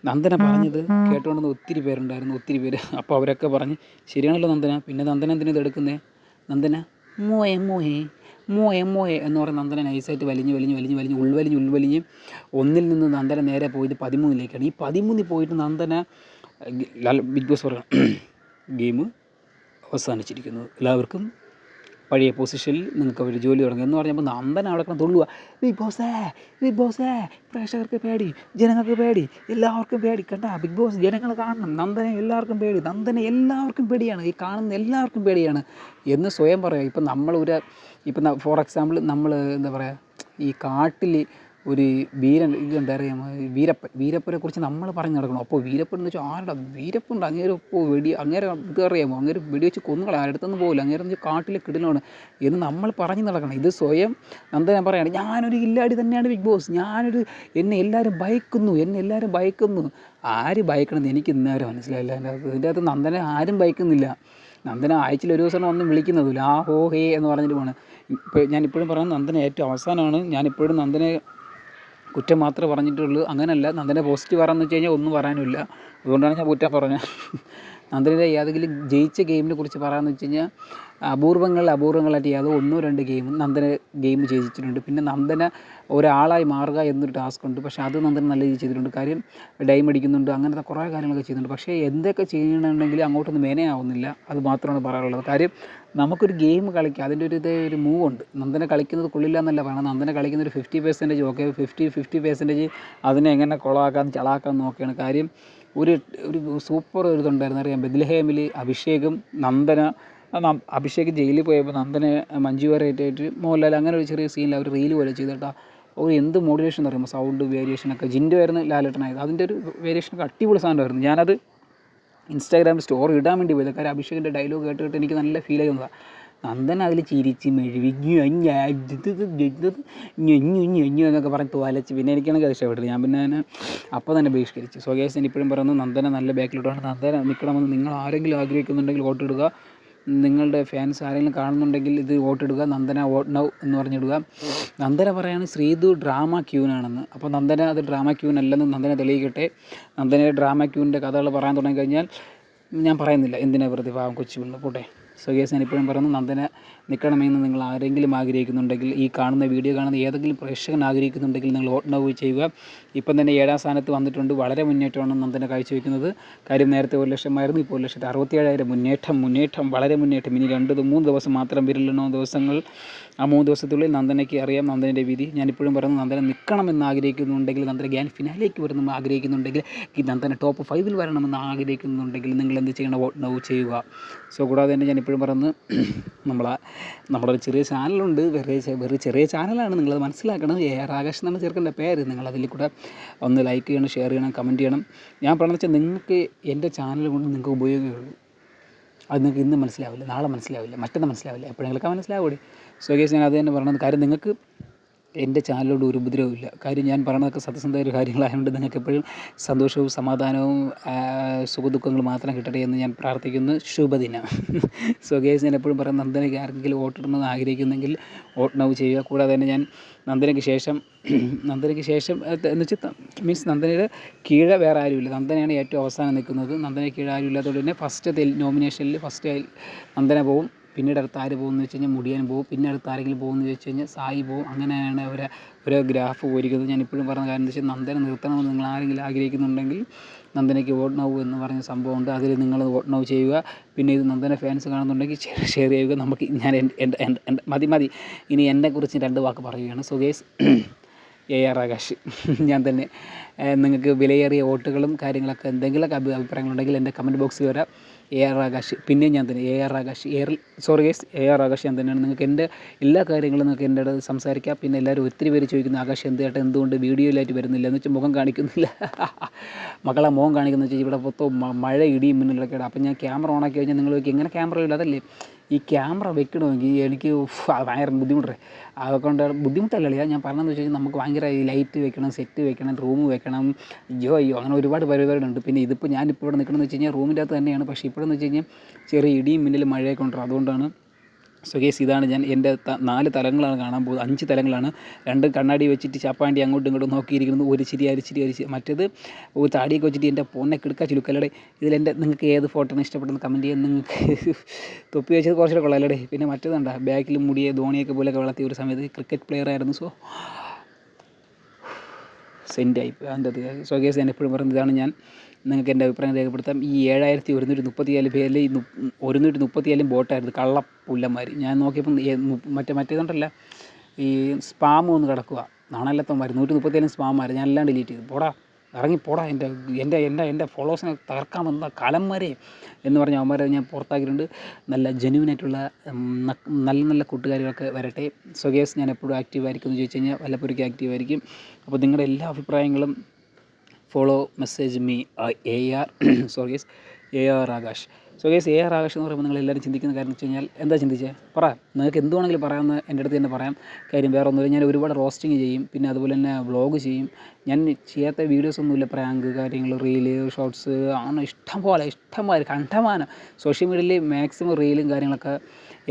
നന്ദന പറഞ്ഞത് കേട്ടുകൊണ്ടെന്ന് ഒത്തിരി പേരുണ്ടായിരുന്നു, ഒത്തിരി പേര്. അപ്പോൾ അവരൊക്കെ പറഞ്ഞ് ശരിയാണല്ലോ നന്ദന, പിന്നെ നന്ദന എന്തിനാ ഇത് എടുക്കുന്നത്, നന്ദന മോയെ എന്ന് പറഞ്ഞ് നന്ദന നൈസായിട്ട് വലിഞ്ഞ് ഉൾവലിഞ്ഞ് ഒന്നിൽ നിന്ന് നന്ദന നേരെ പോയത് 13-ലേക്കാണ്. ഈ 13 പോയിട്ട് നന്ദന ബിഗ് ബോസ് പറയണം ഗെയിം അവസാനിച്ചിരിക്കുന്നു, എല്ലാവർക്കും പഴയ പൊസിഷനിൽ നിങ്ങൾക്ക് അവർ ജോലി തുടങ്ങും എന്ന് പറഞ്ഞപ്പോൾ നന്ദന അവിടെ കിടന്ന് തുള്ളുക, ബിഗ് ബോസേ പ്രേക്ഷകർക്ക് പേടി, ജനങ്ങൾക്ക് പേടി, എല്ലാവർക്കും പേടി, കണ്ടാ ബിഗ് ബോസ് ജനങ്ങൾ കാണണം, നന്ദന എല്ലാവർക്കും പേടി, നന്ദന എല്ലാവർക്കും പേടിയാണ്, ഈ കാണുന്ന എല്ലാവർക്കും പേടിയാണ് എന്ന് സ്വയം പറയുക. ഇപ്പം ഫോർ എക്സാമ്പിൾ നമ്മൾ എന്താ പറയുക, ഈ കാട്ടിൽ ഒരു വീരൻ ഇതുണ്ടറിയാമോ, വീരപ്പനെ കുറിച്ച് നമ്മൾ പറഞ്ഞു നടക്കണം. അപ്പോൾ വീരപ്പൻ എന്ന് വെച്ചാൽ ആരുടെ വീരപ്പുണ്ട്, അങ്ങേരെ ഇപ്പോൾ അങ്ങേരെ ഇത് അറിയാമോ, അങ്ങേരെ വെടിവെച്ച് കൊന്നുകളെ അടുത്തൊന്നും പോകില്ല, അങ്ങേരെ എന്ന് വെച്ചാൽ കാട്ടിലെ കിടലാണ് എന്ന് നമ്മൾ പറഞ്ഞു നടക്കണം. ഇത് സ്വയം നന്ദന പറയാണ് ഞാനൊരു ഇല്ലാടി തന്നെയാണ് ബിഗ് ബോസ്, എന്നെ എല്ലാവരും ഭയക്കുന്നു. ആര് ഭയക്കണമെന്ന് എനിക്ക് ഇന്നേരെ മനസ്സിലായില്ല. ഇതിൻ്റെ അകത്ത് നന്ദന ആരും ഭയക്കുന്നില്ല. നന്ദന ആഴ്ചയിൽ ഒരു ദിവസം ഒന്നും വിളിക്കുന്നതില്ല, ആ ഹോ ഹേ എന്ന് പറഞ്ഞിട്ട് പോണ്. ഞാനിപ്പോഴും പറയുന്നത് നന്ദന ഏറ്റവും അവസാനമാണ്. ഞാനിപ്പോഴും നന്ദനെ കുറ്റം മാത്രമേ പറഞ്ഞിട്ടുള്ളൂ, അങ്ങനെയല്ല നന്ദനെ പോസിറ്റീവ് പറയാമെന്ന് വെച്ച് കഴിഞ്ഞാൽ ഒന്നും പറയാനുമില്ല, അതുകൊണ്ടാണ് ഞാൻ കുറ്റം പറഞ്ഞത്. നന്ദനയുടെ ഏതെങ്കിലും ജയിച്ച ഗെയിമിനെ കുറിച്ച് പറയാമെന്ന് വെച്ച് കഴിഞ്ഞാൽ അപൂർവങ്ങളായിട്ട് ഏതോ 1-2 ഗെയിം നന്ദന ജയിച്ചിട്ടുണ്ട്. പിന്നെ നന്ദന ഒരാളായി മാറുക എന്നൊരു ടാസ്ക് ഉണ്ട്, പക്ഷേ അത് നന്ദന നല്ല രീതിയിൽ ചെയ്തിട്ടുണ്ട്. കാര്യം ഡൈം അടിക്കുന്നുണ്ട്, അങ്ങനത്തെ കുറേ കാര്യങ്ങളൊക്കെ ചെയ്യുന്നുണ്ട്. പക്ഷേ എന്തൊക്കെ ചെയ്യണമെന്നുണ്ടെങ്കിൽ അങ്ങോട്ടൊന്നും മേനയാവുന്നില്ല, അത് മാത്രമാണ് പറയാനുള്ളത്. കാര്യം നമുക്കൊരു ഗെയിം കളിക്കുക, അതിൻ്റെ ഒരു മൂവ് ഉണ്ട്. നന്ദന കളിക്കുന്നത് കൊള്ളില്ല എന്നല്ല പറയുന്നത്, നന്ദന കളിക്കുന്ന ഒരു 50% ഓക്കെ, 50% അതിനെ എങ്ങനെ കൊളാക്കാം ചളാക്കാം നോക്കുകയാണ്. കാര്യം ഒരു സൂപ്പർ ഇതുണ്ടായിരുന്നു അറിയാം, ബെത്ലഹേമിൽ അഭിഷേകും നന്ദന അഭിഷേക് ജയിലിൽ പോയപ്പോൾ നന്ദനെ മഞ്ജു വാര്യരായിട്ട് മോഹൻലാൽ അങ്ങനെ ഒരു ചെറിയ സീനിൽ അവർ റീൽ പോലെ ചെയ്തിട്ടാ എന്ത് മോഡുലേഷൻ എന്ന് പറയുമ്പോൾ സൗണ്ട് വേരിയേഷനൊക്കെ ജിൻഡോ ആയിരുന്നു ലാലേട്ടനായത്, അതിൻ്റെ ഒരു വേരിയേഷനൊക്കെ അടിപൊളി സാധനമായിരുന്നു. ഞാനത് ഇൻസ്റ്റാഗ്രാമിൽ സ്റ്റോറി ഇടാൻ വേണ്ടി പോയത്, കാര്യം അഭിഷേകിൻ്റെ ഡയലോഗ് കേട്ടിട്ട് എനിക്ക് നല്ല ഫീൽ ചെയ്യുന്നതാണ്. നന്ദൻ അതിൽ ചിരിച്ച് മെഴുകി എന്നൊക്കെ പറഞ്ഞ് തോലച്ച്, പിന്നെ എനിക്കാണെങ്കിൽ അത് ഇഷ്ടപ്പെട്ടില്ല. ഞാൻ പിന്നെ അപ്പോൾ തന്നെ ബഹിഷ്കരിച്ചു. സ്വകേശൻ ഇപ്പോഴും പറയുന്നത് നന്ദന നല്ല ബാക്കിലോട്ടാണ്, നന്ദന നിൽക്കണമെന്ന് നിങ്ങൾ ആരെങ്കിലും ആഗ്രഹിക്കുന്നുണ്ടെങ്കിൽ വോട്ടിടുക, നിങ്ങളുടെ ഫാൻസ് ആരെങ്കിലും കാണുന്നുണ്ടെങ്കിൽ ഇത് വോട്ടിടുക, നന്ദന വോട്ട് നൗ എന്ന് പറഞ്ഞിടുക. നന്ദന പറയാണ് ശ്രീതു ഡ്രാമ ക്യൂനാണെന്ന്. അപ്പോൾ നന്ദന അത് ഡ്രാമ ക്യൂൻ അല്ലെന്ന് നന്ദന തെളിയിക്കട്ടെ. നന്ദന ഡ്രാമ ക്യൂവിൻ്റെ കഥകൾ പറയാൻ തുടങ്ങിക്കഴിഞ്ഞാൽ ഞാൻ പറയുന്നില്ല, എന്തിനാ വെറുതെ പാവം കൊച്ചു പിള്ള പോട്ടെ. സ്വകേശ് ഞാൻ ഇപ്പോഴും പറയുന്നു, നന്ദന നിൽക്കണമെന്ന് നിങ്ങൾ ആരെങ്കിലും ആഗ്രഹിക്കുന്നുണ്ടെങ്കിൽ, ഈ കാണുന്ന വീഡിയോ കാണുന്ന ഏതെങ്കിലും പ്രേക്ഷകൻ ആഗ്രഹിക്കുന്നുണ്ടെങ്കിൽ നിങ്ങൾ വോട്ട് നൗ ചെയ്യുക. ഇപ്പം തന്നെ 7ാം സ്ഥാനത്ത് വന്നിട്ടുണ്ട്, വളരെ മുന്നേറ്റമാണ് നന്ദന കാഴ്ചവെക്കുന്നത്. കാര്യം നേരത്തെ 1,00,000 ഇപ്പോൾ 1,67,000 മുന്നേറ്റം വളരെ മുന്നേറ്റം. ഇനി 2-3 ദിവസം മാത്രം വിരലെണ്ണോ ദിവസങ്ങൾ, ആ 3 ദിവസത്തിനുള്ളിൽ നന്ദനയ്ക്ക് അറിയാം നന്ദനയുടെ വിധി. ഞാനിപ്പോഴും പറയുന്നു, നന്ദന നിൽക്കണമെന്ന് ആഗ്രഹിക്കുന്നുണ്ടെങ്കിൽ, നന്ദന ഗ്രാൻഡ് ഫിനാലേക്ക് വരണമെന്ന് ആഗ്രഹിക്കുന്നുണ്ടെങ്കിൽ, ഈ നന്ദന ടോപ്പ് 5-ൽ വരണമെന്ന് ആഗ്രഹിക്കുന്നുണ്ടെങ്കിൽ നിങ്ങൾ എന്ത് ചെയ്യണം, വോട്ട് നൗ ചെയ്യുക. സോ കൂടാതെ തന്നെ ഞാനിപ്പോഴും പറയുന്നത്, നമ്മുടെ ഒരു ചെറിയ ചാനലുണ്ട്, വെറുതെ ചെറിയ ചാനലാണ്, നിങ്ങളത് മനസ്സിലാക്കണം. AR ആകാശ് എന്നാണ് ചെറുക്കൻ്റെ പേര്. നിങ്ങളതിൽ കൂടെ ഒന്ന് ലൈക്ക് ചെയ്യണം, ഷെയർ ചെയ്യണം, കമൻറ്റ് ചെയ്യണം. ഞാൻ പറയുന്നത് വെച്ചാൽ നിങ്ങൾക്ക് എൻ്റെ ചാനൽ കൊണ്ട് നിങ്ങൾക്ക് ഉപയോഗമുള്ളൂ. അത് നിങ്ങൾക്ക് ഇന്ന് മനസ്സിലാവില്ല, നാളെ മനസ്സിലാവില്ല, മറ്റന്നാൾ മനസ്സിലാവില്ല, എപ്പോഴെങ്കിലൊക്കെ മനസ്സിലാവൂടെ. സോ ഗൈസ് ഞാൻ അത് തന്നെ പറയുന്നത്. കാര്യം നിങ്ങൾക്ക് എൻ്റെ ചാനലിലോട് ഒരു ഉപദ്രവമില്ല. കാര്യം ഞാൻ പറയണതൊക്കെ സത്യസന്ധമായ കാര്യങ്ങളായതുകൊണ്ട് നിങ്ങൾക്ക് എപ്പോഴും സന്തോഷവും സമാധാനവും സുഖദുഃഖങ്ങളും മാത്രം കിട്ടട്ടെ എന്ന് ഞാൻ പ്രാർത്ഥിക്കുന്നു. ശുഭദിനം. സോ ഗൈസ് ഞാൻ എപ്പോഴും പറയുന്നത്, നന്ദനയ്ക്ക് ആർക്കെങ്കിലും വോട്ടിടണമെന്ന് ആഗ്രഹിക്കുന്നെങ്കിൽ വോട്ട് നൗ ചെയ്യുക. കൂടാതെ തന്നെ ഞാൻ നന്ദനയ്ക്ക് ശേഷം എന്ന് വെച്ചാൽ മീൻസ് നന്ദനയുടെ കീഴെ വേറെ ആരുമില്ല, നന്ദനയാണ് ഏറ്റവും അവസാനം നിൽക്കുന്നത്. നന്ദന കീഴെ ആരും ഇല്ലാത്തതുകൊണ്ട് തന്നെ ഫസ്റ്റ് നോമിനേഷനിൽ ഫസ്റ്റ് നന്ദന പോവും. പിന്നീട് അടുത്ത് ആര് പോകുമെന്ന് വെച്ച് കഴിഞ്ഞാൽ മുടിയൻ പോകും. പിന്നെ അടുത്ത് ആരെങ്കിലും പോകുമെന്ന് ചോദിച്ചു കഴിഞ്ഞാൽ സായി പോകും. അങ്ങനെയാണ് ഒരു ഗ്രാഫ് പോയിരിക്കുന്നത്. ഞാൻ ഇപ്പോഴും പറഞ്ഞ കാര്യം എന്താ വെച്ചാൽ, നന്ദന നിർത്തണമെന്ന് നിങ്ങൾ ആരെങ്കിലും ആഗ്രഹിക്കുന്നുണ്ടെങ്കിൽ നന്ദനയ്ക്ക് വോട്ട് നൗ എന്ന് പറഞ്ഞ സംഭവമുണ്ട്, അതിൽ നിങ്ങൾ വോട്ട് നൗ ചെയ്യുക. പിന്നെ ഇത് നന്ദന ഫാൻസ് കാണുന്നുണ്ടെങ്കിൽ ഷെയർ ചെയ്യുക. നമുക്ക് ഞാൻ എൻ്റെ മതി ഇനി എന്നെക്കുറിച്ച് 2 വാക്ക് പറയുകയാണ്. സോ ഗൈസ്, AR ആകാശ് ഞാൻ തന്നെ നിങ്ങൾക്ക് വിലയേറിയ വോട്ടുകളും കാര്യങ്ങളൊക്കെ എന്തെങ്കിലുമൊക്കെ അഭിപ്രായങ്ങളുണ്ടെങ്കിൽ എൻ്റെ കമൻറ്റ് ബോക്സിൽ വരാം. AR ആകാശ്, പിന്നെയും ഞാൻ തന്നെ AR Akash, sorry guys, AR Akash ഞാൻ തന്നെയാണ്. നിങ്ങൾക്ക് എൻ്റെ എല്ലാ കാര്യങ്ങളും നിങ്ങൾക്ക് എൻ്റെ അടുത്ത് സംസാരിക്കാം. പിന്നെ എല്ലാവരും ഒത്തിരി പേര് ചോദിക്കുന്നു, ആകാശ് എന്തുകൊണ്ട് വീഡിയോയിലായിട്ട് വരുന്നില്ല എന്ന് വെച്ചാൽ മുഖം കാണിക്കുന്നില്ല. മക്കളെ മുഖം കാണിക്കുന്നത് വെച്ചാൽ ഇവിടെ മൊത്തം മഴ ഇടിയും മിന്നലൊക്കെ. അപ്പം ഞാൻ ക്യാമറ ഓണാക്കി കഴിഞ്ഞാൽ നിങ്ങൾ എങ്ങനെ ക്യാമറ ഇല്ല, അതല്ലേ ഈ ക്യാമറ വെക്കണമെങ്കിൽ എനിക്ക് ഭയങ്കര ബുദ്ധിമുട്ടേ. അതുകൊണ്ട് ബുദ്ധിമുട്ടല്ല ഞാൻ പറഞ്ഞതെന്ന് വെച്ച് കഴിഞ്ഞാൽ നമുക്ക് ഭയങ്കര ഈ ലൈറ്റ് വെക്കണം, സെറ്റ് വെക്കണം, റൂം വെക്കണം, അയ്യോ അങ്ങനെ ഒരുപാട് പരിപാടികളുണ്ട്. പിന്നെ ഇതിപ്പോൾ ഞാനിപ്പോൾ ഇവിടെ നിൽക്കണമെന്ന് വെച്ച് കഴിഞ്ഞാൽ റൂമിൻ്റെ അകത്ത് തന്നെയാണ്. പക്ഷേ ഇപ്പോഴെന്ന് വെച്ച് കഴിഞ്ഞാൽ ചെറിയ ഇടിയും മിന്നലും മഴയൊക്കെ ഉണ്ടാകും. അതുകൊണ്ടാണ്. സോ ഗൈസ്, ഇതാണ് ഞാൻ എൻ്റെ 4 തലങ്ങളാണ് കാണാൻ പോകുന്നത്. 5 തലങ്ങളാണ്. 2 കണ്ണാടി വെച്ചിട്ട് ചപ്പാണ്ടി അങ്ങോട്ടും ഇങ്ങോട്ടും നോക്കിയിരിക്കുന്നത്. ഒരു ചിരി മറ്റേത് ഒരു താടിയൊക്കെ വെച്ചിട്ട് എൻ്റെ പൊന്നെ കിടക്കാ ചുലുക്കല്ലടേ. ഇതിലെൻ്റെ നിങ്ങൾക്ക് ഏത് ഫോട്ടോയാണ് ഇഷ്ടപ്പെട്ടെന്ന് കമൻറ്റ് ചെയ്യാൻ. നിങ്ങൾക്ക് തൊപ്പി വെച്ചത് കുറച്ചുകൂടെ കൊള്ളാമല്ലേ. പിന്നെ മറ്റേതുണ്ട ബാക്കിൽ മുടിയെ ധോണിയൊക്കെ പോലെയൊക്കെ വളർത്തിയ ഒരു സമയത്ത് ക്രിക്കറ്റ് പ്ലെയർ ആയിരുന്നു. സോ സെൻറ്റായി അതിൻ്റെ അത്. സോ ഗൈസ്, ഞാൻ എപ്പോഴും പറയുന്നത് ഇതാണ്. ഞാൻ നിങ്ങൾക്ക് എൻ്റെ അഭിപ്രായം രേഖപ്പെടുത്താം. ഈ 7134 പേരിൽ 134 ബോട്ടായിരുന്നു, കള്ളപ്പുല്ലന്മാർ. ഞാൻ നോക്കിയപ്പം മറ്റേതുണ്ടല്ല ഈ സ്പാം ഒന്ന് കിടക്കുക, നാണല്ലത്തന്മാർ 134 സ്പാമാർ. ഞാൻ എല്ലാം ഡിലീറ്റ് ചെയ്തു. ഇറങ്ങിപ്പോടാ എൻ്റെ ഫോളോവേഴ്സിനെ തകർക്കാൻ വന്ന കാലന്മാരെ എന്ന് പറഞ്ഞ അവന്മാരെ ഞാൻ പുറത്താക്കിയിട്ടുണ്ട്. നല്ല ജെന്യുവനായിട്ടുള്ള നല്ല കൂട്ടുകാരികളൊക്കെ വരട്ടെ. സോ ഗൈസ്, ഞാൻ എപ്പോഴും ആക്റ്റീവായിരിക്കും എന്ന് ചോദിച്ചു കഴിഞ്ഞാൽ വല്ലപ്പോഴൊക്കെ ആക്റ്റീവായിരിക്കും. അപ്പോൾ നിങ്ങളുടെ എല്ലാ അഭിപ്രായങ്ങളും follow message me AR Akash. So guys, AR Akash എന്ന് പറയുമ്പോൾ നിങ്ങളെല്ലാവരും ചിന്തിക്കുന്ന കാര്യം എന്ന് വെച്ച് കഴിഞ്ഞാൽ എന്താ ചിന്തിച്ചേ? നിങ്ങൾക്ക് എന്ത് വേണമെങ്കിലും പറയാമെന്ന് എൻ്റെ അടുത്ത് തന്നെ പറയാം. കാര്യം വേറെ ഒന്നുമില്ല. ഞാൻ ഒരുപാട് റോസ്റ്റിങ് ചെയ്യും, പിന്നെ അതുപോലെ തന്നെ വ്ളോഗ് ചെയ്യും. ഞാൻ ചെയ്യാത്ത വീഡിയോസൊന്നുമില്ല. പ്രാങ്ക് കാര്യങ്ങൾ, റീല്, ഷോർട്സ്, അങ്ങനെ ഇഷ്ടംപോലെ കണ്ടമാനം. സോഷ്യൽ മീഡിയയിൽ മാക്സിമം റീലും കാര്യങ്ങളൊക്കെ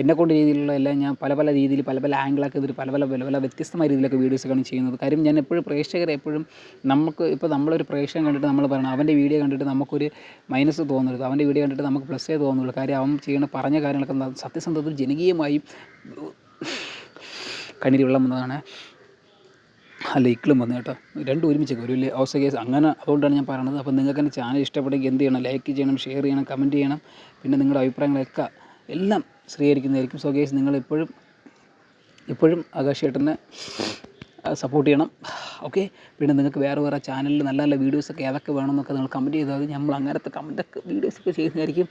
എന്നെക്കൊണ്ട് രീതിയിലുള്ള എല്ലാം ഞാൻ പല രീതിയിൽ പല ആംഗിളൊക്കെ ഇതിൽ പല വ്യത്യസ്തമായ രീതിയിലൊക്കെ വീഡിയോസൊക്കെയാണ് ചെയ്യുന്നത്. കാര്യം ഞാൻ എപ്പോഴും പ്രേക്ഷകരെ എപ്പോഴും ഇപ്പോൾ നമ്മളൊരു പ്രേക്ഷകൻ കണ്ടിട്ട് നമ്മൾ പറയണം അവൻ്റെ വീഡിയോ കണ്ടിട്ട് നമുക്കൊരു മൈനസ് തോന്നരുത്, അവൻ്റെ വീഡിയോ കണ്ടിട്ട് നമുക്ക് പ്ലസ്സേ തോന്നുള്ളൂ. കാര്യം അവൻ പറഞ്ഞ കാര്യങ്ങളൊക്കെ സത്യസന്ധത്തിൽ ജനകീയമായും കണ്ണീര് വെള്ളം വന്നതാണ്. അല്ല ഇക്കളും വന്നു കേട്ടോ, രണ്ടും ഒരുമിച്ചൊക്കെ ഒരു വലിയ അവസ്ഥ കേസ്. അങ്ങനെ അതുകൊണ്ടാണ് ഞാൻ പറയണത്. അപ്പോൾ നിങ്ങൾക്ക് എൻ്റെ ചാനൽ ഇഷ്ടപ്പെട്ടെങ്കിൽ എന്ത് ചെയ്യണം? ലൈക്ക് ചെയ്യണം, ഷെയർ ചെയ്യണം, കമൻറ്റ് ചെയ്യണം. പിന്നെ നിങ്ങളുടെ അഭിപ്രായങ്ങളൊക്കെ എല്ലാം സ്വീകരിക്കുന്നതായിരിക്കും. സോ ഗൈസ്, നിങ്ങൾ എപ്പോഴും ആകാശ് ചേട്ടനെ സപ്പോർട്ട് ചെയ്യണം. ഓക്കെ. പിന്നെ നിങ്ങൾക്ക് വേറെ ചാനലിൽ നല്ല വീഡിയോസൊക്കെ ഏതൊക്കെ വേണമെന്നൊക്കെ നിങ്ങൾ കമൻറ്റ് ചെയ്താൽ നമ്മൾ അങ്ങനത്തെ കമൻറ്റൊക്കെ വീഡിയോസൊക്കെ ചെയ്യുന്നതായിരിക്കും.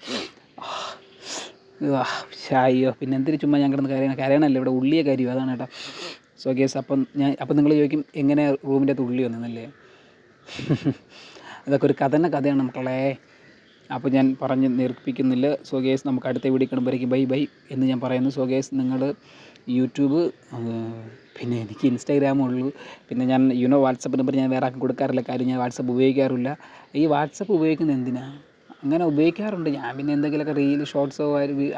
അയ്യോ, പിന്നെ എന്തിനു ചുമ്മാ ഞാൻ കിടന്ന് കരയണമല്ലോ, ഇവിടെ ഉള്ളിയ കാര്യം അതാണ് കേട്ടോ. സോ ഗൈസ്, അപ്പം നിങ്ങൾ ചോദിക്കും എങ്ങനെ റൂമിൻ്റെ അകത്ത് ഉള്ളി വന്നല്ലേ? അതൊക്കെ ഒരു കഥയാണ് മക്കളെ. അപ്പോൾ ഞാൻ പറഞ്ഞ് നിർപ്പിക്കുന്നില്ല. സോ ഗൈസ്, നമുക്ക് അടുത്ത വീഡിയോ കാണുമ്പോഴേക്കും ബൈ എന്ന് ഞാൻ പറയുന്നു. സോ ഗൈസ്, നിങ്ങൾ യൂട്യൂബ്, പിന്നെ എനിക്ക് ഇൻസ്റ്റാഗ്രാമുള്ളൂ. പിന്നെ ഞാൻ വാട്സപ്പ് നമ്പർ ഞാൻ വേറെ ആർക്കും കൊടുക്കാറില്ല. കാര്യം ഞാൻ വാട്സപ്പ് ഉപയോഗിക്കാറില്ല. ഈ വാട്സപ്പ് ഉപയോഗിക്കുന്നത് എന്തിനാണ്? അങ്ങനെ ഉപയോഗിക്കാറുണ്ട് ഞാൻ. പിന്നെ എന്തെങ്കിലുമൊക്കെ റീൽ ഷോർട്സോ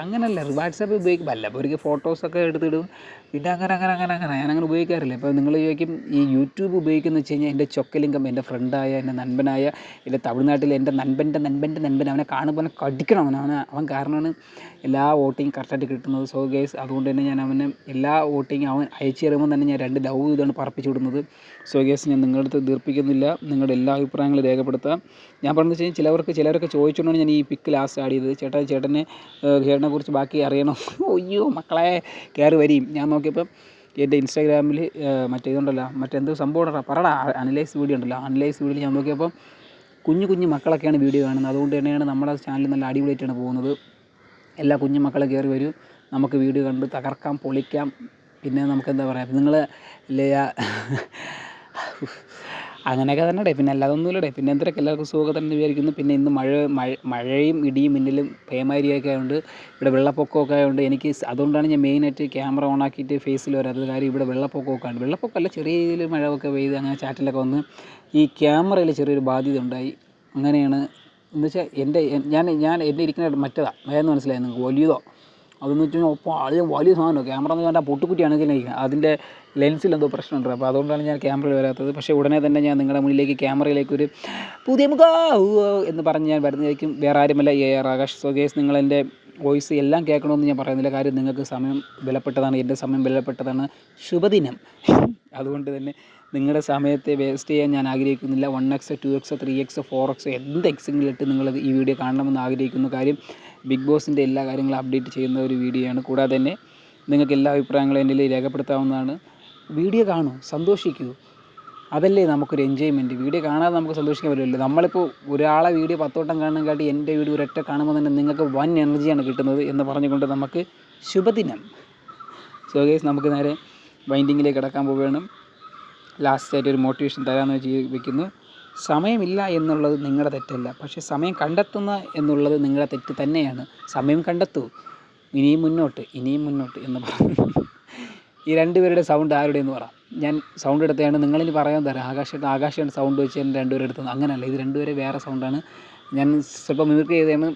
അങ്ങനെയല്ല, വാട്സപ്പ് ഉപയോഗിക്കും. വല്ലപ്പോഴേക്ക് ഫോട്ടോസൊക്കെ എടുത്തിടും. പിന്നെ അങ്ങനെ ഞാനങ്ങനെ ഉപയോഗിക്കാറില്ല. ഇപ്പോൾ നിങ്ങൾ ചോദിക്കും ഈ യൂട്യൂബ് ഉപയോഗിക്കുന്നത് വെച്ച് കഴിഞ്ഞാൽ എൻ്റെ ചൊക്കലിംഗം, എൻ്റെ ഫ്രണ്ടായ, എൻ്റെ നൻപനായ, എൻ്റെ തമിഴ്നാട്ടിലെ എൻ്റെ നൻപൻ, അവനെ കാണുമ്പോൾ കടിക്കണം. അവൻ കാരണമാണ് എല്ലാ വോട്ടിങ് കറക്റ്റായിട്ട് കിട്ടുന്നത്. സോ ഗൈസ്, അതുകൊണ്ട് തന്നെ ഞാൻ അവന് എല്ലാ വോട്ടിങ് അവൻ അയച്ചു തരുമ്പോൾ തന്നെ ഞാൻ 2 ലവ് ഇതാണ് പറപ്പിച്ചു വിടുന്നത്. സോ ഗൈസ്, ഞാൻ നിങ്ങളുടെ അടുത്ത് ദീർപ്പിക്കുന്നില്ല. നിങ്ങളുടെ എല്ലാ അഭിപ്രായങ്ങളും രേഖപ്പെടുത്താം. ഞാൻ പറഞ്ഞു വെച്ച് കഴിഞ്ഞാൽ ചിലരൊക്കെ ചോദിച്ചുകൊണ്ടാണ് ഞാൻ ഈ പിക്ക് ലാസ്റ്റ് ആഡ് ചെയ്തത്. ചേട്ടനെ കുറിച്ച് ബാക്കി അറിയണം. അയ്യോ മക്കളെ കയറി വരിയും. ഞാൻ നോക്കിയപ്പം എൻ്റെ ഇൻസ്റ്റാഗ്രാമിൽ മറ്റെന്തോ സംഭവം പറടാ അനലൈസ് വീഡിയോ ഉണ്ടല്ലോ, അനലൈസ് വീഡിയോ ഞാൻ നോക്കിയപ്പം കുഞ്ഞു മക്കളൊക്കെയാണ് വീഡിയോ കാണുന്നത്. അതുകൊണ്ട് തന്നെയാണ് നമ്മുടെ ചാനൽ നല്ല അടിപൊളിയായിട്ടാണ് പോകുന്നത്. എല്ലാ കുഞ്ഞു മക്കളെ കയറി വരും, നമുക്ക് വീഡിയോ കണ്ട് തകർക്കാം, പൊളിക്കാം. പിന്നെ നമുക്ക് എന്താ പറയുക, നിങ്ങൾ അങ്ങനെയൊക്കെ തന്നെ. പിന്നെ അല്ലാതൊന്നുമില്ലടേ. പിന്നെ എന്തൊക്കെ എല്ലാവർക്കും സുഖം തന്നെ വിചാരിക്കുന്നു. പിന്നെ ഇന്ന് മഴയും ഇടിയും മിന്നലും പേമാരിയൊക്കെ ആയതുകൊണ്ട് ഇവിടെ വെള്ളപ്പൊക്കമൊക്കെ ആയതുകൊണ്ട് അതുകൊണ്ടാണ് ഞാൻ മെയിനായിട്ട് ക്യാമറ ഓണാക്കിയിട്ട് ഫേസിൽ വരാത്തത്. കാര്യം ഇവിടെ വെള്ളപ്പൊക്കമൊക്കെയാണ്. വെള്ളപ്പൊക്കമല്ല, ചെറിയ രീതിയിൽ മഴയൊക്കെ പെയ്ത് അങ്ങനെ ചാറ്റിലൊക്കെ വന്ന് ഈ ക്യാമറയിൽ ചെറിയൊരു ബാധ്യത ഉണ്ടായി. അങ്ങനെയാണ് എന്ന് വെച്ചാൽ ഞാൻ എൻ്റെ ഇരിക്കുന്ന മറ്റേതാണ് വേഗം മനസ്സിലായി നിങ്ങൾക്ക്, വലിയതോ അതെന്ന് വെച്ച് കഴിഞ്ഞാൽ ഒപ്പം ആദ്യം വലിയ സാധനമോ ക്യാമറ എന്ന് പറഞ്ഞാൽ പൊട്ടുകുറ്റിയാണ് ഇരിക്കുന്നത്. അതിൻ്റെ ലെൻസിൽ എന്തോ പ്രശ്നമുണ്ട്. അപ്പോൾ അതുകൊണ്ടാണ് ഞാൻ ക്യാമറയിൽ വരാത്തത്. പക്ഷേ ഉടനെ തന്നെ ഞാൻ നിങ്ങളുടെ മുന്നിലേക്ക് ക്യാമറയിലേക്കൊരു പുതിയ മുഖം എന്ന് പറഞ്ഞ് ഞാൻ വരുന്നതായിരിക്കും. വേറെ ആരുമല്ല, AR ആകാശ്. സോ ഗൈസ്, നിങ്ങളെൻ്റെ വോയിസ് എല്ലാം കേൾക്കണമെന്ന് ഞാൻ പറയുന്നില്ല. കാര്യം നിങ്ങൾക്ക് സമയം വിലപ്പെട്ടതാണ്, എൻ്റെ സമയം വിലപ്പെട്ടതാണ്. ശുഭദിനം. അതുകൊണ്ട് തന്നെ നിങ്ങളുടെ സമയത്തെ വേസ്റ്റ് ചെയ്യാൻ ഞാൻ ആഗ്രഹിക്കുന്നില്ല. 1x 2x 3x 4x എന്ത് എക്സെങ്കിലും ഇട്ട് നിങ്ങൾ ഈ വീഡിയോ കാണണമെന്ന് ആഗ്രഹിക്കുന്നു. കാര്യം ബിഗ് ബോസിൻ്റെ എല്ലാ കാര്യങ്ങളും അപ്ഡേറ്റ് ചെയ്യുന്ന ഒരു വീഡിയോ ആണ്. കൂടാതെ തന്നെ നിങ്ങൾക്ക് എല്ലാ അഭിപ്രായങ്ങളും എന്നിൽ രേഖപ്പെടുത്താവുന്നതാണ്. വീഡിയോ കാണൂ, സന്തോഷിക്കൂ. അതല്ലേ നമുക്കൊരു എൻജോയ്മെൻറ്റ്. വീഡിയോ കാണാതെ നമുക്ക് സന്തോഷിക്കാൻ പറ്റില്ലല്ലോ. നമ്മളിപ്പോൾ ഒരാളെ വീഡിയോ 10 വട്ടം കാണുന്നതിനെക്കാട്ടി എൻ്റെ വീഡിയോ ഒരൊറ്റ കാണുമ്പോൾ തന്നെ നിങ്ങൾക്ക് വൻ എനർജിയാണ് കിട്ടുന്നത് എന്ന് പറഞ്ഞുകൊണ്ട് നമുക്ക് ശുഭദിനം. സോ ഗൈസ്, നമുക്ക് നേരെ വൈൻഡിങ്ങിലേക്ക് കടക്കാൻ പോവുകയാണ്. ലാസ്റ്റായിട്ട് ഒരു മോട്ടിവേഷൻ തരാമെന്ന് വെക്കുന്നു. സമയമില്ല എന്നുള്ളത് നിങ്ങളുടെ തെറ്റല്ല, പക്ഷേ സമയം കണ്ടെത്തുന്ന എന്നുള്ളത് നിങ്ങളുടെ തെറ്റ് തന്നെയാണ്. സമയം കണ്ടെത്തൂ, ഇനിയും മുന്നോട്ട് എന്ന് പറഞ്ഞു. ഈ രണ്ടുപേരുടെ സൗണ്ട് ആരുടെ എന്ന് പറ. ഞാൻ സൗണ്ട് എടുത്തതാണ്, നിങ്ങളിനി പറയാൻ തരാം. ആകാശമാണ് സൗണ്ട് വെച്ച് എൻ്റെ രണ്ടുപേരും എടുത്തത്. അങ്ങനെയല്ല, ഇത് രണ്ടുപേരെ വേറെ സൗണ്ടാണ്. ഞാൻ സ്വല്പം മിമിക്രി ചെയ്തതാണ്.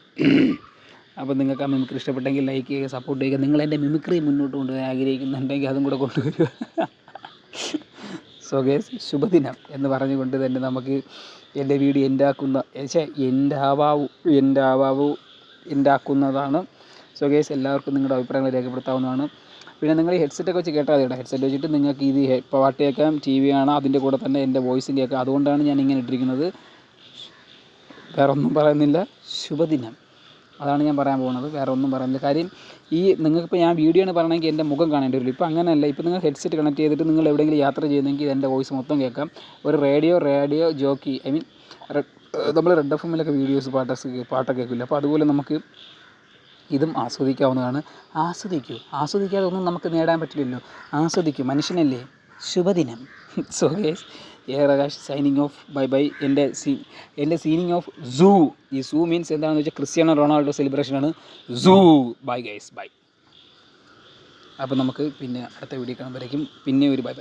അപ്പോൾ നിങ്ങൾക്ക് ആ മിമിക്രി ഇഷ്ടപ്പെട്ടെങ്കിൽ ലൈക്ക് ചെയ്യുക, സപ്പോർട്ട് ചെയ്യുക. നിങ്ങൾ എൻ്റെ മിമിക്രി മുന്നോട്ട് കൊണ്ടുപോയി ആഗ്രഹിക്കുന്നുണ്ടെങ്കിൽ അതും കൂടെ കൊണ്ടുവരിക. സോ ഗൈസ്, ശുഭദിനം എന്ന് പറഞ്ഞുകൊണ്ട് തന്നെ നമുക്ക് എൻ്റെ വീഡിയോ എൻഡാക്കുന്നതാണ്. സോ ഗൈസ്, എല്ലാവർക്കും നിങ്ങളുടെ അഭിപ്രായങ്ങൾ രേഖപ്പെടുത്താവുന്നതാണ്. പിന്നെ നിങ്ങൾ ഈ ഹെഡ്സെറ്റൊക്കെ വെച്ച് കേട്ടാൽ മതി. ഹെഡ്സെറ്റ് വെച്ചിട്ട് നിങ്ങൾക്ക് ഇത് പാട്ട് കേൾക്കാം, ടി വി കാണാം, അതിൻ്റെ കൂടെ തന്നെ എൻ്റെ വോയിസും കേൾക്കാം. അതുകൊണ്ടാണ് ഞാൻ ഇങ്ങനെ ഇട്ടിരിക്കുന്നത്. വേറെ ഒന്നും പറയുന്നില്ല. ശുഭദിനം, അതാണ് ഞാൻ പറയാൻ പോകുന്നത്. വേറെ ഒന്നും പറയുന്നില്ല. കാര്യം നിങ്ങൾക്കിപ്പോൾ ഞാൻ വീഡിയോ ആണ് പറയണമെങ്കിൽ എൻ്റെ മുഖം കാണേണ്ടി വരില്ല. ഇപ്പോൾ അങ്ങനെയല്ല. ഇപ്പോൾ നിങ്ങൾ ഹെഡ്സെറ്റ് കണക്ട് ചെയ്തിട്ട് നിങ്ങൾ എവിടെയെങ്കിലും യാത്ര ചെയ്യുന്നെങ്കിൽ എൻ്റെ വോയിസ് മൊത്തം കേൾക്കാം. ഒരു റേഡിയോ ജോക്കി, നമ്മൾ റെഡ് എഫ് എമ്മിലൊക്കെ വീഡിയോസ് പാട്ടൊക്കെ കേൾക്കില്ല. അപ്പോൾ അതുപോലെ നമുക്ക് ഇതും ആസ്വദിക്കാവുന്നതാണ്. ആസ്വദിക്കാതെ ഒന്നും നമുക്ക് നേടാൻ പറ്റില്ലല്ലോ. ആസ്വദിക്കൂ, മനുഷ്യനല്ലേ. ശുഭദിനം. So guys, Akash signing off. Bye. എൻ്റെ സീനിങ് ഓഫ് സൂ. ഈ സൂ മീൻസ് എന്താണെന്ന് വെച്ചാൽ ക്രിസ്ത്യാനോ റൊണാൾഡോ സെലിബ്രേഷനാണ്. സൂ. Bye guys, bye. അപ്പോൾ നമുക്ക് പിന്നെ അടുത്ത വീഡിയോ കാണുമ്പോഴേക്കും പിന്നെ ഒരു ബൈ.